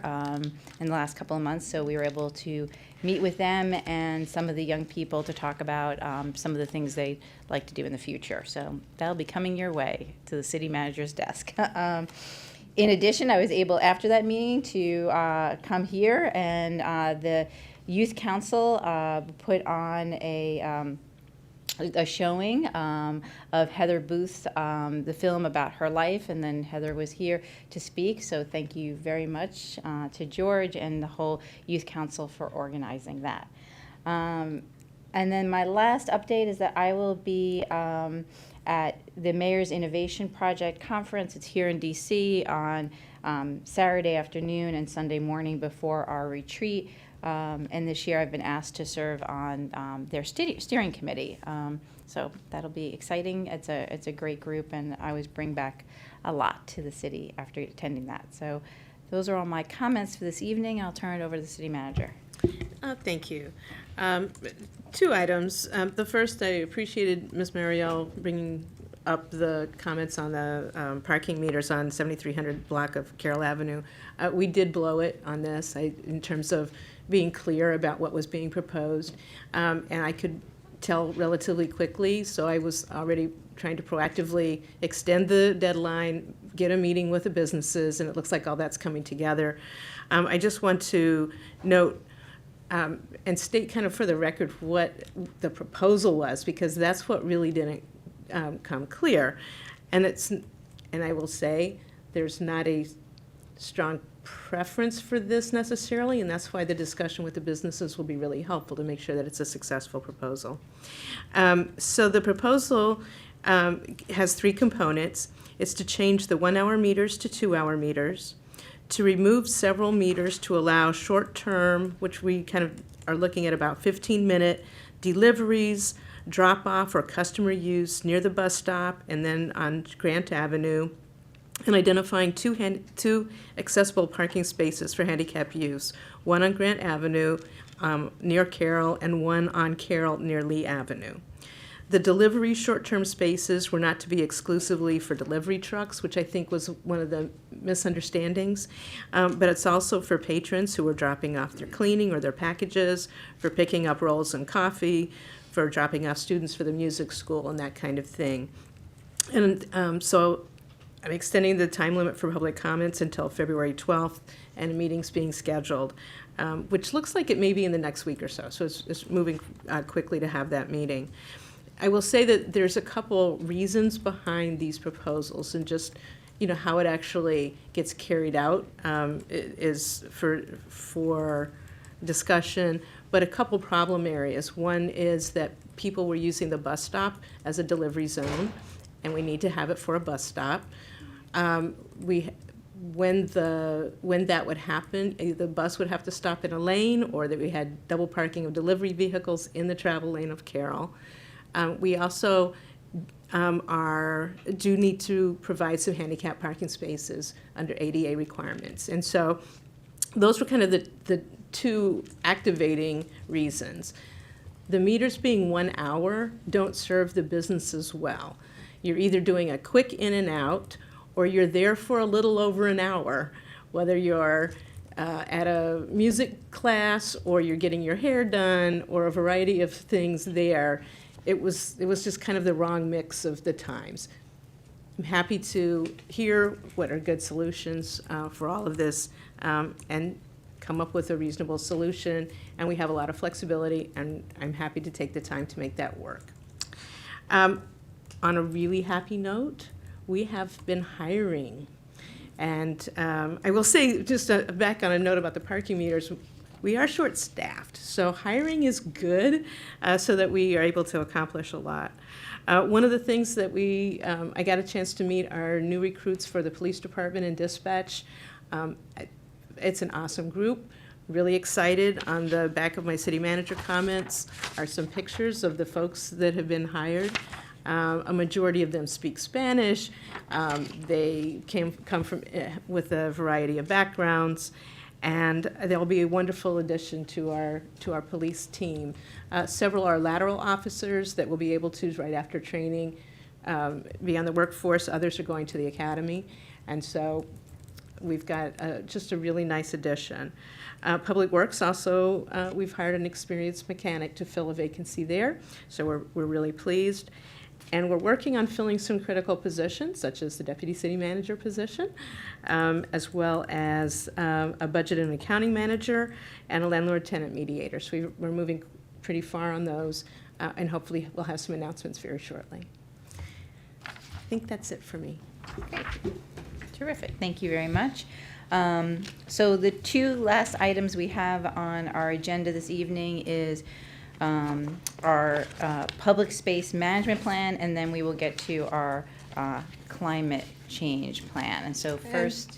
in the last couple of months. So we were able to meet with them and some of the young people to talk about some of the things they'd like to do in the future. So that'll be coming your way to the city manager's desk. In addition, I was able, after that meeting, to come here, and the youth council put on a showing of Heather Booth's, the film about her life, and then Heather was here to speak. So thank you very much to George and the whole Youth Council for organizing that. And then my last update is that I will be at the Mayor's Innovation Project Conference. It's here in DC on Saturday afternoon and Sunday morning before our retreat. And this year I've been asked to serve on their steering committee. So that'll be exciting. It's a great group, and I always bring back a lot to the city after attending that. So those are all my comments for this evening. I'll turn it over to the city manager. Thank you. Two items. The first, I appreciated Ms. Marielle bringing up the comments on the parking meters on 7300 block of Carroll Avenue. We did blow it on this in terms of being clear about what was being proposed, and I could tell relatively quickly, so I was already trying to proactively extend the deadline, get a meeting with the businesses, and it looks like all that's coming together. I just want to note and state kind of for the record what the proposal was, because that's what really didn't come clear. And I will say there's not a strong preference for this necessarily, and that's why the discussion with the businesses will be really helpful to make sure that it's a successful proposal. So the proposal has three components. It's to change the 1 hour meters to 2 hour meters, to remove several meters to allow short-term, which we kind of are looking at about 15-minute deliveries, drop-off or customer use near the bus stop and then on Grant Avenue, and identifying two accessible parking spaces for handicap use, one on Grant Avenue near Carroll and one on Carroll near Lee Avenue. The delivery short-term spaces were not to be exclusively for delivery trucks, which I think was one of the misunderstandings, but it's also for patrons who are dropping off their cleaning or their packages, for picking up rolls and coffee, for dropping off students for the music school and that kind of thing. And so I'm extending the time limit for public comments until February 12th, and a meeting's being scheduled, which looks like it may be in the next week or so. So it's moving quickly to have that meeting. I will say that there's a couple reasons behind these proposals, and just how it actually gets carried out is for discussion. But a couple problem areas. One is that people were using the bus stop as a delivery zone, and we need to have it for a bus stop. When that would happen, the bus would have to stop in a lane, or that we had double parking of delivery vehicles in the travel lane of Carroll. We also do need to provide some handicap parking spaces under ADA requirements. And so those were kind of the two activating reasons. The meters being 1 hour don't serve the businesses well. You're either doing a quick in and out, or you're there for a little over an hour, whether you're at a music class or you're getting your hair done or a variety of things there. It was just kind of the wrong mix of the times. I'm happy to hear what are good solutions for all of this and come up with a reasonable solution. And we have a lot of flexibility, and I'm happy to take the time to make that work. On a really happy note, we have been hiring. And I will say, just back on a note about the parking meters, we are short-staffed, so hiring is good so that we are able to accomplish a lot. One of the things that I got a chance to meet our new recruits for the police department and dispatch. It's an awesome group. really excited. On the back of my city manager comments are some pictures of the folks that have been hired. A majority of them speak Spanish. They come from with a variety of backgrounds, and they'll be a wonderful addition to our police team. Several are lateral officers that will be able to, right after training, be on the workforce. Others are going to the academy, and so we've got just a really nice addition. Public Works also, we've hired an experienced mechanic to fill a vacancy there, so we're really pleased. And we're working on filling some critical positions, such as the deputy city manager position, as well as a budget and accounting manager and a landlord-tenant mediator. So we're moving pretty far on those, and hopefully we'll have some announcements very shortly. I think that's it for me. Great. Terrific. Thank you very much. So the two last items we have on our agenda this evening is our public space management plan, and then we will get to our climate change plan. And so first,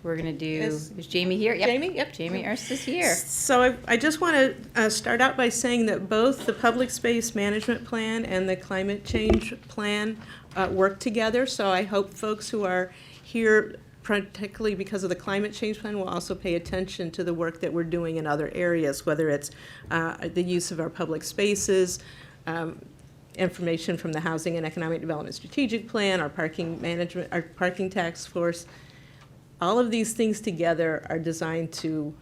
we're going to do, is Jamie here? Yep. Jamie? Yep. Jamie Ernst is here. So I just want to start out by saying that both the public space management plan and the climate change plan work together. So I hope folks who are here, particularly because of the climate change plan, will also pay attention to the work that we're doing in other areas, whether it's the use of our public spaces, information from the Housing and Economic Development Strategic Plan, our parking management, our parking task force. All of these things together are designed to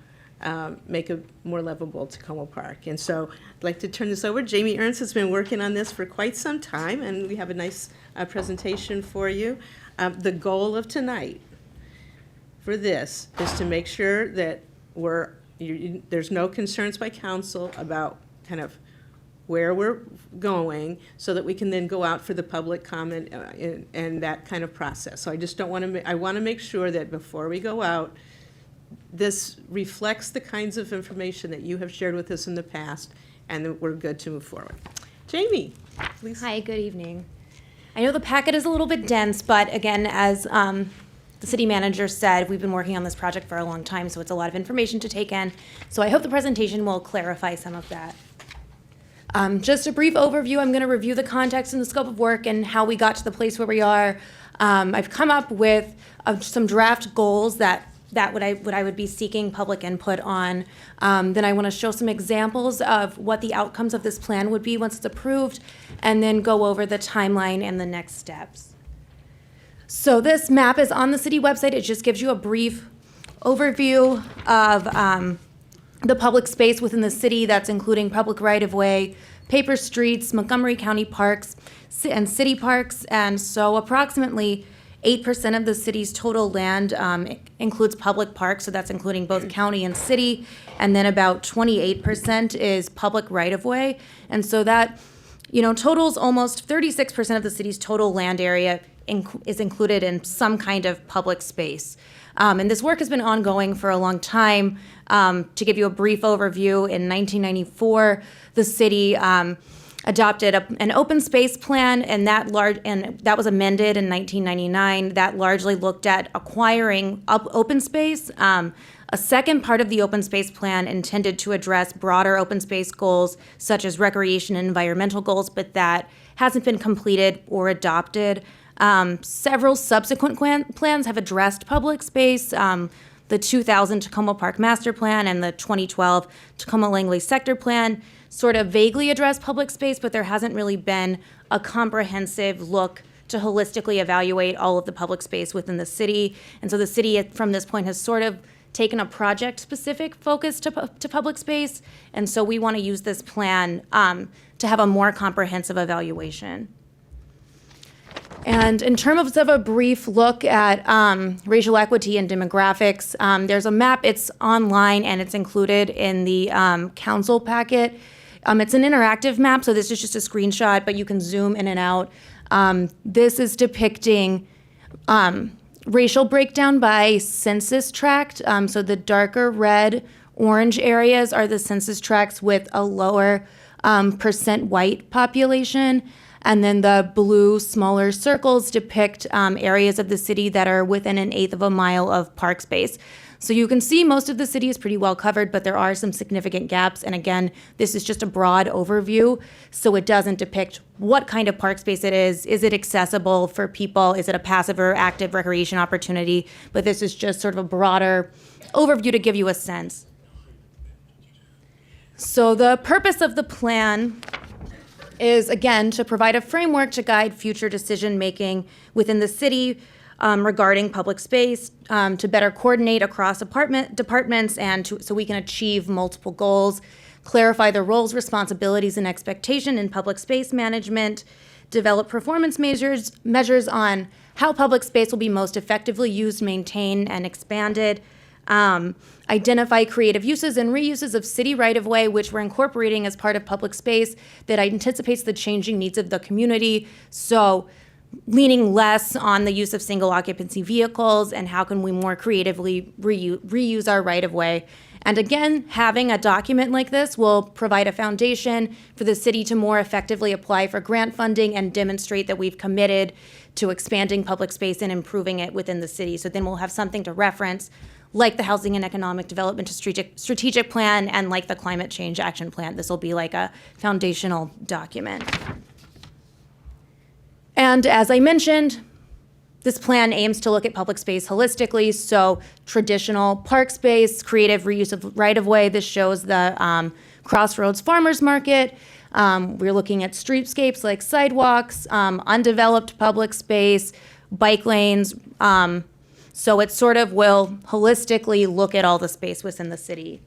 make a more livable Tacoma Park. And so I'd like to turn this over. Jamie Ernst has been working on this for quite some time, and we have a nice presentation for you. The goal of tonight for this is to make sure that there's no concerns by council about kind of where we're going, so that we can then go out for the public comment and that kind of process. So I just don't want to, I want to make sure that before we go out, this reflects the kinds of information that you have shared with us in the past, and that we're good to move forward. Jamie, please. Hi, good evening. I know the packet is a little bit dense, but again, as the city manager said, we've been working on this project for a long time, so it's a lot of information to take in. So I hope the presentation will clarify some of that. Just a brief overview. I'm going to review the context and the scope of work and how we got to the place where we are. I've come up with some draft goals that what I would be seeking public input on. Then I want to show some examples of what the outcomes of this plan would be once it's approved, and then go over the timeline and the next steps. So this map is on the city website. It just gives you a brief overview of the public space within the city. That's including public right-of-way, paper streets, Montgomery County parks, and city parks. And so approximately 8% of the city's total land includes public parks, so that's including both county and city, and then about 28% is public right-of-way. And so that, totals almost 36% of the city's total land area is included in some kind of public space. And this work has been ongoing for a long time. To give you a brief overview, in 1994, the city adopted an open space plan, and that was amended in 1999. That largely looked at acquiring open space. A second part of the open space plan intended to address broader open space goals, such as recreation and environmental goals, but that hasn't been completed or adopted. Several subsequent plans have addressed public space. The 2000 Tacoma Park Master Plan and the 2012 Tacoma Langley Sector Plan sort of vaguely address public space, but there hasn't really been a comprehensive look to holistically evaluate all of the public space within the city. And so the city, from this point, has sort of taken a project-specific focus to public space. And so we want to use this plan to have a more comprehensive evaluation. And in terms of a brief look at racial equity and demographics, there's a map. It's online, and it's included in the council packet. It's an interactive map, so this is just a screenshot, but you can zoom in and out. This is depicting racial breakdown by census tract. So the darker red, orange areas are the census tracts with a lower percent white population. And then the blue, smaller circles depict areas of the city that are within 1/8 of a mile of park space. So you can see most of the city is pretty well covered, but there are some significant gaps. And again, this is just a broad overview, so it doesn't depict what kind of park space it is. Is it accessible for people? Is it a passive or active recreation opportunity? But this is just sort of a broader overview to give you a sense. So the purpose of the plan is, again, to provide a framework to guide future decision-making within the city regarding public space, to better coordinate across departments and so we can achieve multiple goals, clarify the roles, responsibilities, and expectation in public space management, develop performance measures on how public space will be most effectively used, maintained, and expanded, identify creative uses and reuses of city right-of-way, which we're incorporating as part of public space that anticipates the changing needs of the community. So leaning less on the use of single occupancy vehicles and how can we more creatively reuse our right-of-way. And again, having a document like this will provide a foundation for the city to more effectively apply for grant funding and demonstrate that we've committed to expanding public space and improving it within the city. So then we'll have something to reference, like the Housing and Economic Development Strategic Plan and like the Climate Change Action Plan. This will be like a foundational document. And as I mentioned, this plan aims to look at public space holistically, so traditional park space, creative reuse of right-of-way. This shows the Crossroads Farmers Market. We're looking at streetscapes like sidewalks, undeveloped public space, bike lanes. So it sort of will holistically look at all the space within the city.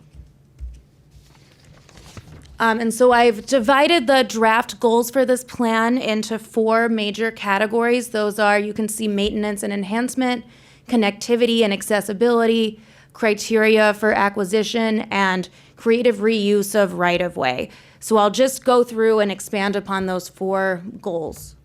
And so I've divided the draft goals for this plan into 4 major categories. Those are, you can see, maintenance and enhancement, connectivity and accessibility, criteria for acquisition, and creative reuse of right-of-way. So I'll just go through and expand upon those 4 goals.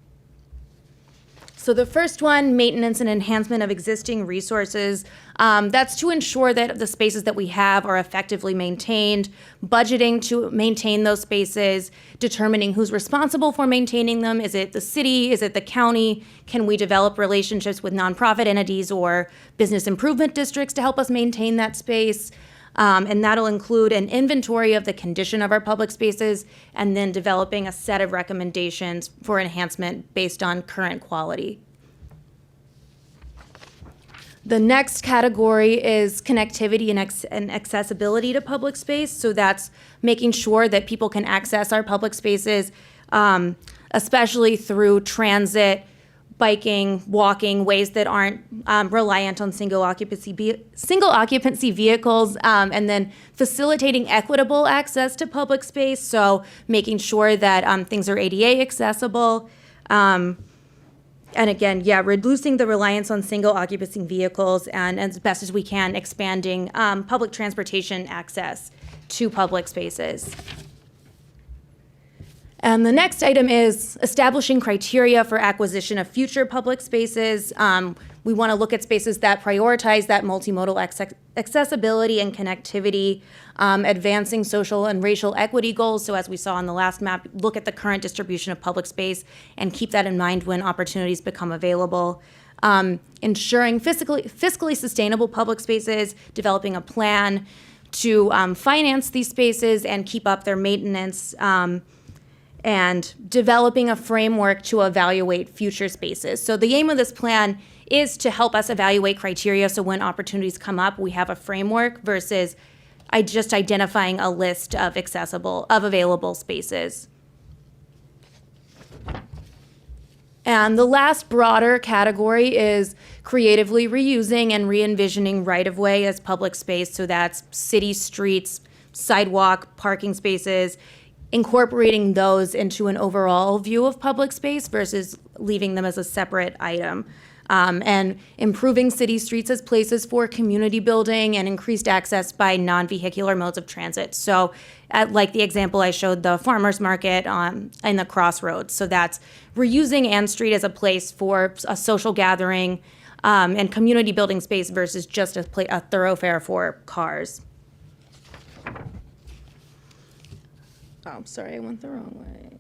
So the first one, maintenance and enhancement of existing resources. That's to ensure that the spaces that we have are effectively maintained, budgeting to maintain those spaces, determining who's responsible for maintaining them. Is it the city? Is it the county? Can we develop relationships with nonprofit entities or business improvement districts to help us maintain that space? And that'll include an inventory of the condition of our public spaces and then developing a set of recommendations for enhancement based on current quality. The next category is connectivity and accessibility to public space. So that's making sure that people can access our public spaces, especially through transit, biking, walking, ways that aren't reliant on single occupancy vehicles, and then facilitating equitable access to public space. So making sure that things are ADA accessible. And again, reducing the reliance on single occupancy vehicles and as best as we can, expanding public transportation access to public spaces. And the next item is establishing criteria for acquisition of future public spaces. We want to look at spaces that prioritize that multimodal accessibility and connectivity, advancing social and racial equity goals. So as we saw on the last map, look at the current distribution of public space and keep that in mind when opportunities become available. Ensuring fiscally sustainable public spaces, developing a plan to finance these spaces and keep up their maintenance, and developing a framework to evaluate future spaces. So the aim of this plan is to help us evaluate criteria so when opportunities come up, we have a framework versus just identifying a list of available spaces. And the last broader category is creatively reusing and re-envisioning right-of-way as public space. So that's city streets, sidewalk, parking spaces, incorporating those into an overall view of public space versus leaving them as a separate item. And improving city streets as places for community building and increased access by non-vehicular modes of transit. So like the example I showed, the farmers market in the Crossroads. So that's reusing Ann Street as a place for a social gathering and community building space versus just a thoroughfare for cars. Oh, sorry, I went the wrong way.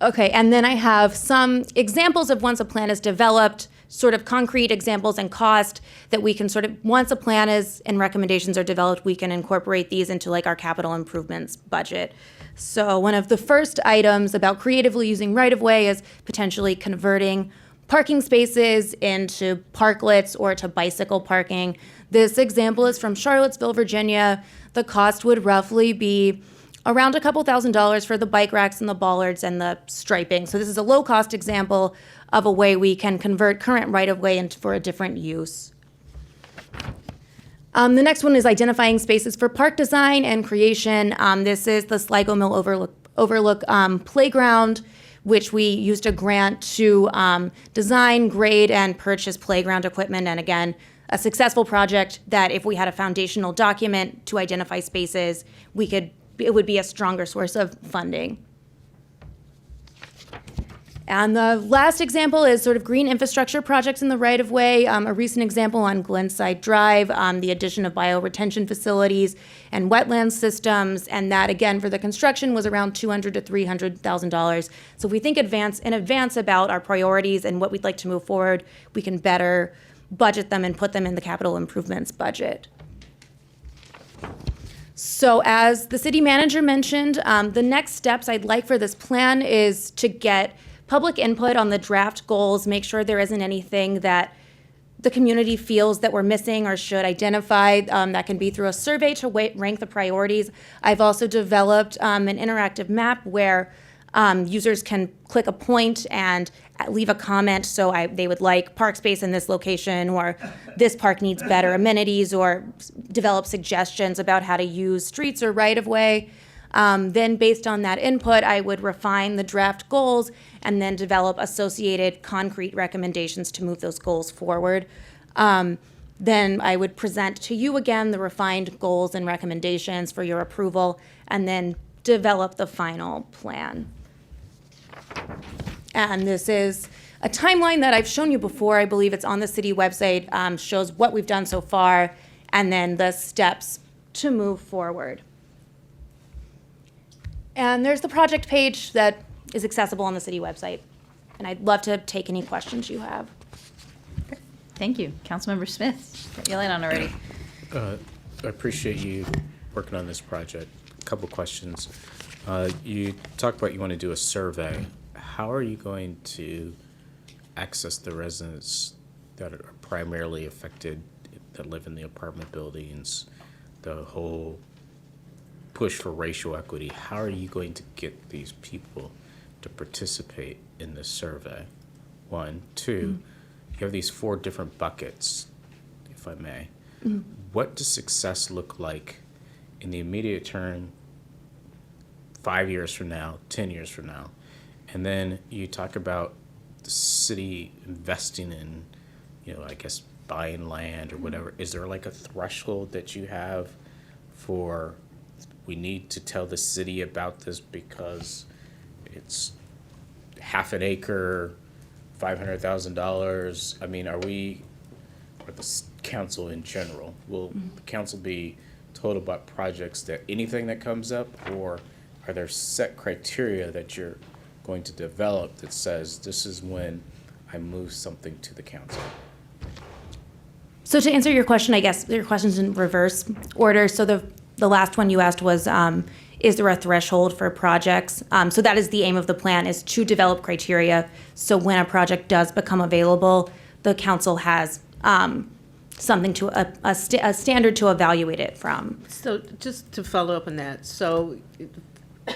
Okay, and then I have some examples of once a plan is developed sort of concrete examples and cost that we can sort of, once a plan is and recommendations are developed, we can incorporate these into like our capital improvements budget. So one of the first items about creatively using right-of-way is potentially converting parking spaces into parklets or to bicycle parking. This example is from Charlottesville, Virginia. The cost would roughly be around a couple $1,000s for the bike racks and the bollards and the striping. So this is a low-cost example of a way we can convert current right-of-way into for a different use. The next one is identifying spaces for park design and creation. This is the Sligo Mill Overlook Playground, which we used a grant to design, grade, and purchase playground equipment. And again, a successful project that if we had a foundational document to identify spaces, it would be a stronger source of funding. And the last example is sort of green infrastructure projects in the right-of-way. A recent example on Glenside Drive, the addition of bioretention facilities and wetland systems, and that, again, for the construction was around $200,000 to $300,000. So if we think in advance about our priorities and what we'd like to move forward, we can better budget them and put them in the capital improvements budget. So as the city manager mentioned, the next steps I'd like for this plan is to get public input on the draft goals, make sure there isn't anything that the community feels that we're missing or should identify. That can be through a survey to rank the priorities. I've also developed an interactive map where users can click a point and leave a comment. So they would like park space in this location, or this park needs better amenities, or develop suggestions about how to use streets or right-of-way. Then based on that input, I would refine the draft goals and then develop associated concrete recommendations to move those goals forward. Then I would present to you again the refined goals and recommendations for your approval, and then develop the final plan. And this is a timeline that I've shown you before. I believe it's on the city website, shows what we've done so far, and then the steps to move forward. And there's the project page that is accessible on the city website. And I'd love to take any questions you have. Thank you. Councilmember Smith, got your light on already. I appreciate you working on this project. A couple questions. You talked about you want to do a survey. How are you going to access the residents that are primarily affected, that live in the apartment buildings, the whole push for racial equity? How are you going to get these people to participate in this survey? One. Two, you have these 4 different buckets, if I may. What does success look like in the immediate term, 5 years from now, 10 years from now? And then you talk about the city investing in, I guess, buying land or whatever. Is there like a threshold that you have for, we need to tell the city about this because it's half an acre, $500,000? I mean, or the council in general, will the council be told about projects that anything that comes up, or are there set criteria that you're going to develop that says this is when I move something to the council? So to answer your question, I guess your question's in reverse order. So the last one you asked was, is there a threshold for projects? So that is the aim of the plan, is to develop criteria. So when a project does become available, the council has something to a standard to evaluate it from. So just to follow up on that, so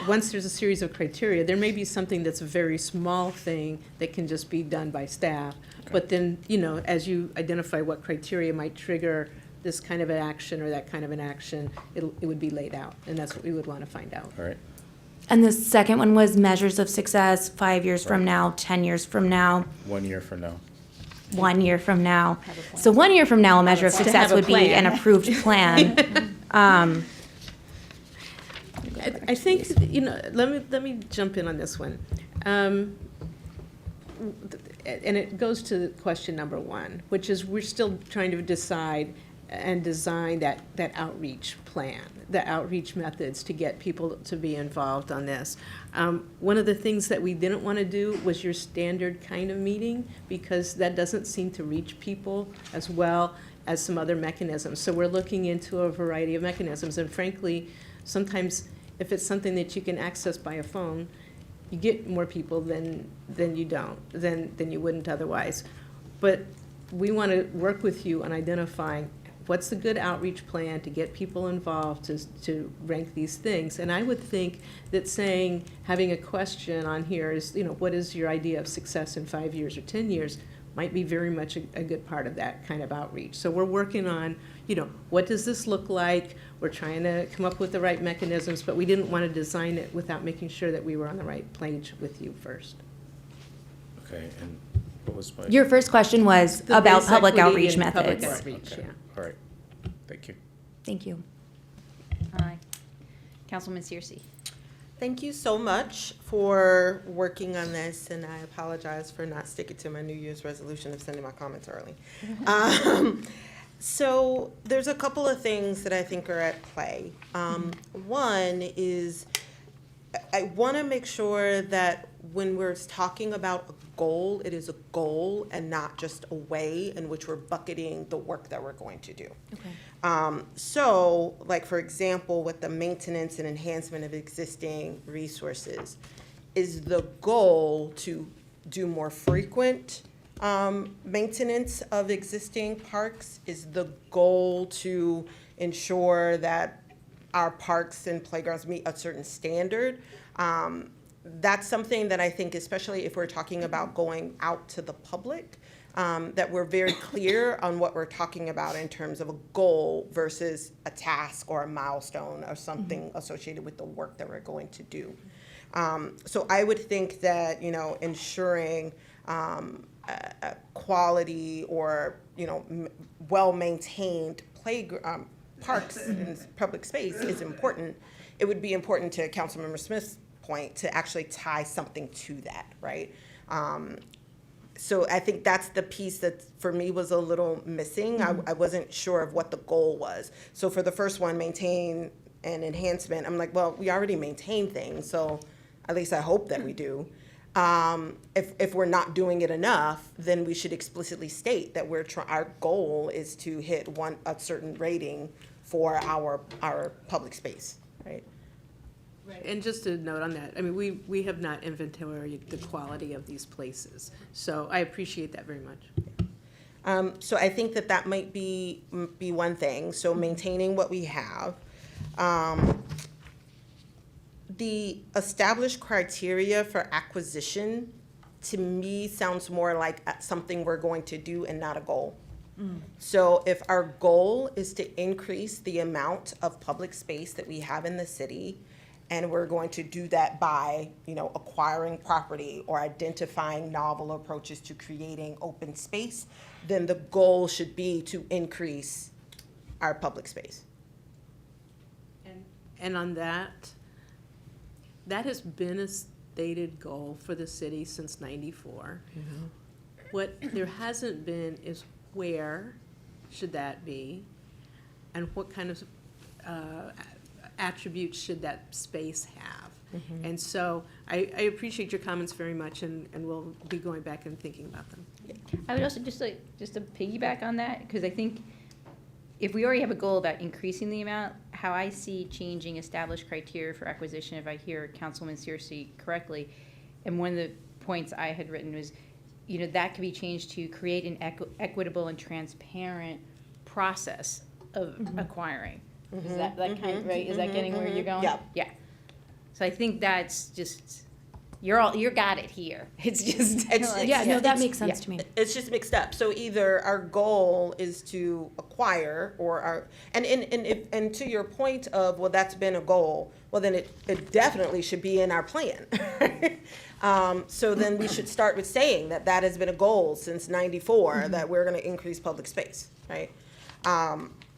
once there's a series of criteria, there may be something that's a very small thing that can just be done by staff. Okay. But then, as you identify what criteria might trigger this kind of an action or that kind of an action, it would be laid out, and that's what we would want to find out. All right. And the second one was measures of success 5 years from now, 10 years from now. 1 year from now. 1 year from now. So 1 year from now, a measure of success would be an approved plan. I think, let me jump in on this one. And it goes to question number 1, which is we're still trying to decide and design that outreach plan, the outreach methods to get people to be involved on this. One of the things that we didn't want to do was your standard kind of meeting, because that doesn't seem to reach people as well as some other mechanisms. So we're looking into a variety of mechanisms, and frankly, sometimes if it's something that you can access by a phone, you get more people than you don't, than you wouldn't otherwise. But we want to work with you on identifying what's the good outreach plan to get people involved to rank these things. And I would think that having a question on here is, what is your idea of success in 5 years or 10 years, might be very much a good part of that kind of outreach. So we're working on, what does this look like? We're trying to come up with the right mechanisms, but we didn't want to design it without making sure that we were on the right page with you first. Okay, and what was my? Your first question was The about base public equity outreach and methods. Public outreach, Okay. yeah. All right, thank you. Thank you. Councilman Searcy. Thank you so much for working on this, and I apologize for not sticking to my New Year's resolution of sending my comments early. So there's a couple of things that I think are at play. One is I want to make sure that when we're talking about a goal, it is a goal and not just a way in which we're bucketing the work that we're going to do. Okay. So, like, for example, with the maintenance and enhancement of existing resources, is the goal to do more frequent maintenance of existing parks? Is the goal to ensure that our parks and playgrounds meet a certain standard? That's something that I think, especially if we're talking about going out to the public, that we're very clear on what we're talking about in terms of a goal versus a task or a milestone or something associated with the work that we're going to do. So I would think that, ensuring a quality or, well-maintained parks and public space is important. It would be important, to Councilmember Smith's point, to actually tie something to that, right? So I think that's the piece that for me was a little missing. I wasn't sure of what the goal was. So for the first one, maintain and enhancement, I'm like, well, we already maintain things, so at least I hope that we do. If we're not doing it enough, then we should explicitly state that our goal is to hit a certain rating for our public space, right? Right. And just a note on that, I mean, we have not inventoried the quality of these places, so I appreciate that very much. So I think that might be one thing. So maintaining what we have. The established criteria for acquisition, to me, sounds more like something we're going to do and not a goal. So if our goal is to increase the amount of public space that we have in the city, and we're going to do that by, acquiring property or identifying novel approaches to creating open space, then the goal should be to increase our public space. And on that has been a stated goal for the city since '94. What there hasn't been is where should that be, and what kind of attributes should that space have? And so I appreciate your comments very much, and we'll be going back and thinking about them. I would also just to piggyback on that, because I think if we already have a goal about increasing the amount, how I see changing established criteria for acquisition, if I hear Councilman Searcy correctly, and one of the points I had written was, that could be changed to create an equitable and transparent process of acquiring. Is that kind of right? Is that getting where you're going? Yeah. Yeah. So I think that's just, you got it here. It's just. That makes sense to me. It's just mixed up. So either our goal is to acquire, or and to your point of, well, that's been a goal, well, then it definitely should be in our plan. So then we should start with saying that has been a goal since '94, that we're going to increase public space, right?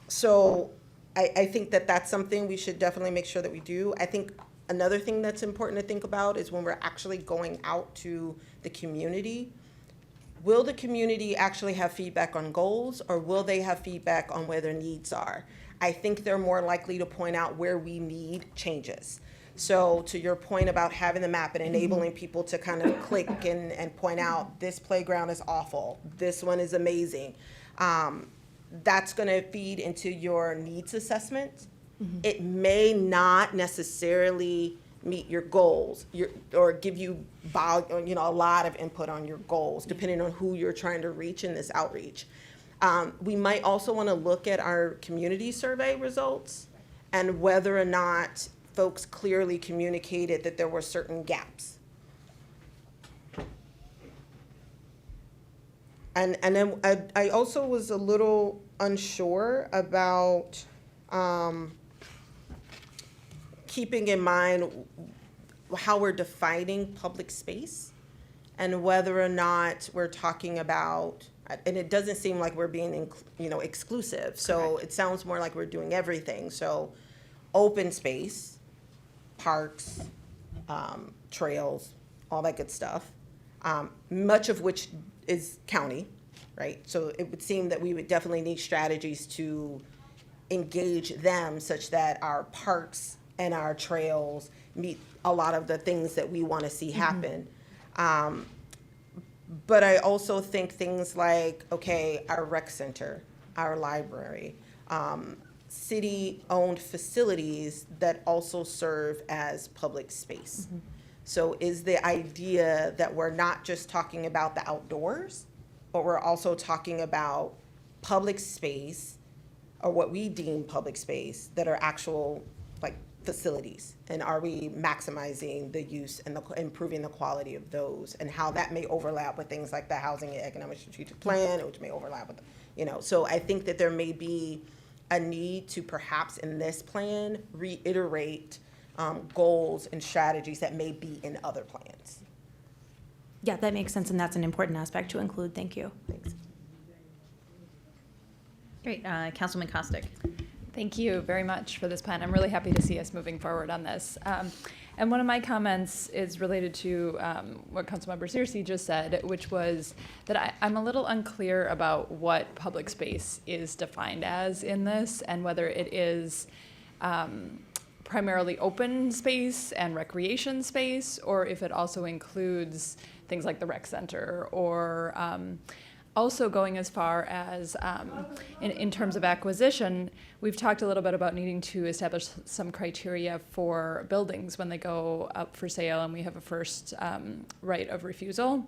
So I think that's something we should definitely make sure that we do. I think another thing that's important to think about is when we're actually going out to the community, will the community actually have feedback on goals, or will they have feedback on where their needs are? I think they're more likely to point out where we need changes. So to your point about having the map and enabling people to kind of click and point out, this playground is awful, this one is amazing, that's going to feed into your needs assessment. It may not necessarily meet your goals, or give you a lot of input on your goals, depending on who you're trying to reach in this outreach. We might also want to look at our community survey results and whether or not folks clearly communicated that there were certain gaps. And then I also was a little unsure about keeping in mind how we're defining public space and whether or not we're talking about, and it doesn't seem like we're being exclusive. So it sounds more like we're doing everything. So open space, parks, trails, all that good stuff, much of which is county, right? So it would seem that we would definitely need strategies to engage them such that our parks and our trails meet a lot of the things that we want to see happen. But I also think things like, okay, our rec center, our library, city-owned facilities that also serve as public space. So is the idea that we're not just talking about the outdoors, but we're also talking about public space, or what we deem public space, that are actual like facilities, and are we maximizing the use and improving the quality of those, and how that may overlap with things like the housing and economic strategic plan, which may overlap with, so I think that there may be a need to perhaps in this plan reiterate goals and strategies that may be in other plans. Yeah, that makes sense, and that's an important aspect to include. Thank you. Thanks. Great. Councilman Costick. Thank you very much for this plan. I'm really happy to see us moving forward on this. And one of my comments is related to what Councilmember Searcy just said, which was that I'm a little unclear about what public space is defined as in this, and whether it is primarily open space and recreation space, or if it also includes things like the rec center, or also going as far as in terms of acquisition. We've talked a little bit about needing to establish some criteria for buildings when they go up for sale and we have a first right of refusal.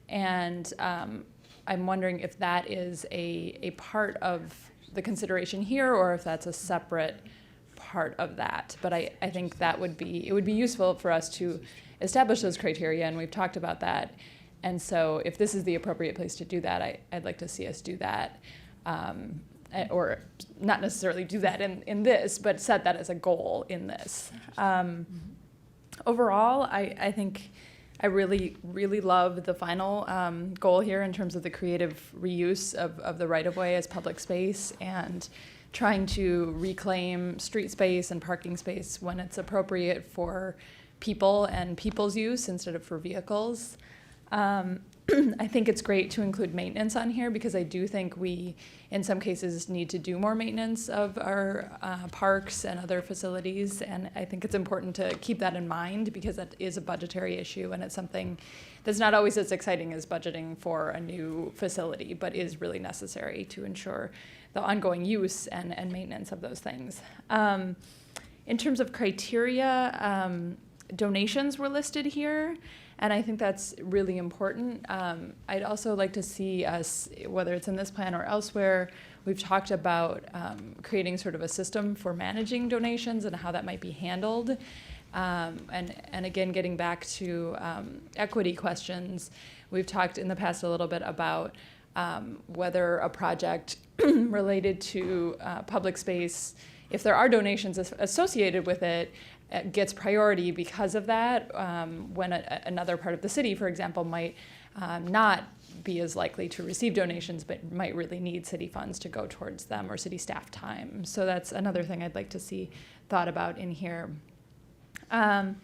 And I'm wondering if that is a part of the consideration here, or if that's a separate part of that. But I think that it would be useful for us to establish those criteria, and we've talked about that. And so if this is the appropriate place to do that, I'd like to see us do that, or not necessarily do that in this, but set that as a goal in this. Overall, I think I really, really love the final goal here in terms of the creative reuse of the right-of-way as public space, and trying to reclaim street space and parking space when it's appropriate for people and people's use instead of for vehicles. I think it's great to include maintenance on here, because I do think we, in some cases, need to do more maintenance of our parks and other facilities, and I think it's important to keep that in mind, because that is a budgetary issue, and it's something that's not always as exciting as budgeting for a new facility, but is really necessary to ensure the ongoing use and maintenance of those things. In terms of criteria, donations were listed here, and I think that's really important. I'd also like to see us, whether it's in this plan or elsewhere, we've talked about creating sort of a system for managing donations and how that might be handled. And again, getting back to equity questions, we've talked in the past a little bit about whether a project related to public space, if there are donations associated with it, gets priority because of that, when another part of the city, for example, might not be as likely to receive donations, but might really need city funds to go towards them, or city staff time. So that's another thing I'd like to see thought about in here. And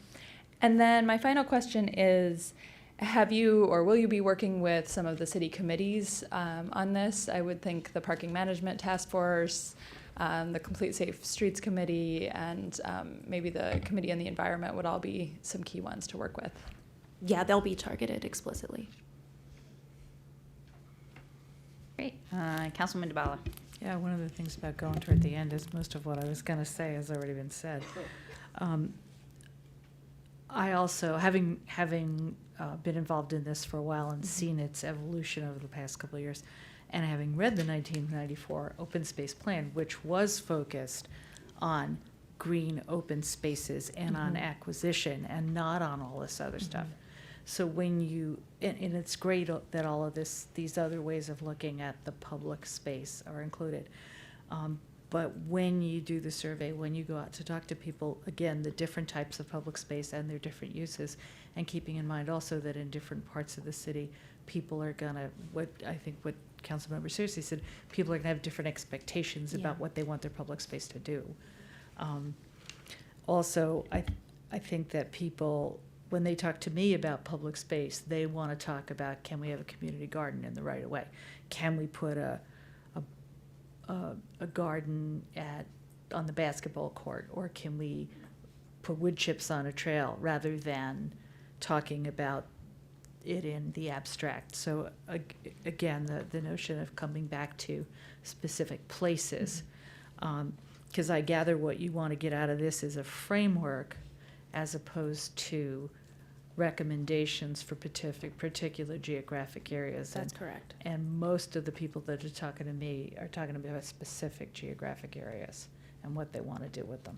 then my final question is, Have you or will you be working with some of the city committees on this? I would think the Parking Management Task Force, the Complete Safe Streets Committee, and maybe the Committee on the Environment would all be some key ones to work with. Yeah, they'll be targeted explicitly. Great. Councilman DeBala. Yeah, one of the things about going toward the end is most of what I was going to say has already been said. I also, having been involved in this for a while and seen its evolution over the past couple of years, and having read the 1994 Open Space Plan, which was focused on green open spaces and on acquisition and not on all this other stuff. So when you, and it's great that all of these other ways of looking at the public space are included. But when you do the survey, when you go out to talk to people, again, the different types of public space and their different uses, and keeping in mind also that in different parts of the city, people are gonna, what Councilmember Searcy said, people are gonna have different expectations about what they want their public space to do. Also, I think that people, when they talk to me about public space, they want to talk about, can we have a community garden in the right of way? Can we put a garden on the basketball court, or can we put wood chips on a trail, rather than talking about it in the abstract. So again, the notion of coming back to specific places, because I gather what you want to get out of this is a framework as opposed to recommendations for particular geographic areas. That's correct. And most of the people that are talking to me are talking about specific geographic areas and what they want to do with them.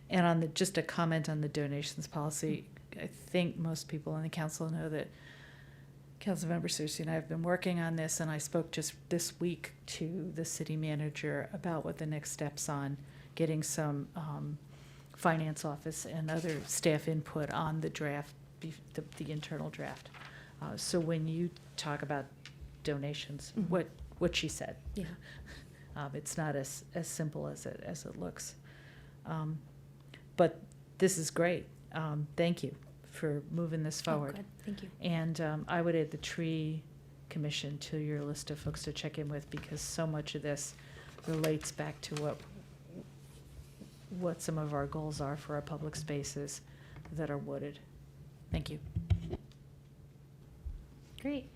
And on just a comment on the donations policy, I think most people on the council know that Councilmember Searcy and I have been working on this, and I spoke just this week to the city manager about what the next steps on getting some finance office and other staff input on the draft, the internal draft. So when you talk about donations, what she said, it's not as simple as it looks. But this is great. Thank you for moving this forward. Oh, good. Thank you. And I would add the tree commission to your list of folks to check in with, because so much of this relates back to what some of our goals are for our public spaces that are wooded. Thank you. Great.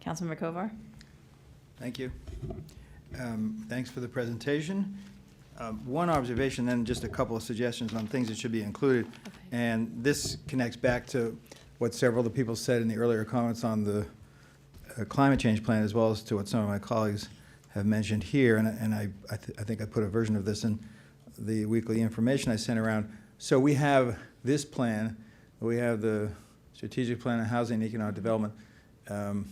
Councilmember Kovar. Thank you. Thanks for the presentation. One observation, then just a couple of suggestions on things that should be included. Okay. And this connects back to what several of the people said in the earlier comments on the climate change plan, as well as to what some of my colleagues have mentioned here. And I think I put a version of this in the weekly information I sent around. So we have this plan. We have the strategic plan on housing and economic development.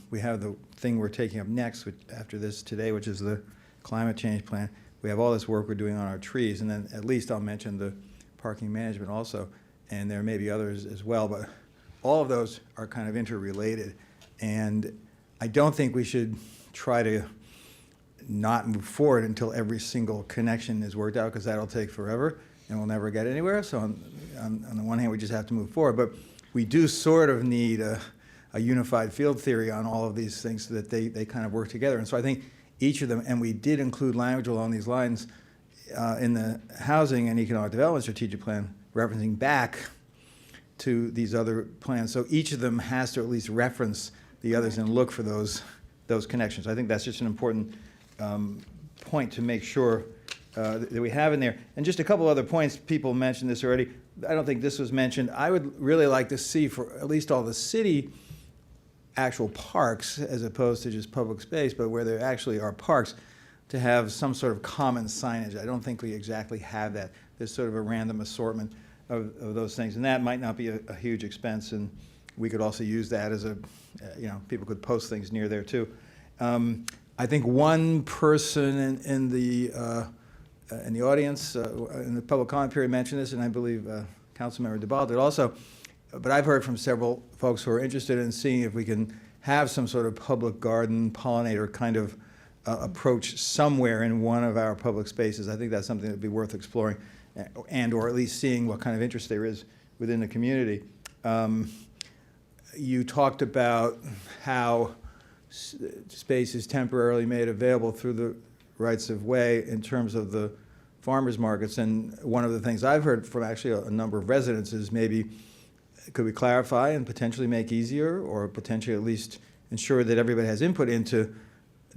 We have the thing we're taking up next after this today, which is the climate change plan. We have all this work we're doing on our trees, and then at least I'll mention the parking management also, and there may be others as well, but all of those are kind of interrelated. And I don't think we should try to not move forward until every single connection is worked out, because that'll take forever and we'll never get anywhere. So on the one hand, we just have to move forward, but we do sort of need a unified field theory on all of these things so that they kind of work together. And so I think each of them, and we did include language along these lines in the housing and economic development strategic plan, referencing back to these other plans. So each of them has to at least reference the others and look for those connections. I think that's just an important point to make sure that we have in there. And just a couple other points, people mentioned this already. I don't think this was mentioned. I would really like to see, for at least all the city actual parks, as opposed to just public space, but where there actually are parks, to have some sort of common signage. I don't think we exactly have that. There's sort of a random assortment of those things, and that might not be a huge expense, and we could also use that as people could post things near there too. I think one person in the audience, in the public comment period, mentioned this, and I believe Councilmember DeBala did also. But I've heard from several folks who are interested in seeing if we can have some sort of public garden pollinator kind of approach somewhere in one of our public spaces. I think that's something that would be worth exploring, and or at least seeing what kind of interest there is within the community. you talked about how space is temporarily made available through the rights of way in terms of the farmers markets. And one of the things I've heard from actually a number of residents is maybe could we clarify and potentially make easier, or potentially at least ensure that everybody has input into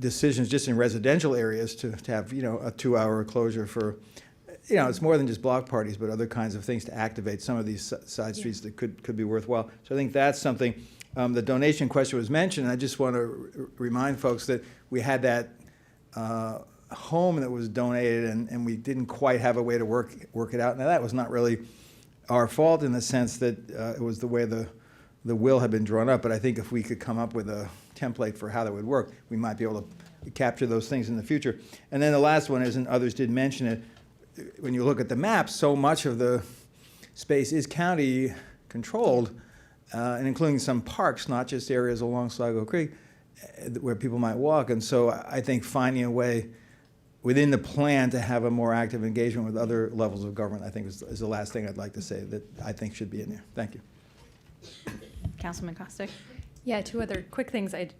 decisions just in residential areas to have, you know, a 2-hour closure for, you know, it's more than just block parties, but other kinds of things to activate some of these side streets that could be worthwhile. So I think that's something. The donation question was mentioned, and I just want to remind folks that we had that home that was donated, and we didn't quite have a way to work it out. Now, that was not really our fault in the sense that it was the way the will had been drawn up, but I think if we could come up with a template for how that would work, we might be able to capture those things in the future. And then the last one is, and others did mention it, when you look at the map, so much of the space is county controlled, and including some parks, not just areas along Sligo Creek where people might walk. And so I think finding a way within the plan to have a more active engagement with other levels of government, I think is the last thing I'd like to say that I think should be in there. Thank you. Councilman Costick? Yeah, two other quick things I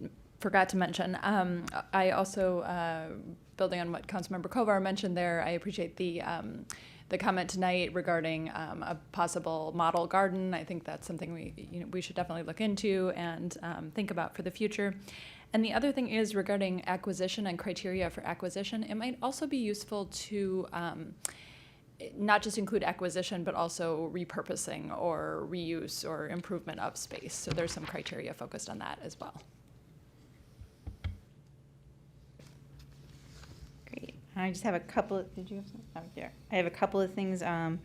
forgot to mention. I also, building on what Councilmember Kovar mentioned there, I appreciate the comment tonight regarding a possible model garden. I think that's something we should definitely look into and think about for the future. And the other thing is regarding acquisition and criteria for acquisition. It might also be useful to not just include acquisition, but also repurposing or reuse or improvement of space. So there's some criteria focused on that as well. Great. I just have a couple of, did you have something? Oh, there. I have a couple of things I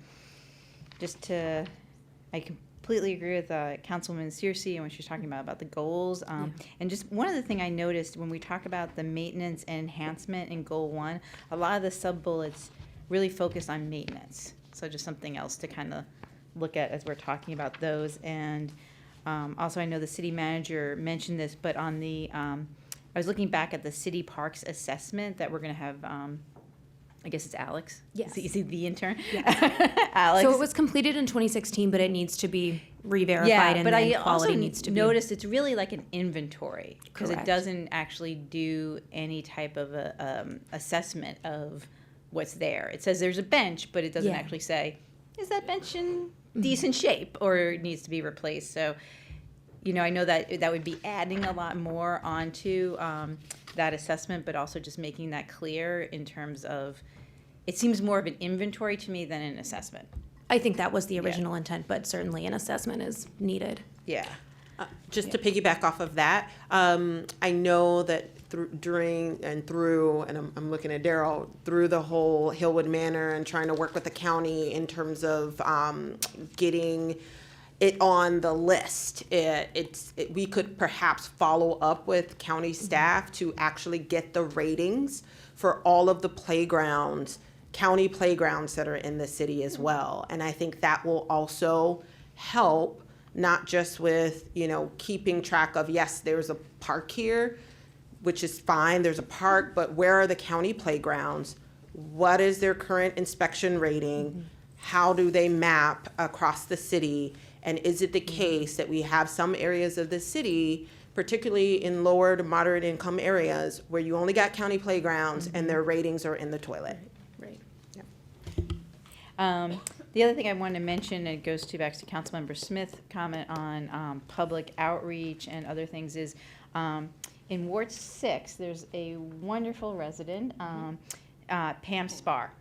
completely agree with Councilwoman Searcy and what she's talking about the goals. And just one other thing I noticed when we talk about the maintenance and enhancement in Goal 1, a lot of the sub-bullets really focus on maintenance. So just something else to kind of look at as we're talking about those. And also I know the city manager mentioned this, but on the, I was looking back at the city parks assessment that we're going to have, I guess it's Alex. Yes. Is he the intern? Yes. Alex. So it was completed in 2016, but it needs to be re-verified, and but then I quality also needs to be. noticed it's really like an inventory because it Correct. doesn't actually do any type of a, assessment of what's there. It says there's a bench, but it doesn't Yeah. actually say, is that bench in decent shape or needs to be replaced? So, I know that would be adding a lot more onto that assessment, but also just making that clear in terms of, it seems more of an inventory to me than an assessment. I think that was the original intent, but certainly an assessment is needed. Yeah. Just to piggyback off of that, I know that during and through, and I'm looking at Daryl, through the whole Hillwood Manor and trying to work with the county in terms of getting it on the list. We could perhaps follow up with county staff to actually get the ratings for all of the playgrounds, county playgrounds that are in the city as well. And I think that will also help, not just with, keeping track of, yes, there's a park here, which is fine, there's a park, but where are the county playgrounds? What is their current inspection rating? How do they map across the city? And is it the case that we have some areas of the city, particularly in lower to moderate income areas, where you only got county playgrounds and their ratings are in the toilet? Right. The other thing I wanted to mention, and it goes back to Councilmember Smith's comment on public outreach and other things, is in Ward 6, there's a wonderful resident, Pam Spar,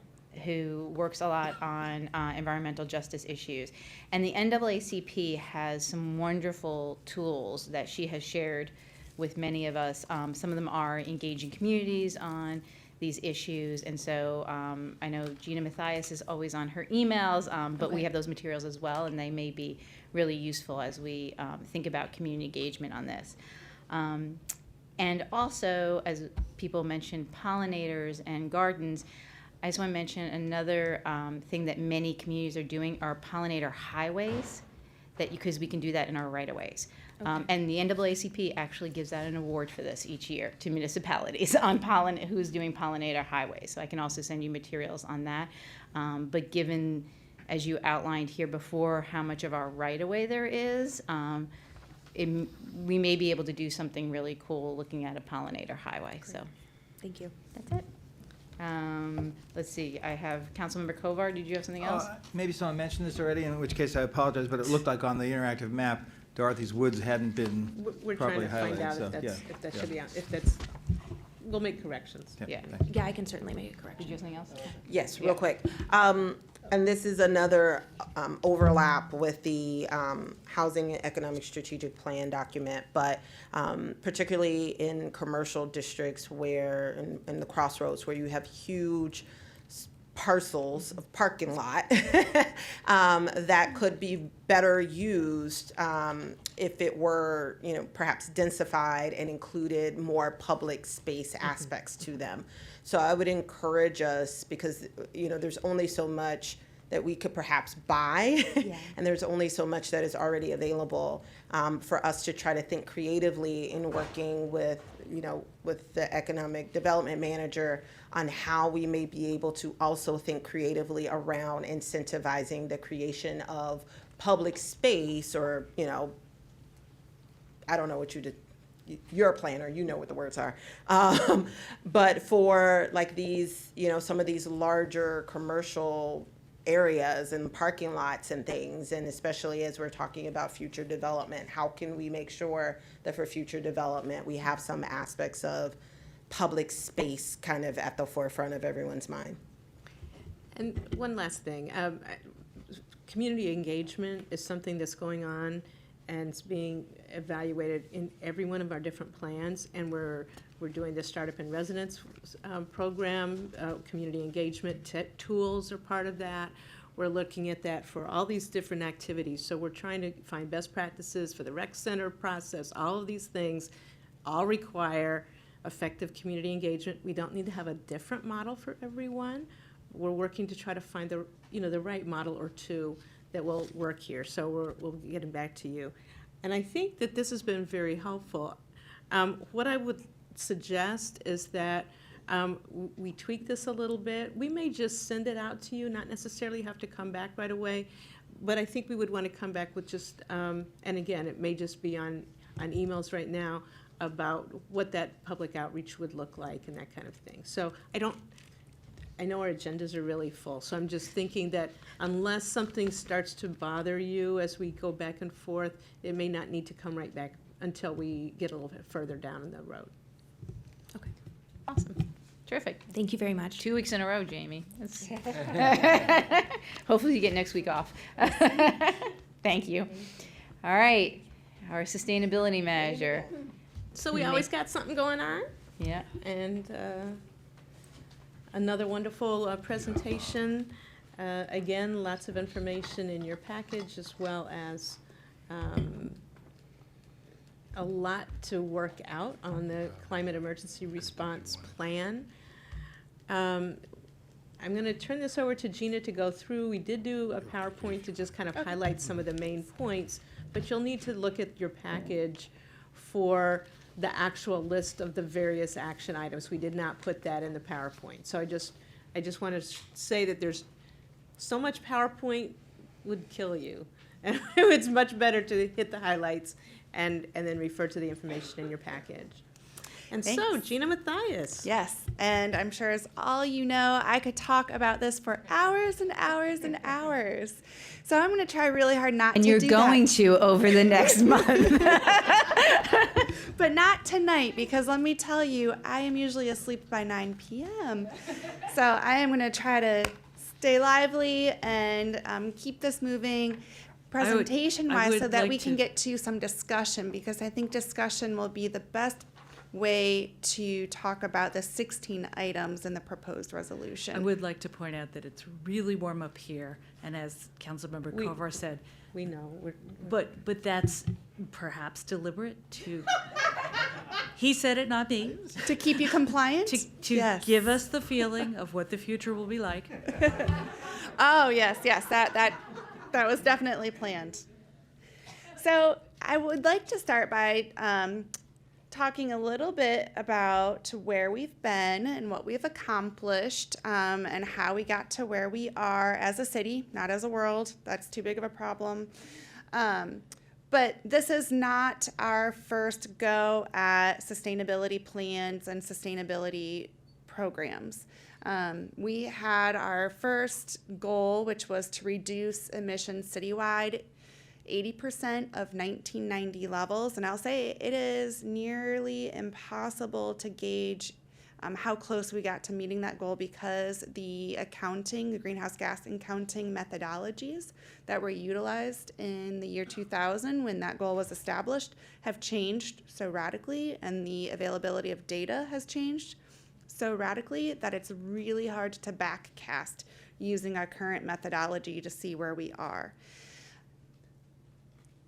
who works a lot on environmental justice issues. And the NAACP has some wonderful tools that she has shared with many of us. Some of them are engaging communities on these issues. And so I know Gina Mathias is always on her emails, but we have those materials as well, and they may be really useful as we think about community engagement on this. And also, as people mentioned, pollinators and gardens, I just want to mention another thing that many communities are doing are pollinator highways, because we can do that in our right-of-ways. And the NAACP actually gives out an award for this each year to municipalities on who's doing pollinator highways. So I can also send you materials on that. But given, as you outlined here before, how much of our right-of-way there is, we may be able to do something really cool looking at a pollinator highway, so. Thank you. That's it. Let's see, I have Councilmember Kovar, did you have something else? Maybe someone mentioned this already, in which case I apologize, but it looked like on the interactive map, Dorothy's Woods hadn't been We're trying properly to find highlighted, out so, if that's, yeah. if that Yeah. should be on, if that's, we'll make corrections. Yeah. Yeah, I can certainly make a correction. Did you have something else? Yes, real quick. And this is another overlap with the Housing and Economic Strategic Plan document, but particularly in commercial districts where, in the crossroads, where you have huge parcels of parking lot that could be better used if it were, perhaps densified and included more public space aspects to them. So I would encourage us, because, there's only so much that we could perhaps buy, and there's only so much that is already available, for us to try to think creatively in working with, with the economic development manager on how we may be able to also think creatively around incentivizing the creation of public space, or, I don't know what you did. You're a planner, you know what the words are. But for like these, some of these larger commercial areas and parking lots and things, and especially as we're talking about future development, how can we make sure that for future development we have some aspects of public space kind of at the forefront of everyone's mind? And one last thing, community engagement is something that's going on and it's being evaluated in every one of our different plans, and we're doing the Startup in Residence program. Community engagement tools are part of that. We're looking at that for all these different activities. So we're trying to find best practices for the rec center process. All of these things all require effective community engagement. We don't need to have a different model for everyone. We're working to try to find the the right model or two that will work here. So we'll be getting back to you. And I think that this has been very helpful. What I would suggest is that we tweak this a little bit. We may just send it out to you, not necessarily have to come back right away, but I think we would want to come back with just, and again, it may just be on emails right now about what that public outreach would look like and that kind of thing. So I know our agendas are really full, so I'm just thinking that unless something starts to bother you as we go back and forth, it may not need to come right back until we get a little bit further down the road. Okay, awesome, terrific. Thank you very much. 2 weeks in a row, Jamie. Hopefully you get next week off. Thank you. All right, our sustainability manager. So we always got something going on. Yeah. And another wonderful presentation. Again, lots of information in your package, as well as a lot to work out on the climate emergency response plan. I'm going to turn this over to Gina to go through. We did do a PowerPoint to just kind of highlight some of the main points, but you'll need to look at your package for the actual list of the various action items. We did not put that in the PowerPoint. So I just want to say that there's so much PowerPoint would kill you. And it's much better to hit the highlights and then refer to the information in your package. And so, Thanks. Gina Mathias. Yes, and I'm sure as all you know, I could talk about this for hours and hours and hours. So I'm going to try really hard not And to you're do going that. to over the next month. But not tonight, because let me tell you, I am usually asleep by 9 p.m. So I am going to try to stay lively and keep this moving presentation-wise so that we can get to some discussion, because I think discussion will be the best way to talk about the 16 items in the proposed resolution. I would like to point out that it's really warm up here, and as Councilmember Kovar said, we know. But that's perhaps deliberate to. He said it, not me. To keep you compliant? To Yes. give us the feeling of what the future will be like. Oh, yes, that was definitely planned. So I would like to start by talking a little bit about where we've been and what we've accomplished, and how we got to where we are as a city, not as a world. That's too big of a problem. But this is not our first go at sustainability plans and sustainability programs. We had our first goal, which was to reduce emissions citywide 80% of 1990 levels. And I'll say it is nearly impossible to gauge how close we got to meeting that goal because the greenhouse gas accounting methodologies that were utilized in the year 2000 when that goal was established have changed so radically, and the availability of data has changed so radically that it's really hard to backcast using our current methodology to see where we are.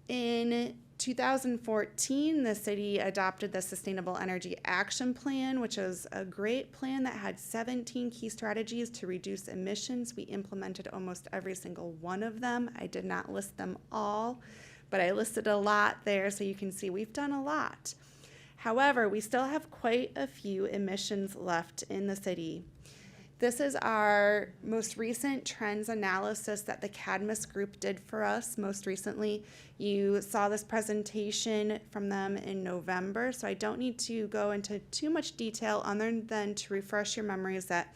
In 2014, the city adopted the Sustainable Energy Action Plan, which was a great plan that had 17 key strategies to reduce emissions. We implemented almost every single one of them. I did not list them all, but I listed a lot there so you can see we've done a lot. However, we still have quite a few emissions left in the city. This is our most recent trends analysis that the Cadmus Group did for us most recently. You saw this presentation from them in November, so I don't need to go into too much detail other than to refresh your memories that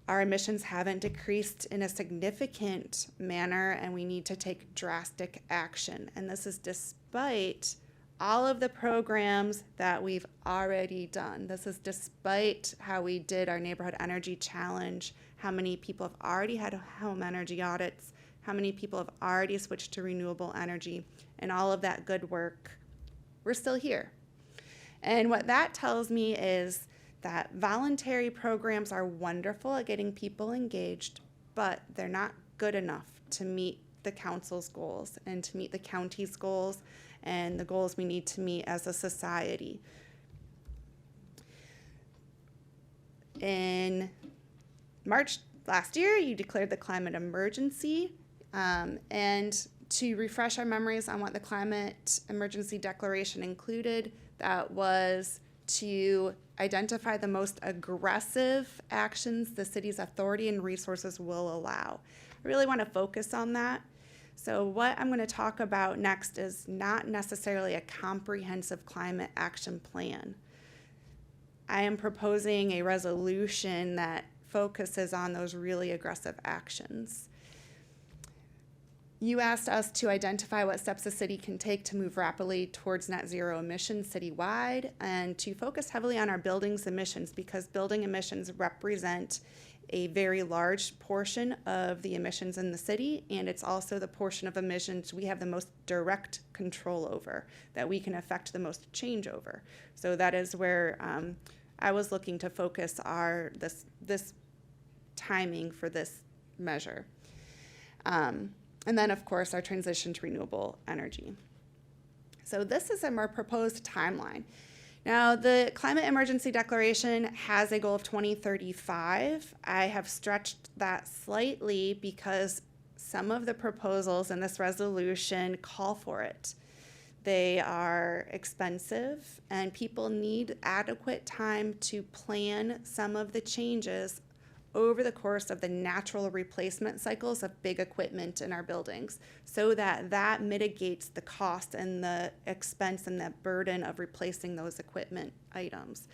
our emissions haven't decreased in a significant manner and we need to take drastic action. And this is despite all of the programs that we've already done. This is despite how we did our neighborhood energy challenge, how many people have already had home energy audits, how many people have already switched to renewable energy, and all of that good work. We're still here. And what that tells me is that voluntary programs are wonderful at getting people engaged, but they're not good enough to meet the council's goals and to meet the county's goals and the goals we need to meet as a society. In March last year, you declared the climate emergency, and to refresh our memories on what the climate emergency declaration included, that was to identify the most aggressive actions the city's authority and resources will allow. I really want to focus on that. So what I'm going to talk about next is not necessarily a comprehensive climate action plan. I am proposing a resolution that focuses on those really aggressive actions. You asked us to identify what steps the city can take to move rapidly towards net zero emissions citywide and to focus heavily on our buildings emissions because building emissions represent a very large portion of the emissions in the city, and it's also the portion of emissions we have the most direct control over, that we can affect the most change over. So that is where I was looking to focus this timing for this measure. And then, of course, our transition to renewable energy. So this is a more proposed timeline. Now, the Climate Emergency Declaration has a goal of 2035. I have stretched that slightly because some of the proposals in this resolution call for it. They are expensive, and people need adequate time to plan some of the changes over the course of the natural replacement cycles of big equipment in our buildings so that mitigates the cost and the expense and the burden of replacing those equipment items.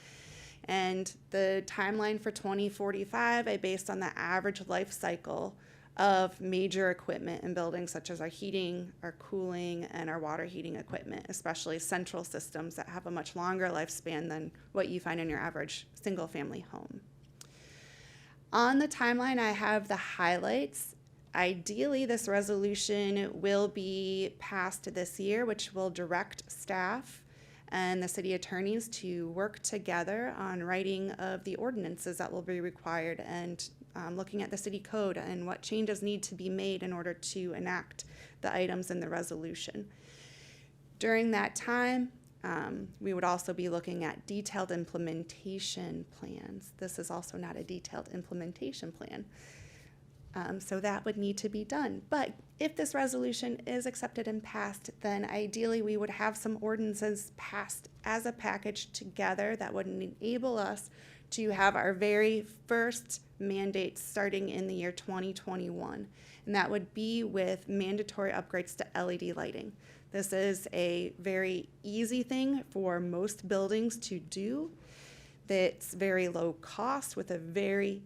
And the timeline for 2045, I based on the average life cycle of major equipment in buildings such as our heating, our cooling, and our water heating equipment, especially central systems that have a much longer lifespan than what you find in your average single-family home. On the timeline, I have the highlights. Ideally, this resolution will be passed this year, which will direct staff and the city attorneys to work together on writing of the ordinances that will be required and looking at the city code and what changes need to be made in order to enact the items in the resolution. During that time, we would also be looking at detailed implementation plans. This is also not a detailed implementation plan. So that would need to be done. But if this resolution is accepted and passed, then ideally we would have some ordinances passed as a package together that would enable us to have our very first mandates starting in the year 2021. And that would be with mandatory upgrades to LED lighting. This is a very easy thing for most buildings to do. That's very low cost with a very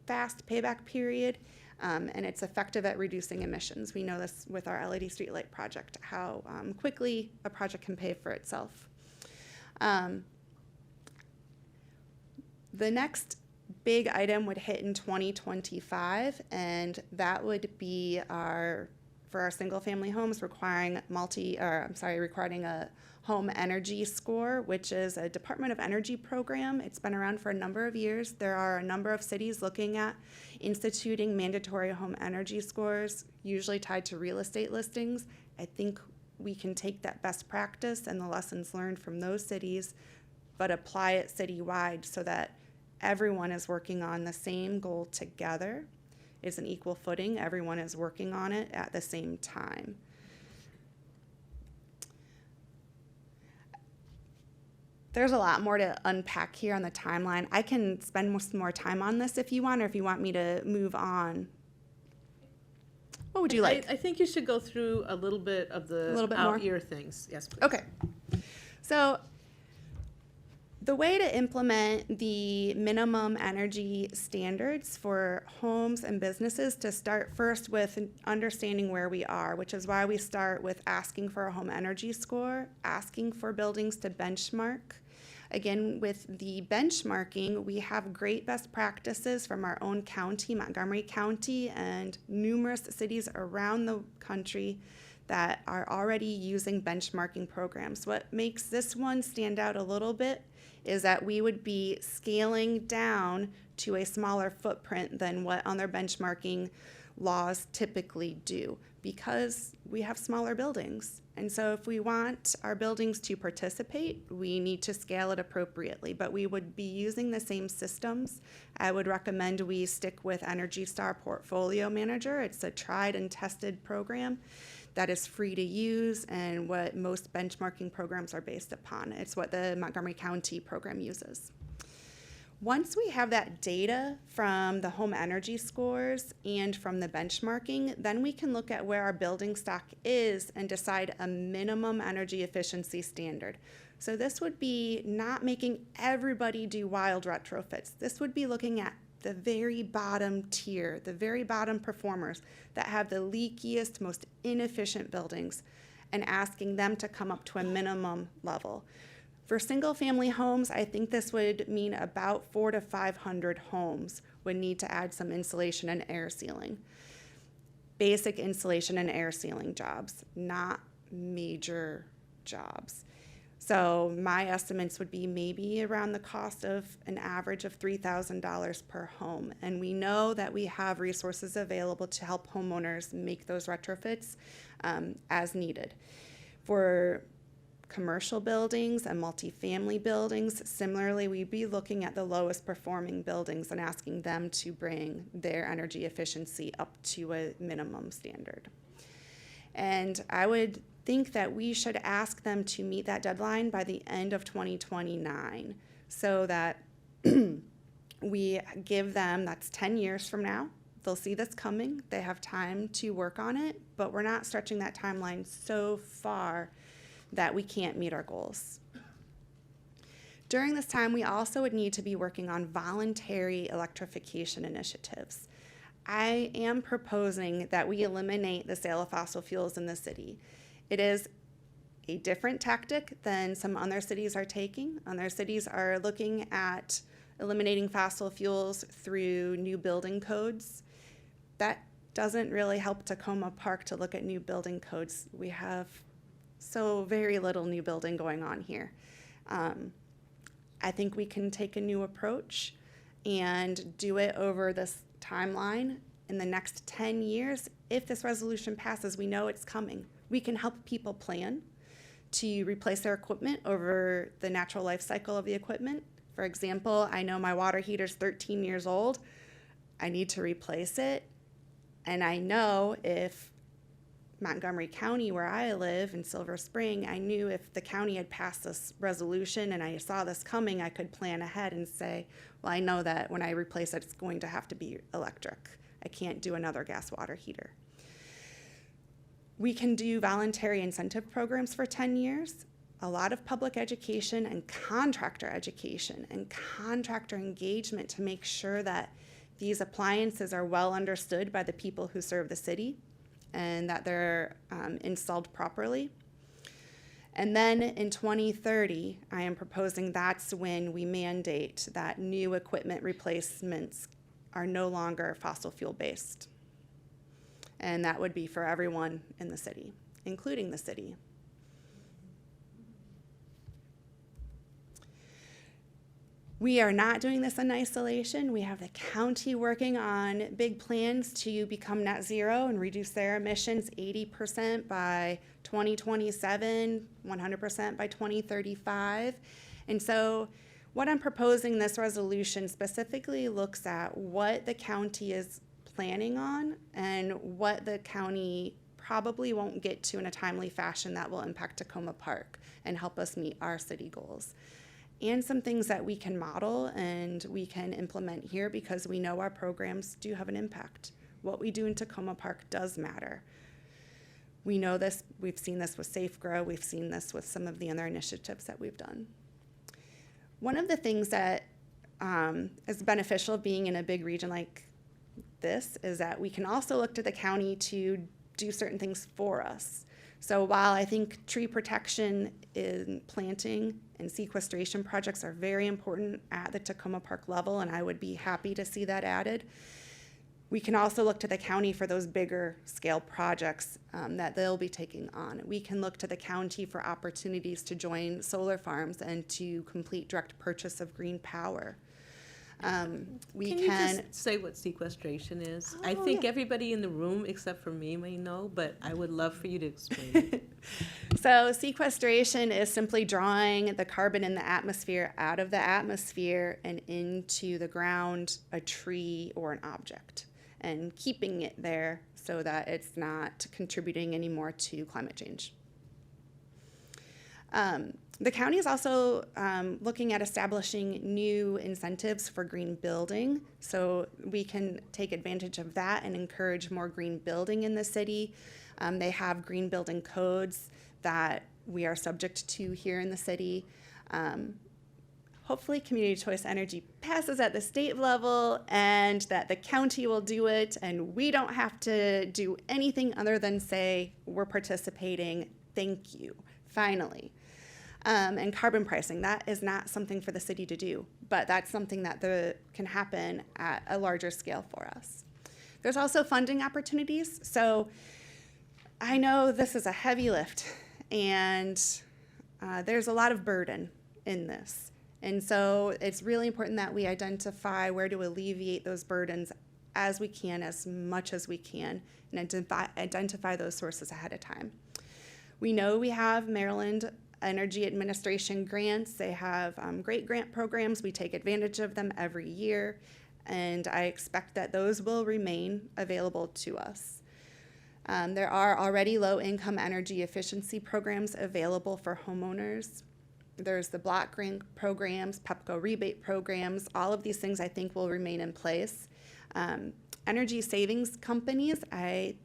fast payback period, and it's effective at reducing emissions. We know this with our LED streetlight project, how quickly a project can pay for itself. The next big item would hit in 2025, and that would be for our single-family homes requiring requiring a home energy score, which is a Department of Energy program. It's been around for a number of years. There are a number of cities looking at instituting mandatory home energy scores, usually tied to real estate listings. I think we can take that best practice and the lessons learned from those cities, but apply it citywide so that everyone is working on the same goal together. It's an equal footing. Everyone is working on it at the same time. There's a lot more to unpack here on the timeline. I can spend some more time on this if you want, or if you want me to move on. What would you like? I think you should go through a little bit of the out year things. Yes, please. Okay. So the way to implement the minimum energy standards for homes and businesses to start first with understanding where we are, which is why we start with asking for a home energy score, asking for buildings to benchmark. Again, with the benchmarking, we have great best practices from our own county, Montgomery County, and numerous cities around the country that are already using benchmarking programs. What makes this one stand out a little bit is that we would be scaling down to a smaller footprint than what other benchmarking laws typically do, because we have smaller buildings. And so if we want our buildings to participate, we need to scale it appropriately, but we would be using the same systems. I would recommend we stick with Energy Star Portfolio Manager. It's a tried and tested program that is free to use and what most benchmarking programs are based upon. It's what the Montgomery County program uses. Once we have that data from the home energy scores and from the benchmarking, then we can look at where our building stock is and decide a minimum energy efficiency standard. So this would be not making everybody do wild retrofits. This would be looking at the very bottom tier, the very bottom performers that have the leakiest, most inefficient buildings, and asking them to come up to a minimum level. For single-family homes, I think this would mean about 400 to 500 homes would need to add some insulation and air sealing. Basic insulation and air sealing jobs, not major jobs. So my estimates would be maybe around the cost of an average of $3,000 per home. And we know that we have resources available to help homeowners make those retrofits as needed. For commercial buildings and multifamily buildings, similarly, we'd be looking at the lowest performing buildings and asking them to bring their energy efficiency up to a minimum standard. And I would think that we should ask them to meet that deadline by the end of 2029 so that we give them, that's 10 years from now, they'll see this coming, they have time to work on it, but we're not stretching that timeline so far that we can't meet our goals. During this time, we also would need to be working on voluntary electrification initiatives. I am proposing that we eliminate the sale of fossil fuels in the city. It is a different tactic than some other cities are taking. Other cities are looking at eliminating fossil fuels through new building codes. That doesn't really help Tacoma Park to look at new building codes. We have so very little new building going on here. I think we can take a new approach and do it over this timeline. In the next 10 years, if this resolution passes, we know it's coming. We can help people plan to replace their equipment over the natural life cycle of the equipment. For example, I know my water heater's 13 years old. I need to replace it. And I know if Montgomery County, where I live in Silver Spring, I knew if the county had passed this resolution and I saw this coming, I could plan ahead and say, well, I know that when I replace it, it's going to have to be electric. I can't do another gas water heater. We can do voluntary incentive programs for 10 years, a lot of public education and contractor education and contractor engagement to make sure that these appliances are well understood by the people who serve the city and that they're installed properly. And then in 2030, I am proposing that's when we mandate that new equipment replacements are no longer fossil fuel based. And that would be for everyone in the city, including the city. We are not doing this in isolation. We have the county working on big plans to become net zero and reduce their emissions 80% by 2027, 100% by 2035. And so what I'm proposing, this resolution specifically looks at what the county is planning on and what the county probably won't get to in a timely fashion that will impact Tacoma Park and help us meet our city goals. And some things that we can model and we can implement here because we know our programs do have an impact. What we do in Tacoma Park does matter. We know this, we've seen this with Safe Grow, we've seen this with some of the other initiatives that we've done. One of the things that is beneficial being in a big region like this is that we can also look to the county to do certain things for us. So while I think tree protection in planting and sequestration projects are very important at the Tacoma Park level, and I would be happy to see that added, we can also look to the county for those bigger scale projects that they'll be taking on. We can look to the county for opportunities to join solar farms and to complete direct purchase of green power. We Can you just say what sequestration is? I think everybody in the room except for me may know, but I would love for you to explain it. So sequestration is simply drawing the carbon in the atmosphere out of the atmosphere and into the ground, a tree or an object, and keeping it there so that it's not contributing anymore to climate change. The county is also looking at establishing new incentives for green building, so we can take advantage of that and encourage more green building in the city. They have green building codes that we are subject to here in the city. Hopefully community choice energy passes at the state level and that the county will do it and we don't have to do anything other than say we're participating, thank you, finally. And carbon pricing, that is not something for the city to do, but that's something that can happen at a larger scale for us. There's also funding opportunities. So I know this is a heavy lift and there's a lot of burden in this. And so it's really important that we identify where to alleviate those burdens as we can, as much as we can, and identify those sources ahead of time. We know we have Maryland Energy Administration grants. They have great grant programs. We take advantage of them every year, and I expect that those will remain available to us. There are already low-income energy efficiency programs available for homeowners. There's the block grant programs, PEPCO rebate programs. All of these things I think will remain in place. Energy savings companies, I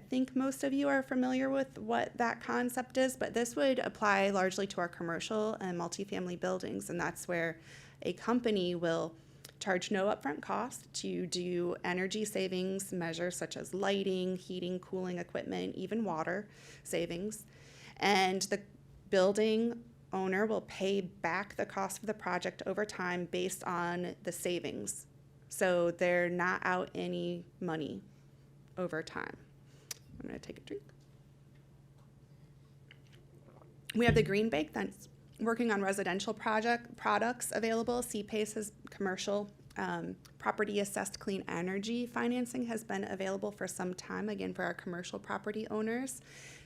think most of you are familiar with what that concept is, but this would apply largely to our commercial and multifamily buildings, and that's where a company will charge no upfront cost to do energy savings measures such as lighting, heating, cooling equipment, even water savings. And the building owner will pay back the cost of the project over time based on the savings. So they're not out any money over time. I'm going to take a drink. We have the Green Bank that's working on residential products available. CPACE has commercial property assessed clean energy financing has been available for some time, again, for our commercial property owners.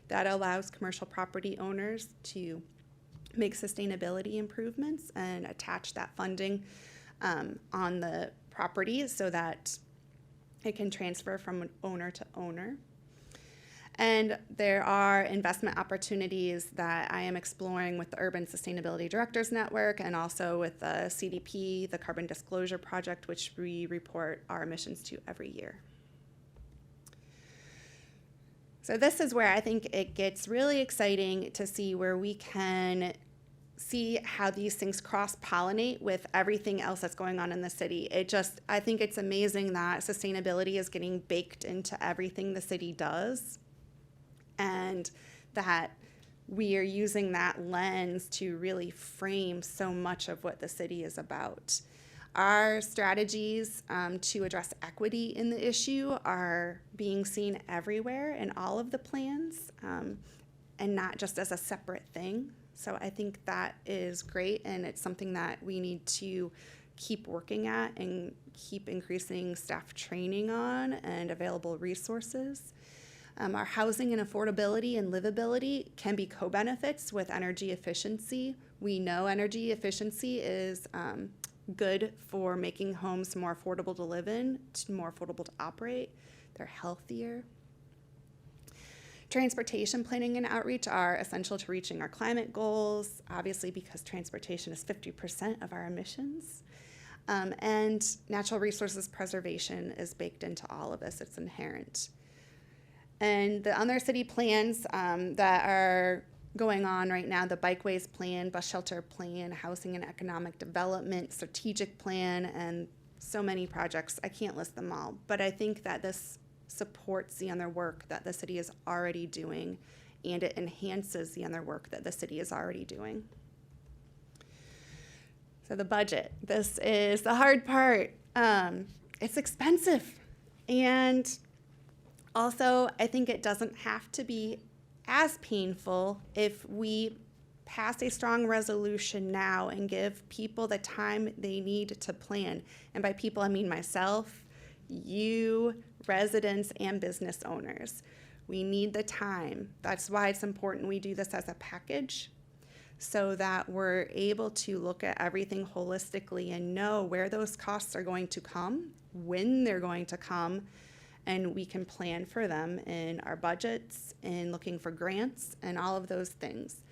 That allows commercial property owners to make sustainability improvements and attach that funding on the property so that it can transfer from owner to owner. And there are investment opportunities that I am exploring with the Urban Sustainability Directors Network and also with the CDP, the Carbon Disclosure Project, which we report our emissions to every year. So this is where I think it gets really exciting to see where we can see how these things cross-pollinate with everything else that's going on in the city. I think it's amazing that sustainability is getting baked into everything the city does, and that we are using that lens to really frame so much of what the city is about. Our strategies to address equity in the issue are being seen everywhere in all of the plans, and not just as a separate thing. So I think that is great, and it's something that we need to keep working at and keep increasing staff training on and available resources. Our housing and affordability and livability can be co-benefits with energy efficiency. We know energy efficiency is good for making homes more affordable to live in, more affordable to operate. They're healthier. Transportation planning and outreach are essential to reaching our climate goals, obviously because transportation is 50% of our emissions. And natural resources preservation is baked into all of this. It's inherent. And the other city plans that are going on right now, the bikeways plan, bus shelter plan, housing and economic development, strategic plan, and so many projects. I can't list them all, but I think that this supports the other work that the city is already doing, and it enhances the other work that the city is already doing. So the budget, this is the hard part. It's expensive, and also I think it doesn't have to be as painful if we pass a strong resolution now and give people the time they need to plan. And by people, I mean myself, you, residents, and business owners. We need the time. That's why it's important we do this as a package, so that we're able to look at everything holistically and know where those costs are going to come, when they're going to come, and we can plan for them in our budgets and looking for grants and all of those things.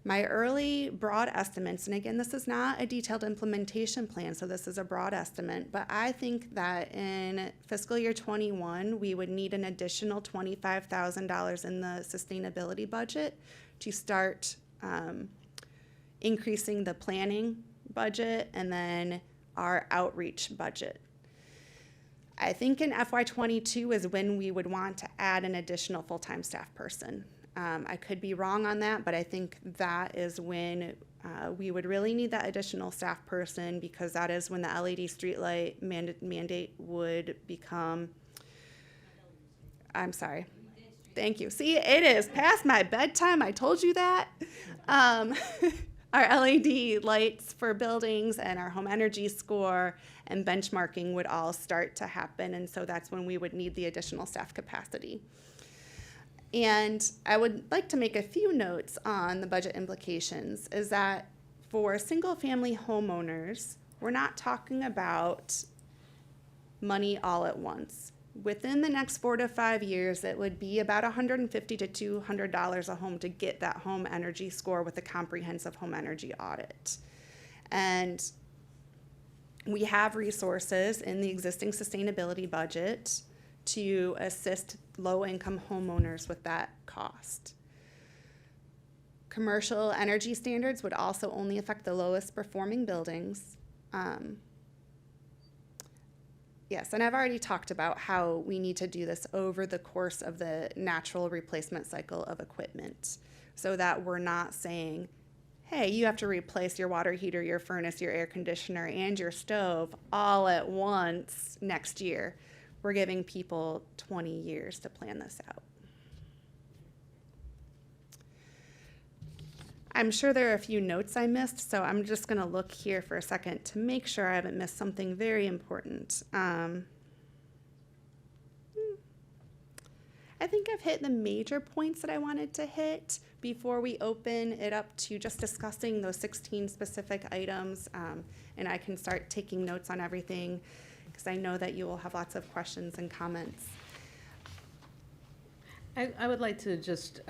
My early broad estimates, and again, this is not a detailed implementation plan, so this is a broad estimate, but I think that in fiscal year 21, we would need an additional $25,000 in the sustainability budget to start increasing the planning budget and then our outreach budget. I think in FY22 is when we would want to add an additional full-time staff person. I could be wrong on that, but I think that is when we would really need that additional staff person, because that is when the LED streetlight mandate would become, I'm sorry. Thank you. See, it is past my bedtime. I told you that. Our LED lights for buildings and our home energy score and benchmarking would all start to happen. And so that's when we would need the additional staff capacity. And I would like to make a few notes on the budget implications, is that for single family homeowners, we're not talking about money all at once. Within the next 4 to 5 years, it would be about $150 to $200 a home to get that home energy score with a comprehensive home energy audit. And we have resources in the existing sustainability budget to assist low-income homeowners with that cost. Commercial energy standards would also only affect the lowest performing buildings. Yes, and I've already talked about how we need to do this over the course of the natural replacement cycle of equipment, so that we're not saying, hey, you have to replace your water heater, your furnace, your air conditioner, and your stove all at once next year. We're giving people 20 years to plan this out. I'm sure there are a few notes I missed, so I'm just going to look here for a second to make sure I haven't missed something very important. I think I've hit the major points that I wanted to hit before we open it up to just discussing those 16 specific items, and I can start taking notes on everything, because I know that you will have lots of questions and comments. I would like to just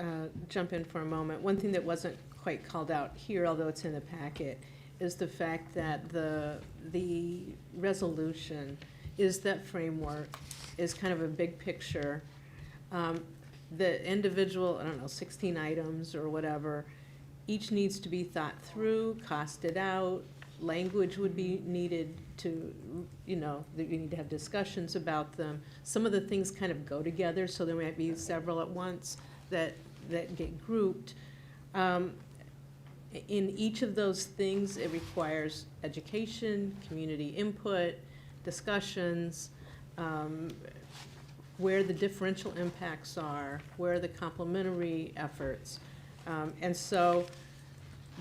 jump in for a moment. One thing that wasn't quite called out here, although it's in the packet, is the fact that the resolution is that framework, is kind of a big picture. the individual, I don't know, 16 items or whatever, each needs to be thought through, costed out, language would be needed to, you know, that you need to have discussions about them. Some of the things kind of go together, so there might be several at once that get grouped. In each of those things, it requires education, community input, discussions, where the differential impacts are, where the complementary efforts. And so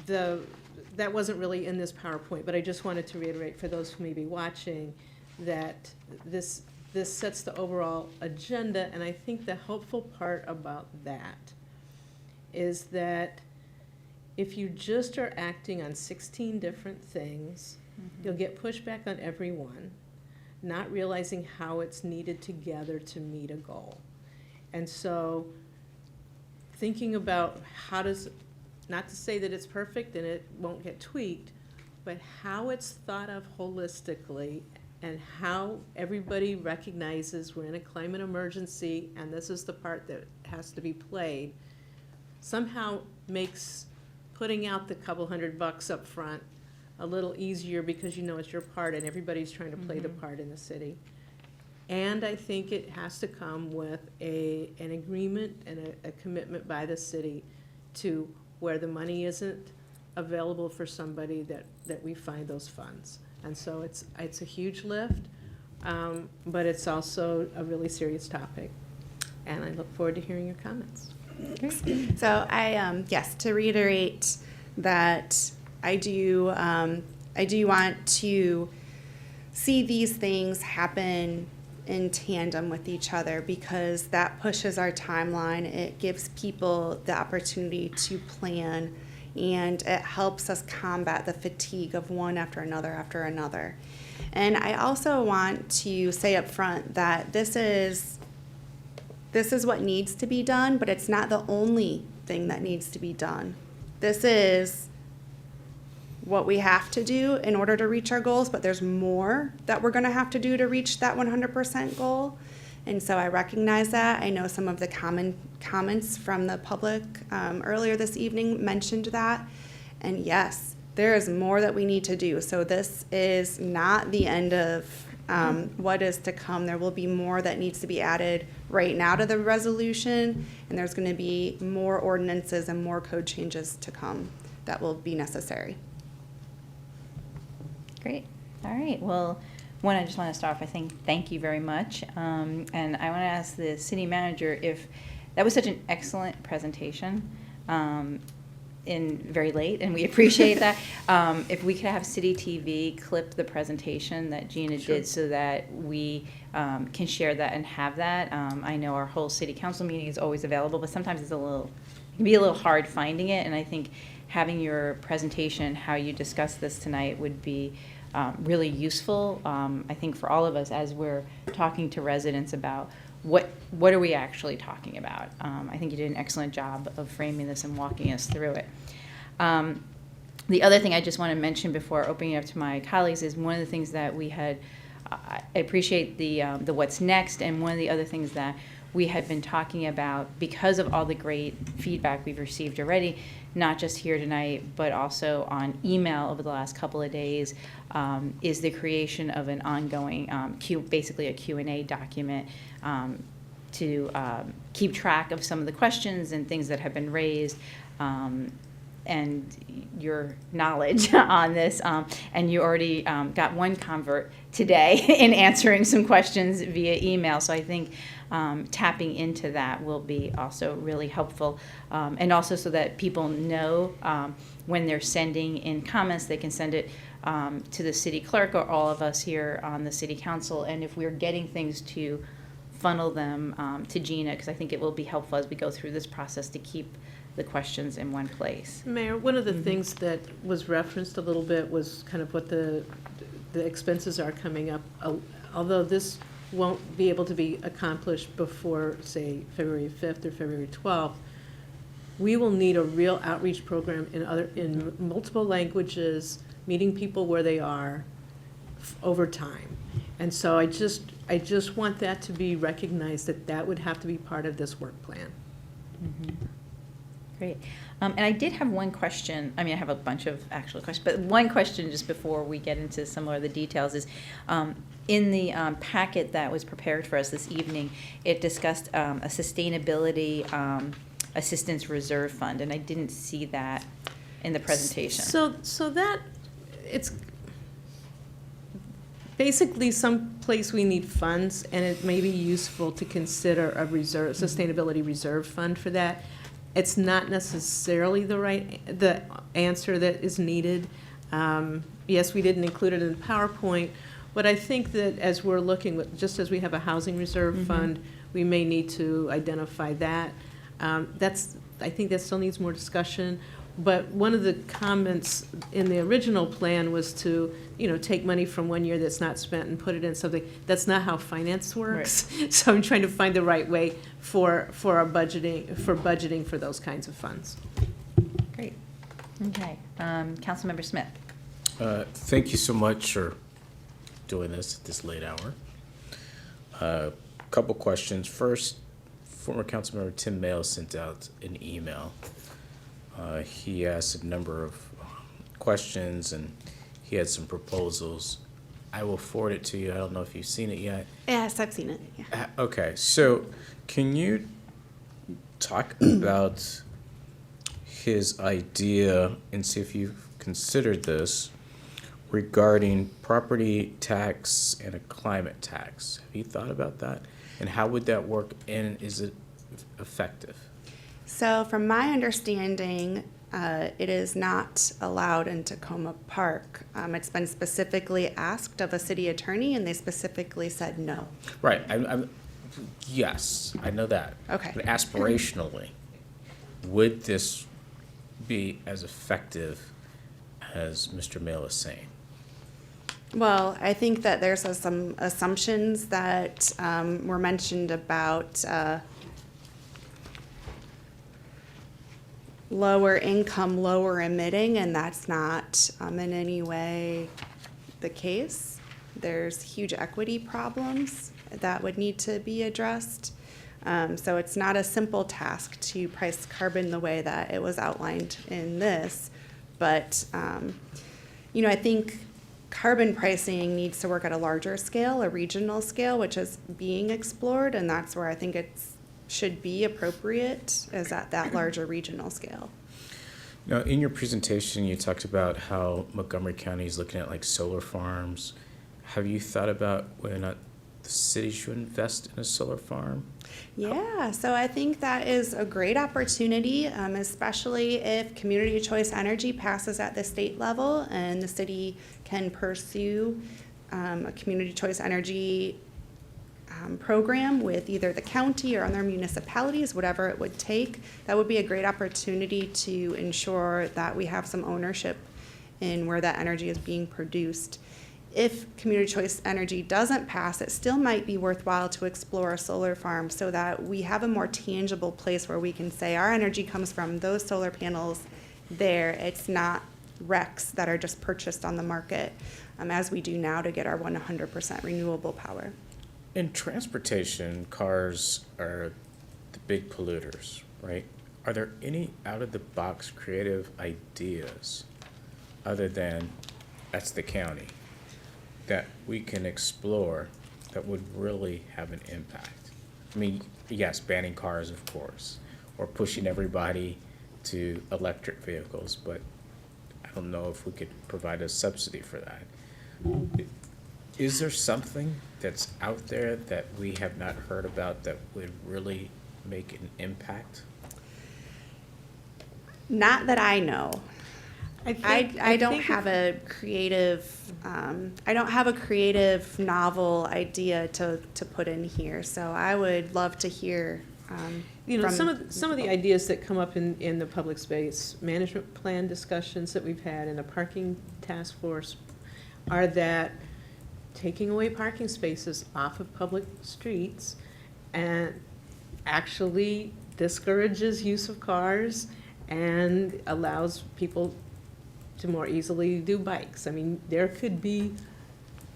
that wasn't really in this PowerPoint, but I just wanted to reiterate for those who may be watching that this sets the overall agenda, and I think the helpful part about that is that if you just are acting on 16 different things, you'll get pushback on every one, not realizing how it's needed together to meet a goal. And so thinking about how does, not to say that it's perfect and it won't get tweaked, but how it's thought of holistically and how everybody recognizes we're in a climate emergency and this is the part that has to be played, somehow makes putting out the couple $100 up front a little easier because you know it's your part and everybody's trying to play the part in the city. And I think it has to come with an agreement and a commitment by the city to where the money isn't available for somebody that we find those funds. And so it's a huge lift, but it's also a really serious topic. And I look forward to hearing your comments. So yes, to reiterate that I do want to see these things happen in tandem with each other because that pushes our timeline. It gives people the opportunity to plan, and it helps us combat the fatigue of one after another after another. And I also want to say up front that this is what needs to be done, but it's not the only thing that needs to be done. This is what we have to do in order to reach our goals, but there's more that we're gonna have to do to reach that 100% goal. And so I recognize that. I know some of the comments from the public earlier this evening mentioned that. And yes, there is more that we need to do. So this is not the end of what is to come. There will be more that needs to be added right now to the resolution, and there's going to be more ordinances and more code changes to come that will be necessary. Great. All right. Well, one, I just want to start off by saying thank you very much. And I want to ask the city manager if that was such an excellent presentation. Very late, and we appreciate that. If we could have City TV clip the presentation that Gina did so that we can share that and have that. I know our whole city council meeting is always available, but sometimes it can be a little hard finding it, and I think having your presentation, how you discussed this tonight would be really useful, I think, for all of us as we're talking to residents about what are we actually talking about. I think you did an excellent job of framing this and walking us through it. The other thing I just want to mention before opening it up to my colleagues is one of the things that we had, I appreciate the what's next, and one of the other things that we had been talking about because of all the great feedback we've received already, not just here tonight, but also on email over the last couple of days, is the creation of an ongoing, basically a Q&A document to keep track of some of the questions and things that have been raised, and your knowledge on this. And you already got one convert today in answering some questions via email. So I think tapping into that will be also really helpful. And also so that people know when they're sending in comments, they can send it to the city clerk or all of us here on the city council. And if we're getting things to funnel them to Gina, because I think it will be helpful as we go through this process to keep the questions in one place. Mayor, one of the things that was referenced a little bit was kind of what the expenses are coming up. Although this won't be able to be accomplished before, say, February 5th or February 12th, we will need a real outreach program in multiple languages, meeting people where they are over time. And so I just want that to be recognized, that that would have to be part of this work plan. Great. And I did have one question. I mean, I have a bunch of actual questions, but one question just before we get into some more of the details is, in the packet that was prepared for us this evening, it discussed a sustainability assistance reserve fund, and I didn't see that in the presentation. So that, it's basically some place we need funds, and it may be useful to consider a reserve, sustainability reserve fund for that. It's not necessarily the answer that is needed. Yes, we didn't include it in the PowerPoint, but I think that as we're looking, just as we have a housing reserve fund, we may need to identify that. I think that still needs more discussion. But one of the comments in the original plan was to, take money from one year that's not spent and put it in something. That's not how finance works. Right. So I'm trying to find the right way for our budgeting for those kinds of funds. Great. Okay. Councilmember Smith. Thank you so much for doing this at this late hour. Couple questions. First, former Councilmember Tim Mayo sent out an email. He asked a number of questions, and he had some proposals. I will forward it to you. I don't know if you've seen it yet. Yes, I've seen it. Yeah. Okay, so can you talk about his idea and see if you've considered this regarding property tax and a climate tax? Have you thought about that? And how would that work, and is it effective? So from my understanding, it is not allowed in Tacoma Park. It's been specifically asked of a city attorney, and they specifically said no. Right. Yes, I know that. Okay. But aspirationally, would this be as effective as Mr. Mail is saying? Well, I think that there's some assumptions that were mentioned about lower income, lower emitting, and that's not in any way the case. There's huge equity problems that would need to be addressed. So it's not a simple task to price carbon the way that it was outlined in this. But, I think carbon pricing needs to work at a larger scale, a regional scale, which is being explored, and that's where I think it's should be appropriate, is at that larger regional scale. Now, in your presentation, you talked about how Montgomery County is looking at like solar farms. Have you thought about whether or not the city should invest in a solar farm? Yeah, so I think that is a great opportunity, especially if community choice energy passes at the state level and the city can pursue a community choice energy program with either the county or other municipalities, whatever it would take. That would be a great opportunity to ensure that we have some ownership in where that energy is being produced. If community choice energy doesn't pass, it still might be worthwhile to explore a solar farm so that we have a more tangible place where we can say our energy comes from those solar panels there. It's not RECs that are just purchased on the market, as we do now to get our 100% renewable power. In transportation, cars are the big polluters, right? Are there any out-of-the-box creative ideas other than that's the county that we can explore that would really have an impact? I mean, yes, banning cars, of course, or pushing everybody to electric vehicles, but I don't know if we could provide a subsidy for that. Is there something that's out there that we have not heard about that would really make an impact? Not that I know. I don't have a creative novel idea to put in here. So I would love to hear. Some of the ideas that come up in the public space management plan discussions that we've had in the parking task force are that taking away parking spaces off of public streets and actually discourages use of cars and allows people to more easily do bikes. I mean, there could be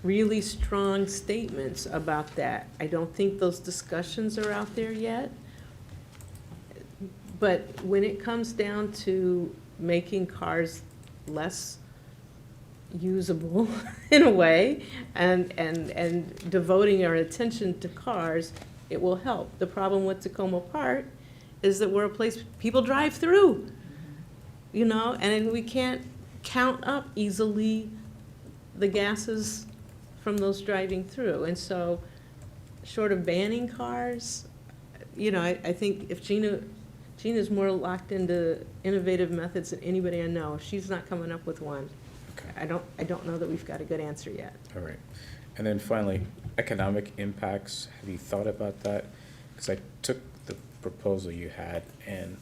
really strong statements about that. I don't think those discussions are out there yet. But when it comes down to making cars less usable in a way and devoting our attention to cars, it will help. The problem with Tacoma Park is that we're a place people drive through, you know, and we can't count up easily the gases from those driving through. And so short of banning cars, you know, I think if Gina's more locked into innovative methods than anybody I know. If she's not coming up with one, I don't know that we've got a good answer yet. All right. And then finally, economic impacts. Have you thought about that? Because I took the proposal you had and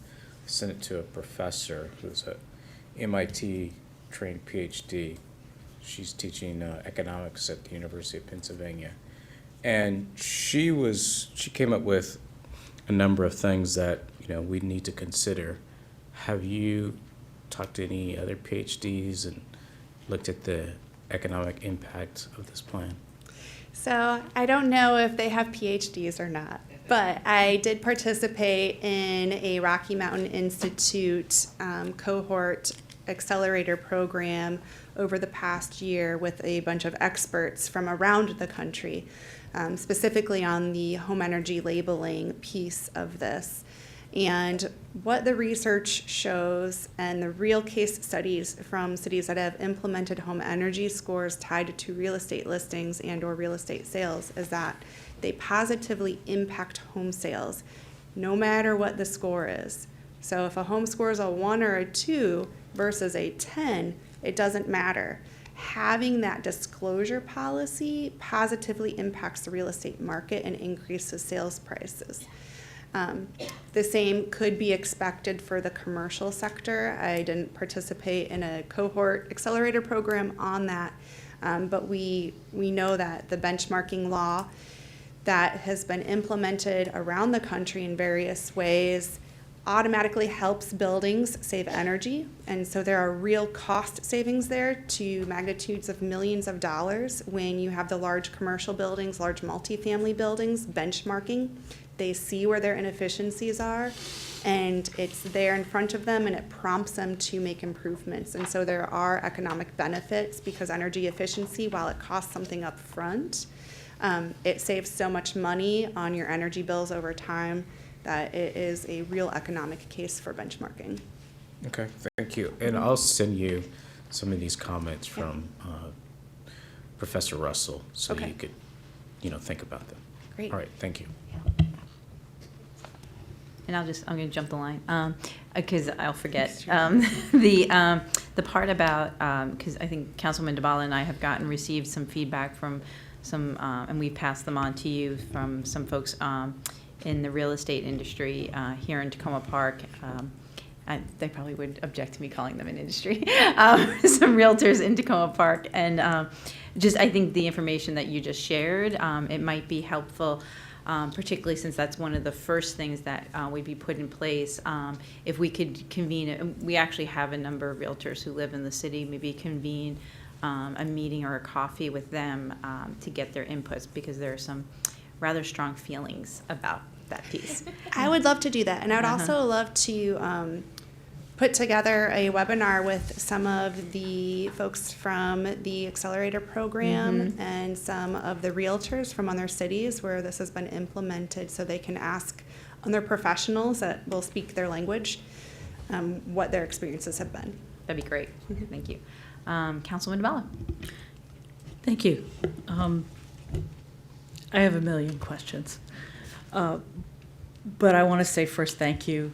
sent it to a professor who's a MIT trained PhD. She's teaching economics at the University of Pennsylvania. And she came up with a number of things that, you know, we need to consider. Have you talked to any other PhDs and looked at the economic impact of this plan? So I don't know if they have PhDs or not, but I did participate in a Rocky Mountain Institute cohort accelerator program over the past year with a bunch of experts from around the country, specifically on the home energy labeling piece of this. And what the research shows and the real case studies from cities that have implemented home energy scores tied to real estate listings and or real estate sales is that they positively impact home sales no matter what the score is. So if a home score is a 1 or a 2 versus a 10, it doesn't matter. Having that disclosure policy positively impacts the real estate market and increases sales prices. The same could be expected for the commercial sector. I didn't participate in a cohort accelerator program on that, but we know that the benchmarking law that has been implemented around the country in various ways automatically helps buildings save energy. And so there are real cost savings there to magnitudes of millions of dollars when you have the large commercial buildings, large multifamily buildings benchmarking. They see where their inefficiencies are, and it's there in front of them, and it prompts them to make improvements. And so there are economic benefits because energy efficiency, while it costs something up front, it saves so much money on your energy bills over time that it is a real economic case for benchmarking. Okay, thank you. And I'll send you some of these comments from Professor Russell so you could, you know, think about them. Great. All right, thank you. And I'm going to jump the line because I'll forget. The part about, because I think Councilman DeBala and I have received some feedback from some, and we've passed them on to you from some folks in the real estate industry here in Tacoma Park. They probably would object to me calling them an industry. Some realtors in Tacoma Park. And just, I think the information that you just shared, it might be helpful, particularly since that's one of the first things that would be put in place. If we could convene, we actually have a number of realtors who live in the city, maybe convene a meeting or a coffee with them to get their inputs, because there are some rather strong feelings about that piece. I would love to do that, and I would also love to put together a webinar with some of the folks from the accelerator program and some of the realtors from other cities where this has been implemented, so they can ask other professionals that will speak their language what their experiences have been. That'd be great. Thank you. Councilman DeBala. Thank you. I have a million questions. But I want to say first thank you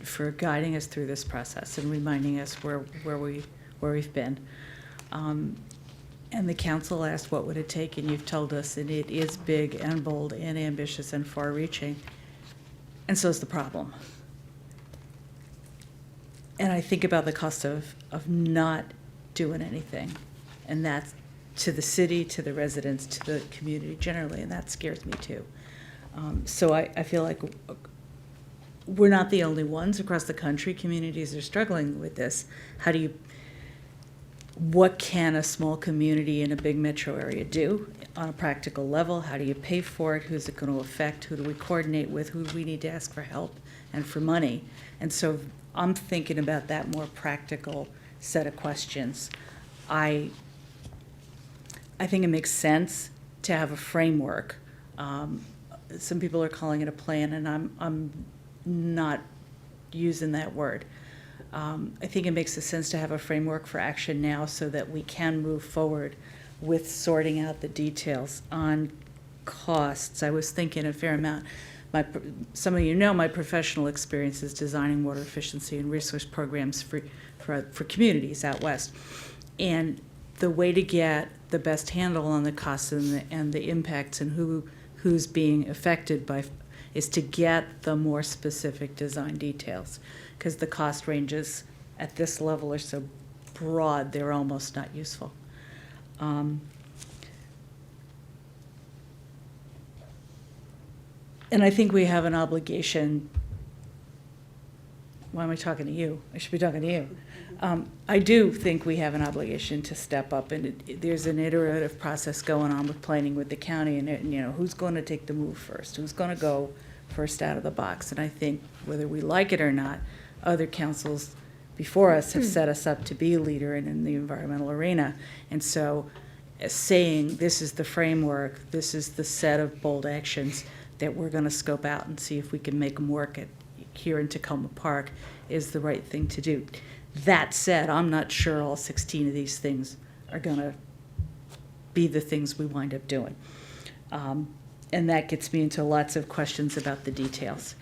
for guiding us through this process and reminding us where we've been. And the council asked what would it take, and you've told us, and it is big and bold and ambitious and far-reaching, and so is the problem. And I think about the cost of not doing anything, and that's to the city, to the residents, to the community generally, and that scares me too. So I feel like we're not the only ones across the country. Communities are struggling with this. what can a small community in a big metro area do on a practical level? How do you pay for it? Who's it going to affect? Who do we coordinate with? Who do we need to ask for help and for money? And so I'm thinking about that more practical set of questions. I think it makes sense to have a framework. Some people are calling it a plan, and I'm not using that word. I think it makes sense to have a framework for action now so that we can move forward with sorting out the details on costs. I was thinking a fair amount. Some of you know my professional experience is designing water efficiency and resource programs for communities out west. And the way to get the best handle on the costs and the impacts and who's being affected by is to get the more specific design details, because the cost ranges at this level are so broad they're almost not useful. And I think we have an obligation. Why am I talking to you? I should be talking to you. I do think we have an obligation to step up, and there's an iterative process going on with planning with the county, and who's going to take the move first, who's going to go first out of the box. And I think whether we like it or not, other councils before us have set us up to be a leader in the environmental arena. And so saying this is the framework, this is the set of bold actions that we're going to scope out and see if we can make them work here in Tacoma Park is the right thing to do. That said, I'm not sure all 16 of these things are going to be the things we wind up doing. And that gets me into lots of questions about the details.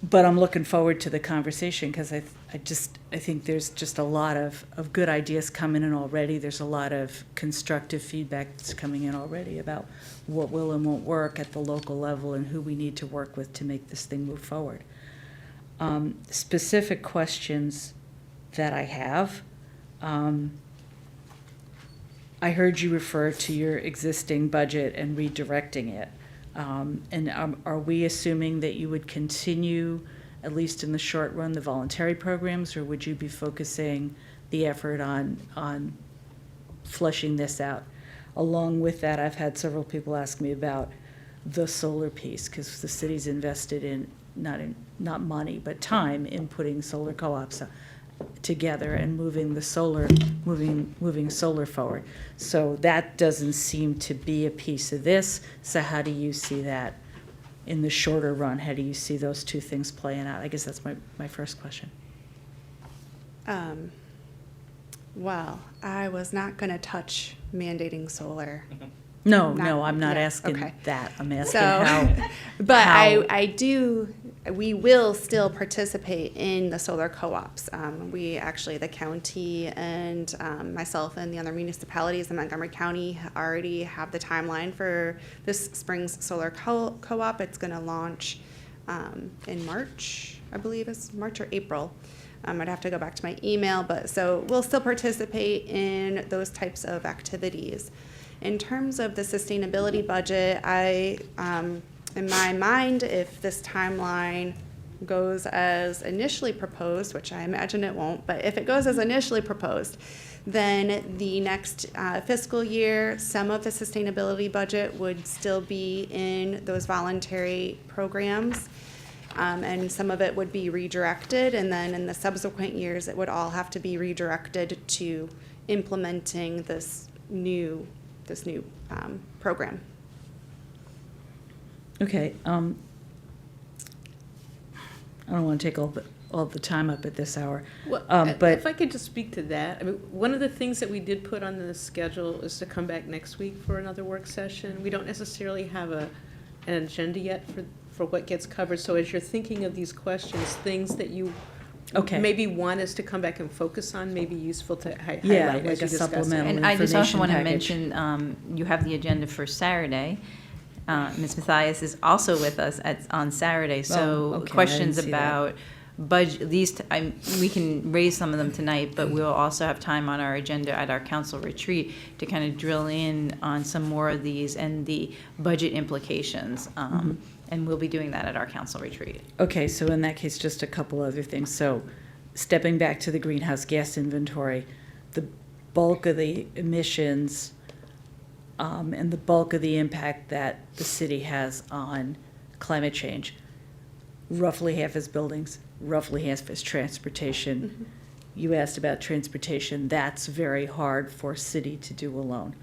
But I'm looking forward to the conversation because I think there's just a lot of good ideas coming in already. There's a lot of constructive feedback that's coming in already about what will and won't work at the local level and who we need to work with to make this thing move forward. Specific questions that I have. I heard you refer to your existing budget and redirecting it. And are we assuming that you would continue, at least in the short run, the voluntary programs, or would you be focusing the effort on fleshing this out? Along with that, I've had several people ask me about the solar piece, because the city's invested in not money, but time in putting solar co-ops together and moving solar forward. So that doesn't seem to be a piece of this. So how do you see that in the shorter run? How do you see those two things playing out? I guess that's my first question. Well, I was not going to touch mandating solar. No, I'm not asking okay. that. I'm asking how. But how, we will still participate in the solar co-ops. We actually, the county and myself and the other municipalities in Montgomery County already have the timeline for this spring's solar co-op. It's going to launch in March, I believe it's March or April. I'd have to go back to my email, but so we'll still participate in those types of activities. In terms of the sustainability budget, in my mind, if this timeline goes as initially proposed, which I imagine it won't, but if it goes as initially proposed, then the next fiscal year, some of the sustainability budget would still be in those voluntary programs, and some of it would be redirected, and then in the subsequent years, it would all have to be redirected to implementing this new program. Okay. I don't want to take all the time up at this hour. Well, but if I could just speak to that, I mean, one of the things that we did put on the schedule is to come back next week for another work session. We don't necessarily have an agenda yet for what gets covered. So as you're thinking of these questions, things that you maybe want us to come back and focus on, may be useful to highlight like as you a discuss supplemental it. And I just also want to information mention, you have the agenda for Saturday. Ms. Mathias is also with us on Saturday, so okay, questions I didn't see that. about budget, we can raise some of them tonight, but we'll also have time on our agenda at our council retreat to kind of drill in on some more of these and the budget implications. And we'll be doing that at our council retreat. Okay, so in that case, just a couple other things. So stepping back to the greenhouse gas inventory, the bulk of the emissions and the bulk of the impact that the city has on climate change, roughly half is buildings, roughly half is transportation. You asked about transportation. That's very hard for a city to do alone.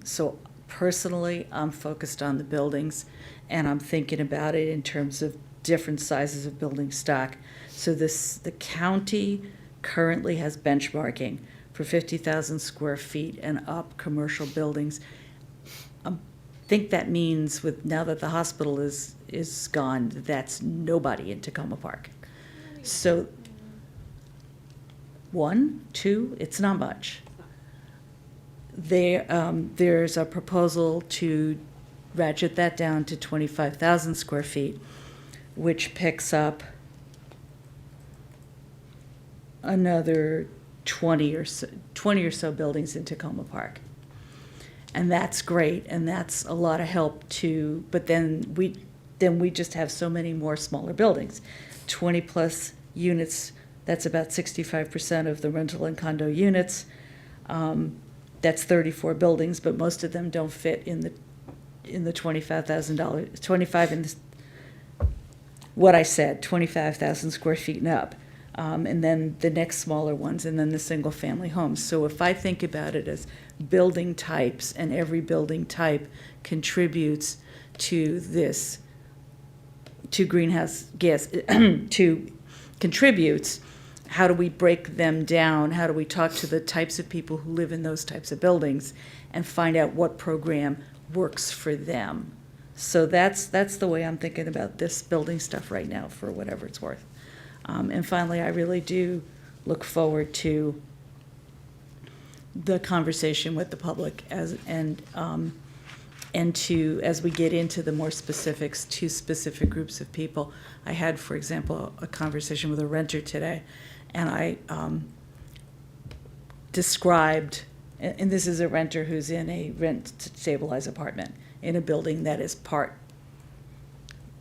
So personally, I'm focused on the buildings, and I'm thinking about it in terms of different sizes of building stock. So the county currently has benchmarking for 50,000 square feet and up commercial buildings. I think that means now that the hospital is gone, that's nobody in Tacoma Park. So 1, 2, it's not much. There's a proposal to ratchet that down to 25,000 square feet, which picks up another 20 or so buildings in Tacoma Park. And that's great, and that's a lot of help too, but then we just have so many more smaller buildings. 20 plus units, that's about 65% of the rental and condo units. That's 34 buildings, but most of them don't fit in the $25,000, 25 in this, what I said, 25,000 square feet and up. And then the next smaller ones, and then the single family homes. So if I think about it as building types, and every building type contributes to this, to greenhouse gas, contributes, how do we break them down? How do we talk to the types of people who live in those types of buildings and find out what program works for them? So that's the way I'm thinking about this building stuff right now, for whatever it's worth. And finally, I really do look forward to the conversation with the public and as we get into the more specifics to specific groups of people. I had, for example, a conversation with a renter today, and I described, and this is a renter who's in a rent-stabilized apartment in a building that is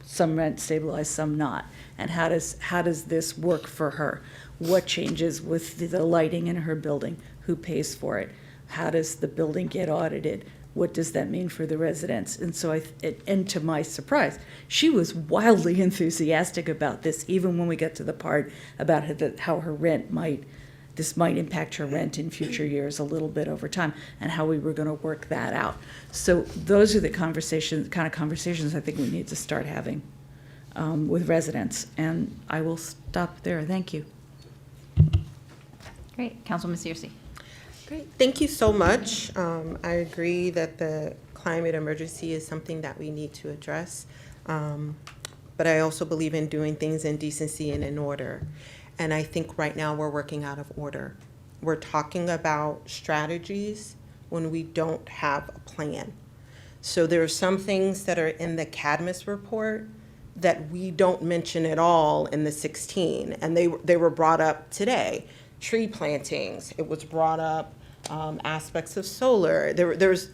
some rent stabilized, some not. And how does this work for her? What changes with the lighting in her building? Who pays for it? How does the building get audited? What does that mean for the residents? And so and to my surprise, she was wildly enthusiastic about this, even when we got to the part about how her rent might impact her rent in future years a little bit over time, and how we were going to work that out. So those are the kind of conversations I think we need to start having with residents. And I will stop there. Thank you. Great. Councilwoman Searcy. Great. Thank you so much. I agree that the climate emergency is something that we need to address. But I also believe in doing things in decency and in order. And I think right now we're working out of order. We're talking about strategies when we don't have a plan. So there are some things that are in the CADMIS report that we don't mention at all in the 16, and they were brought up today. Tree plantings, it was brought up, aspects of solar. There's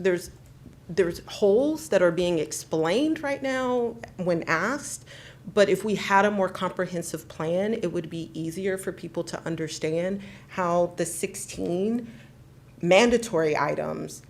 holes that are being explained right now when asked, but if we had a more comprehensive plan, it would be easier for people to understand how the 16 mandatory items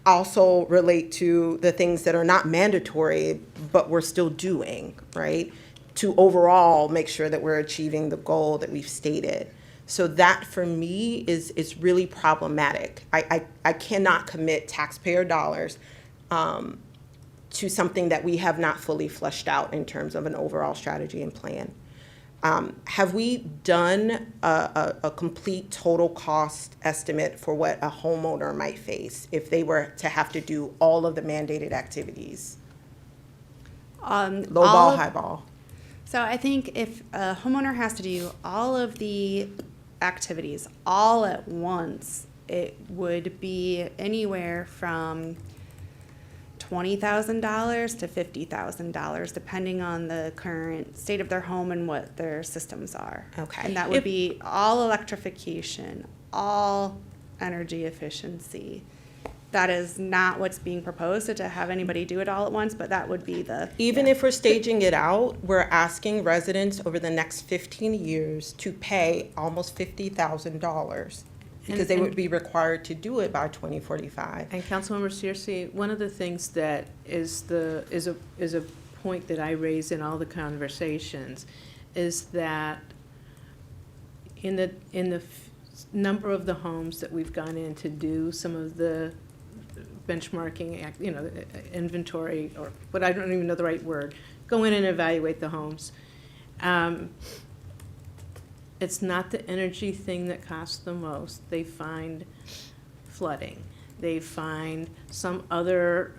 also relate to the things that are not mandatory, but we're still doing, right? To overall make sure that we're achieving the goal that we've stated. So that for me is really problematic. I cannot commit taxpayer dollars to something that we have not fully fleshed out in terms of an overall strategy and plan. Have we done a complete total cost estimate for what a homeowner might face if they were to have to do all of the mandated activities? Low ball, high ball. So I think if a homeowner has to do all of the activities all at once, it would be anywhere from $20,000 to $50,000, depending on the current state of their home and what their systems are. Okay. And that would be all electrification, all energy efficiency, that is not what's being proposed, to have anybody do it all at once, but that would be the. Even if we're staging it out, we're asking residents over the next 15 years to pay almost $50,000 because they would be required to do it by 2045. And Councilmember Searcy, one of the things that is a point that I raise in all the conversations is that in the number of the homes that we've gone in to do some of the benchmarking, inventory, or what I don't even know the right word, go in and evaluate the homes. It's not the energy thing that costs the most. They find flooding. They find some other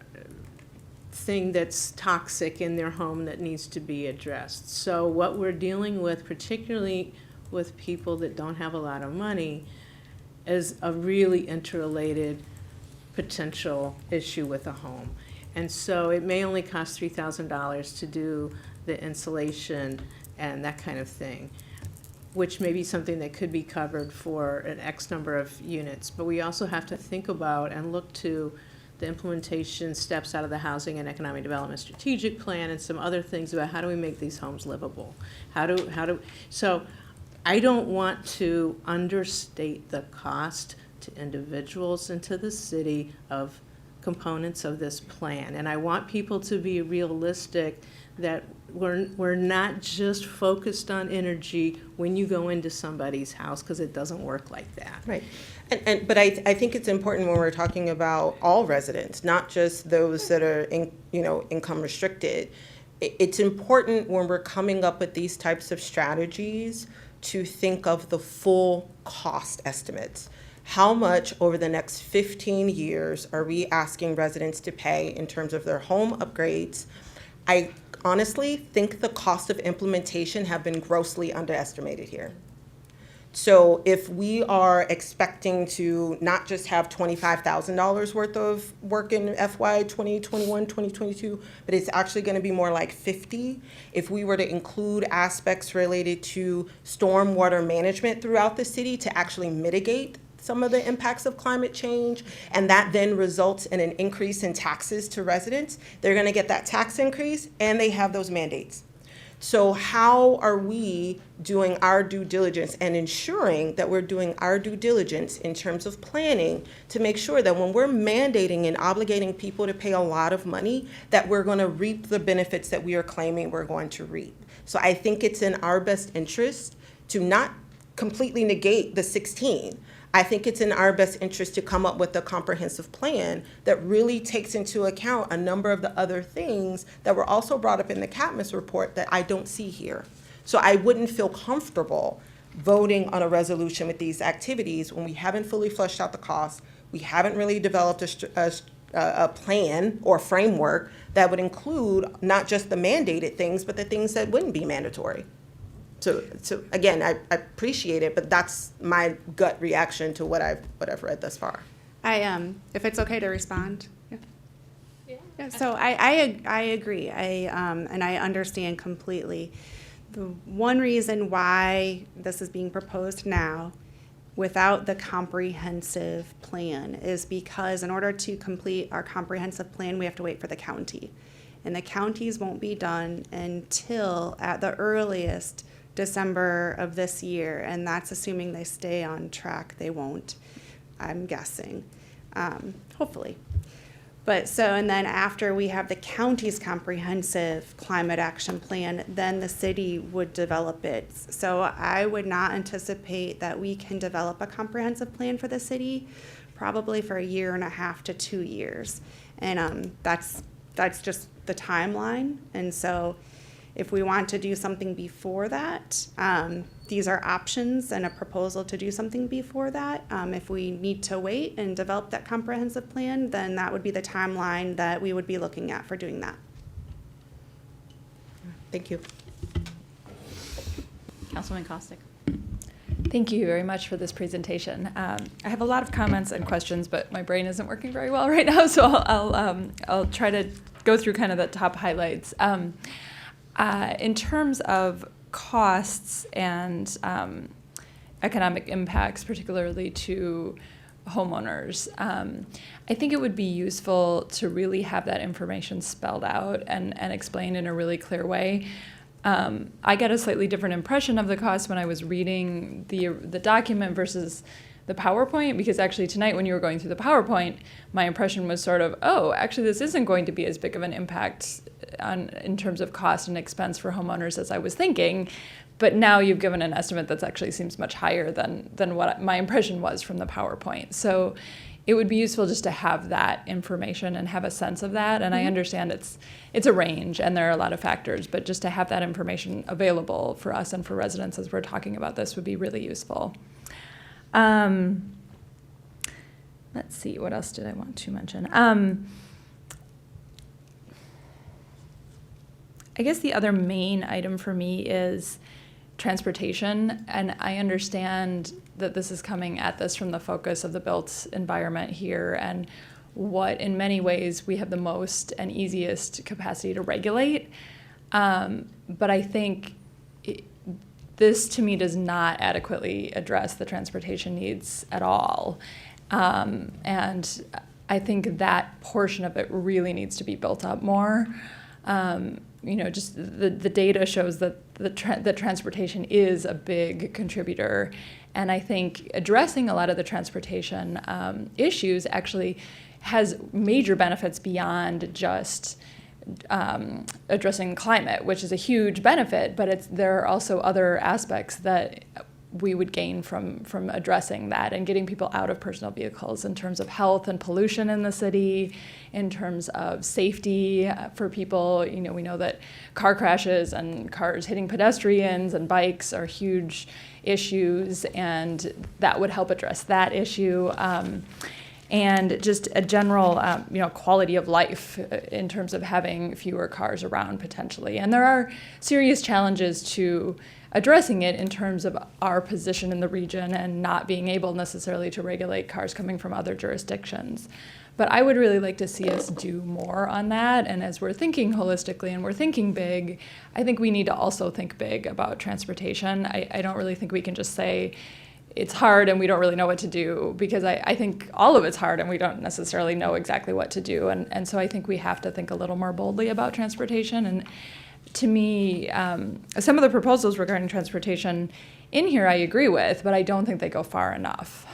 thing that's toxic in their home that needs to be addressed. So what we're dealing with, particularly with people that don't have a lot of money, is a really interrelated potential issue with a home. And so it may only cost $3,000 to do the insulation and that kind of thing, which may be something that could be covered for an X number of units. But we also have to think about and look to the implementation steps out of the Housing and Economic Development Strategic Plan and some other things about how do we make these homes livable? So I don't want to understate the cost to individuals and to the city of components of this plan. And I want people to be realistic that we're not just focused on energy when you go into somebody's house, because it doesn't work like that. Right. But I think it's important when we're talking about all residents, not just those that are income restricted. It's important when we're coming up with these types of strategies to think of the full cost estimates. How much over the next 15 years are we asking residents to pay in terms of their home upgrades? I honestly think the cost of implementation have been grossly underestimated here. So if we are expecting to not just have $25,000 worth of work in FY 2021, 2022, but it's actually going to be more like 50, if we were to include aspects related to stormwater management throughout the city to actually mitigate some of the impacts of climate change, and that then results in an increase in taxes to residents, they're going to get that tax increase and they have those mandates. So how are we doing our due diligence and ensuring that we're doing our due diligence in terms of planning to make sure that when we're mandating and obligating people to pay a lot of money, that we're going to reap the benefits that we are claiming we're going to reap? So I think it's in our best interest to not completely negate the 16. I think it's in our best interest to come up with a comprehensive plan that really takes into account a number of the other things that were also brought up in the CAPMAS report that I don't see here. So I wouldn't feel comfortable voting on a resolution with these activities when we haven't fully fleshed out the costs, we haven't really developed a plan or framework that would include not just the mandated things, but the things that wouldn't be mandatory. So again, I appreciate it, but that's my gut reaction to what I've read thus far. If it's okay to respond. Yeah. So I agree. And I understand completely. The one reason why this is being proposed now without the comprehensive plan is because in order to complete our comprehensive plan, we have to wait for the county. And the counties won't be done until at the earliest December of this year, and that's assuming they stay on track. They won't, I'm guessing, hopefully. But so, and then after we have the county's comprehensive climate action plan, then the city would develop it. So I would not anticipate that we can develop a comprehensive plan for the city, probably for 1.5 to 2 years. And that's just the timeline. And so if we want to do something before that, these are options and a proposal to do something before that. If we need to wait and develop that comprehensive plan, then that would be the timeline that we would be looking at for doing that. Thank you. Councilman Kostick. Thank you very much for this presentation. I have a lot of comments and questions, but my brain isn't working very well right now, so I'll try to go through kind of the top highlights. In terms of costs and economic impacts, particularly to homeowners. I think it would be useful to really have that information spelled out and explained in a really clear way. I got a slightly different impression of the cost when I was reading the document versus the PowerPoint, because actually tonight when you were going through the PowerPoint, my impression was sort of, oh, actually this isn't going to be as big of an impact in terms of cost and expense for homeowners as I was thinking. But now you've given an estimate that actually seems much higher than what my impression was from the PowerPoint. So it would be useful just to have that information and have a sense of that. And I understand it's a range and there are a lot of factors, but just to have that information available for us and for residents as we're talking about this would be really useful. Let's see, what else did I want to mention? I guess the other main item for me is transportation, and I understand that this is coming at this from the focus of the built environment here and what in many ways we have the most and easiest capacity to regulate. But I think this to me does not adequately address the transportation needs at all. And I think that portion of it really needs to be built up more. Just the data shows that that transportation is a big contributor. And I think addressing a lot of the transportation issues actually has major benefits beyond just addressing climate, which is a huge benefit, but there are also other aspects that we would gain from addressing that and getting people out of personal vehicles in terms of health and pollution in the city, in terms of safety for people. We know that car crashes and cars hitting pedestrians and bikes are huge issues, and that would help address that issue. And just a general, quality of life in terms of having fewer cars around potentially. And there are serious challenges to addressing it in terms of our position in the region and not being able necessarily to regulate cars coming from other jurisdictions. But I would really like to see us do more on that. And as we're thinking holistically and we're thinking big, I think we need to also think big about transportation. I don't really think we can just say, it's hard and we don't really know what to do, because I think all of it's hard and we don't necessarily know exactly what to do. And so I think we have to think a little more boldly about transportation. And to me, some of the proposals regarding transportation in here I agree with, but I don't think they go far enough.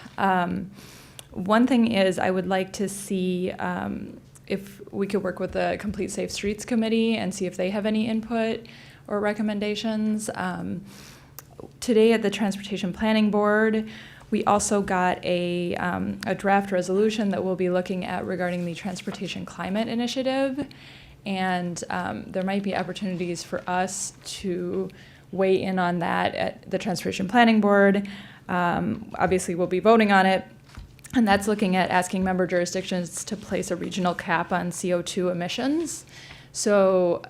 One thing is I would like to see if we could work with the Complete Safe Streets Committee and see if they have any input or recommendations. Today at the Transportation Planning Board, we also got a draft resolution that we'll be looking at regarding the Transportation Climate Initiative. And there might be opportunities for us to weigh in on that at the Transportation Planning Board. Obviously, we'll be voting on it. And that's looking at asking member jurisdictions to place a regional cap on CO2 emissions. So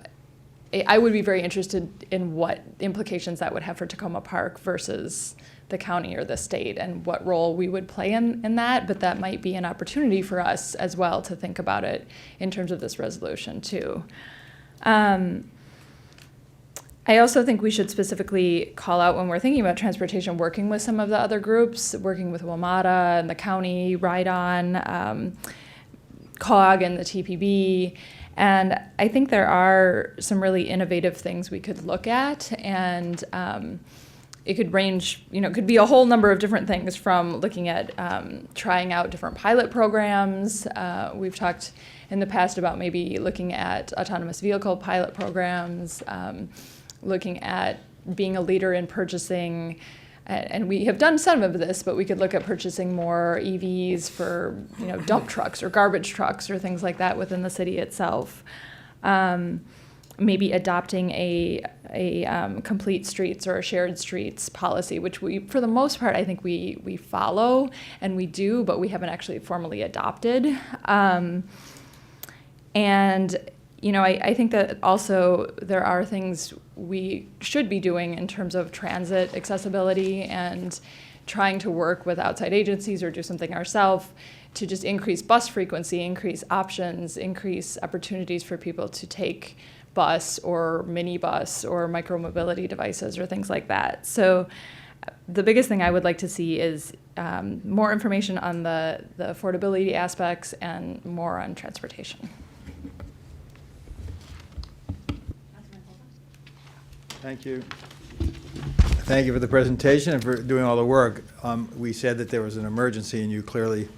I would be very interested in what implications that would have for Tacoma Park versus the county or the state and what role we would play in that. But that might be an opportunity for us as well to think about it in terms of this resolution too. I also think we should specifically call out when we're thinking about transportation, working with some of the other groups, working with WMATA and the county, Ride-On, COG and the TPB. And I think there are some really innovative things we could look at, and it could range, it could be a whole number of different things, from looking at trying out different pilot programs. We've talked in the past about maybe looking at autonomous vehicle pilot programs, looking at being a leader in purchasing, and we have done some of this, but we could look at purchasing more EVs for dump trucks or garbage trucks or things like that within the city itself. Maybe adopting a complete streets or a shared streets policy, which we, for the most part, I think we follow and we do, but we haven't actually formally adopted. I think that also there are things we should be doing in terms of transit accessibility and trying to work with outside agencies or do something ourselves to just increase bus frequency, increase options, increase opportunities for people to take bus or minibus or micromobility devices or things like that. So the biggest thing I would like to see is more information on the affordability aspects and more on transportation. Thank you. Thank you for the presentation and for doing all the work. We said that there was an emergency, and you clearly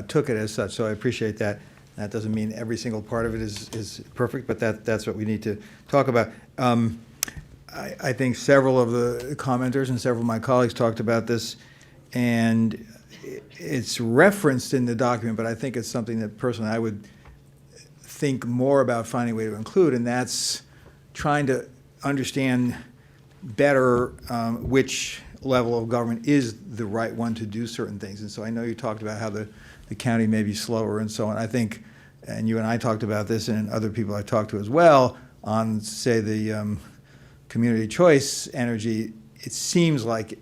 took it as such, so I appreciate that. That doesn't mean every single part of it is perfect, but that's what we need to talk about. I think several of the commenters and several of my colleagues talked about this, and it's referenced in the document, but I think it's something that personally I would think more about finding a way to include, and that's trying to understand better which level of government is the right one to do certain things. And so I know you talked about how the county may be slower and so on. I think, and you and I talked about this, and other people I've talked to as well, on, say, the community choice energy, it seems like,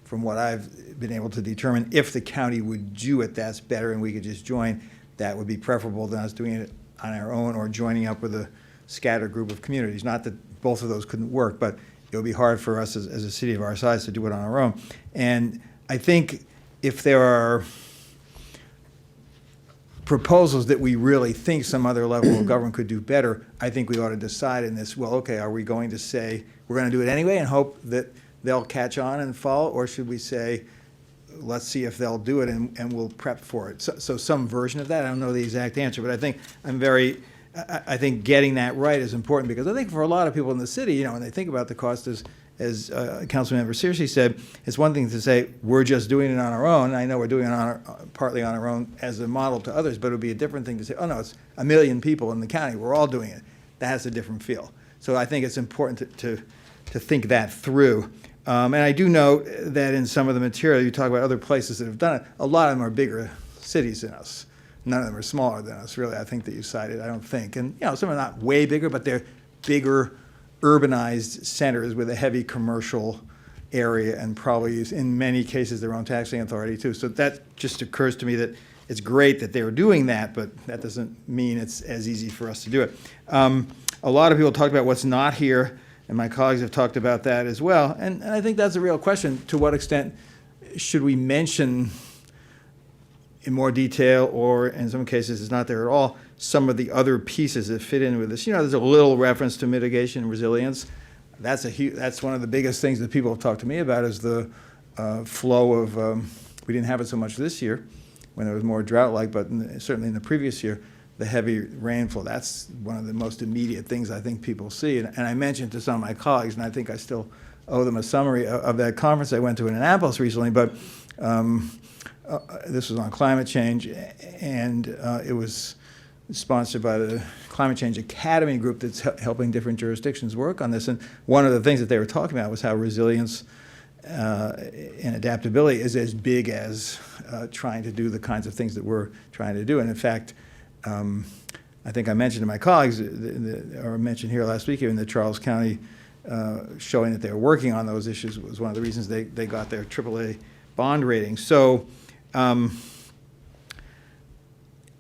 from what I've been able to determine, if the county would do it, that's better, and we could just join. That would be preferable than us doing it on our own or joining up with a scattered group of communities. Not that both of those couldn't work, but it would be hard for us as a city of our size to do it on our own. And I think if there are proposals that we really think some other level of government could do better, I think we ought to decide in this, well, okay, are we going to say we're going to do it anyway and hope that they'll catch on and follow, or should we say, let's see if they'll do it and we'll prep for it? So some version of that. I don't know the exact answer, but I think I think getting that right is important, because I think for a lot of people in the city, when they think about the cost, as Councilmember Searcy said, it's one thing to say we're just doing it on our own. And I know we're doing it partly on our own as a model to others, but it would be a different thing to say, oh no, it's 1 million people in the county, we're all doing it. That has a different feel. So I think it's important to think that through. And I do note that in some of the material, you talk about other places that have done it. A lot of them are bigger cities than us. None of them are smaller than us, really, I think that you cited, I don't think. And, some are not way bigger, but they're bigger urbanized centers with a heavy commercial area, and probably in many cases their own taxing authority too. So that just occurs to me that it's great that they're doing that, but that doesn't mean it's as easy for us to do it. A lot of people talked about what's not here, and my colleagues have talked about that as well. And I think that's a real question. To what extent should we mention in more detail, or in some cases it's not there at all, some of the other pieces that fit in with this? There's a little reference to mitigation and resilience. That's one of the biggest things that people have talked to me about, is the flow of, we didn't have it so much this year when there was more drought-like, but certainly in the previous year, the heavy rainfall. That's one of the most immediate things I think people see. And I mentioned to some of my colleagues, and I think I still owe them a summary of that conference I went to in Annapolis recently, but this was on climate change, and it was sponsored by the Climate Change Academy group that's helping different jurisdictions work on this. And one of the things that they were talking about was how resilience and adaptability is as big as trying to do the kinds of things that we're trying to do. And in fact, I think I mentioned to my colleagues, or mentioned here last week, even that Charles County showing that they were working on those issues was one of the reasons they got their AAA bond rating. So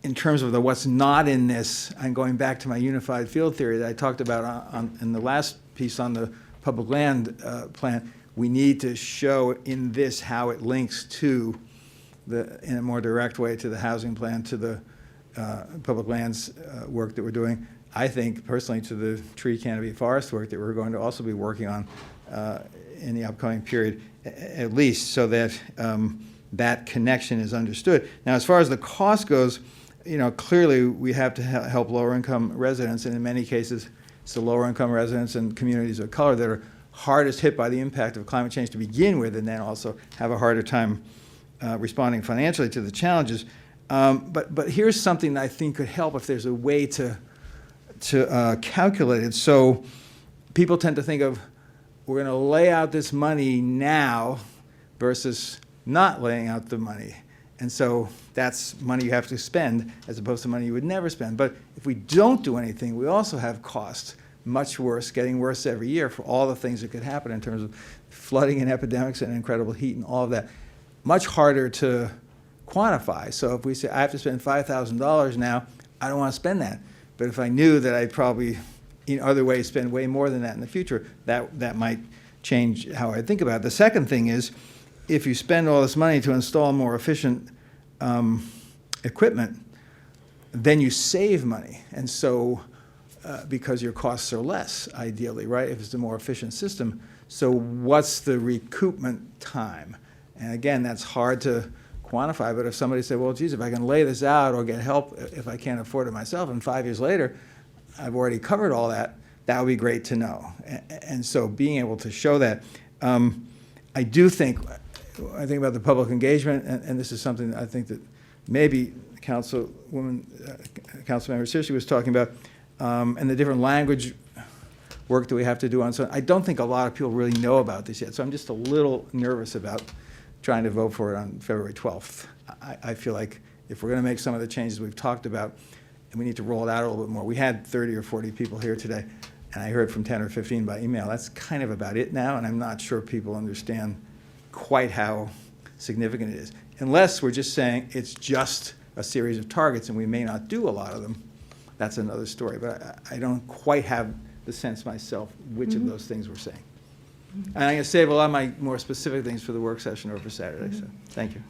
in terms of what's not in this, I'm going back to my unified field theory that I talked about in the last piece on the public land plan. We need to show in this how it links to in a more direct way to the housing plan, to the public lands work that we're doing. I think personally to the tree canopy forest work that we're going to also be working on in the upcoming period, at least, so that that connection is understood. Now, as far as the cost goes, clearly we have to help lower-income residents, and in many cases, it's the lower-income residents and communities of color that are hardest hit by the impact of climate change to begin with, and then also have a harder time responding financially to the challenges. But here's something that I think could help if there's a way to calculate it. So people tend to think of, we're going to lay out this money now versus not laying out the money. And so that's money you have to spend as opposed to money you would never spend. But if we don't do anything, we also have costs, much worse, getting worse every year for all the things that could happen in terms of flooding and epidemics and incredible heat and all of that. Much harder to quantify. So if we say, I have to spend $5,000 now, I don't want to spend that. But if I knew that I'd probably, in other ways, spend way more than that in the future, that might change how I think about it. The second thing is, if you spend all this money to install more efficient equipment, then you save money. And so, because your costs are less, ideally, right, if it's a more efficient system. So what's the recoupment time? And again, that's hard to quantify, but if somebody said, well, geez, if I can lay this out or get help if I can't afford it myself, and 5 years later, I've already covered all that, that would be great to know. And so being able to show that, I do think, I think about the public engagement, and this is something that I think that maybe Councilmember Searcy was talking about, and the different language work that we have to do on. So I don't think a lot of people really know about this yet. So I'm just a little nervous about trying to vote for it on February 12th. I feel like if we're going to make some of the changes we've talked about, and we need to roll it out a little bit more. We had 30 or 40 people here today, and I heard from 10 or 15 by email. That's kind of about it now, and I'm not sure people understand quite how significant it is. Unless we're just saying it's just a series of targets, and we may not do a lot of them. That's another story, but I don't quite have the sense myself which of those things we're saying. And I'm going to save a lot of my more specific things for the work session or for Saturday, so thank you.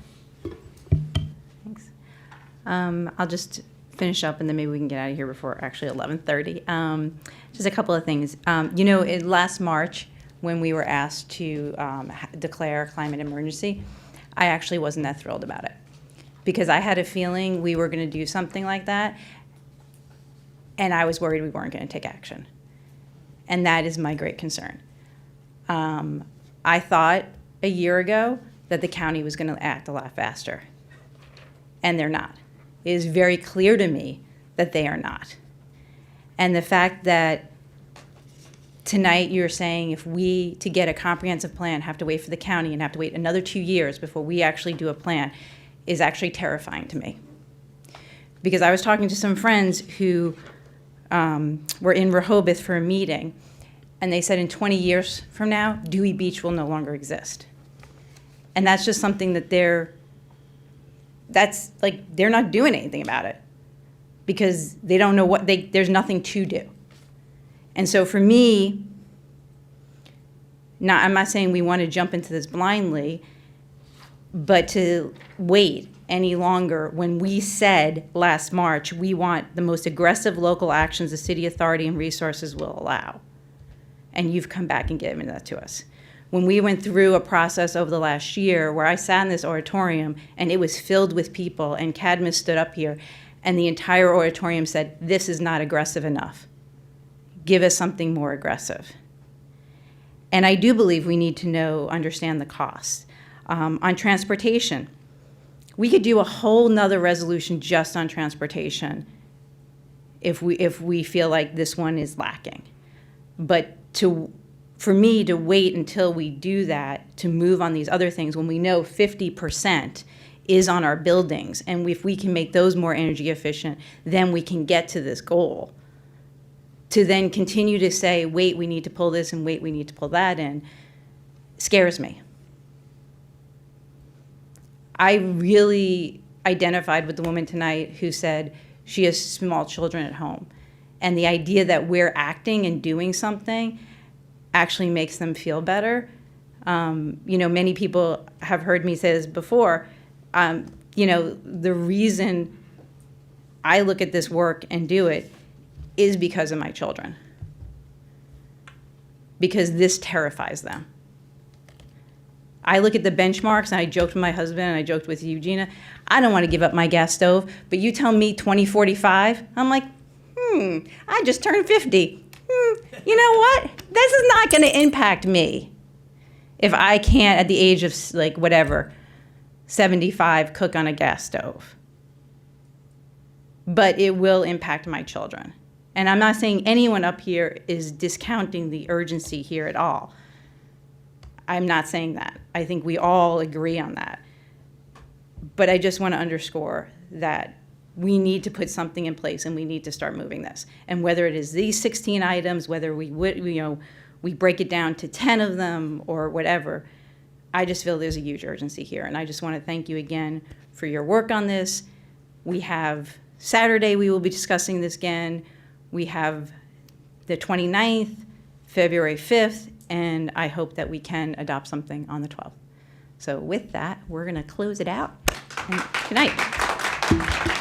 Thanks. I'll just finish up, and then maybe we can get out of here before actually 11:30. Just a couple of things. Last March, when we were asked to declare a climate emergency, I actually wasn't that thrilled about it, because I had a feeling we were going to do something like that, and I was worried we weren't going to take action. And that is my great concern. I thought a year ago that the county was going to act a lot faster, and they're not. It is very clear to me that they are not. And the fact that tonight you're saying if we, to get a comprehensive plan, have to wait for the county and have to wait another 2 years before we actually do a plan is actually terrifying to me. Because I was talking to some friends who were in Rehoboth for a meeting, and they said in 20 years from now, Dewey Beach will no longer exist. And that's just something that they're not doing anything about it, because they don't know there's nothing to do. And so for me, I'm not saying we want to jump into this blindly, but to wait any longer when we said last March we want the most aggressive local actions the city authority and resources will allow. And you've come back and given that to us. When we went through a process over the last year where I sat in this auditorium and it was filled with people, and Cadmus stood up here and the entire auditorium said, this is not aggressive enough. Give us something more aggressive. And I do believe we need to understand the costs. On transportation, we could do a whole nother resolution just on transportation if we feel like this one is lacking. But for me to wait until we do that to move on these other things when we know 50% is on our buildings, and if we can make those more energy efficient, then we can get to this goal. To then continue to say, wait, we need to pull this, and wait, we need to pull that in, scares me. I really identified with the woman tonight who said she has small children at home. And the idea that we're acting and doing something actually makes them feel better. Many people have heard me say this before. The reason I look at this work and do it is because of my children. Because this terrifies them. I look at the benchmarks, and I joked with my husband, and I joked with you, Gina. I don't want to give up my gas stove, but you tell me 2045, I'm like, I just turned 50. You know what? This is not going to impact me if I can't, at the age of 75, cook on a gas stove. But it will impact my children. And I'm not saying anyone up here is discounting the urgency here at all. I'm not saying that. I think we all agree on that. But I just want to underscore that we need to put something in place, and we need to start moving this. And whether it is these 16 items, whether we break it down to 10 of them or whatever, I just feel there's a huge urgency here. And I just want to thank you again for your work on this. We have Saturday, we will be discussing this again. We have the 29th, February 5th, and I hope that we can adopt something on the 12th. So with that, we're going to close it out. And good night.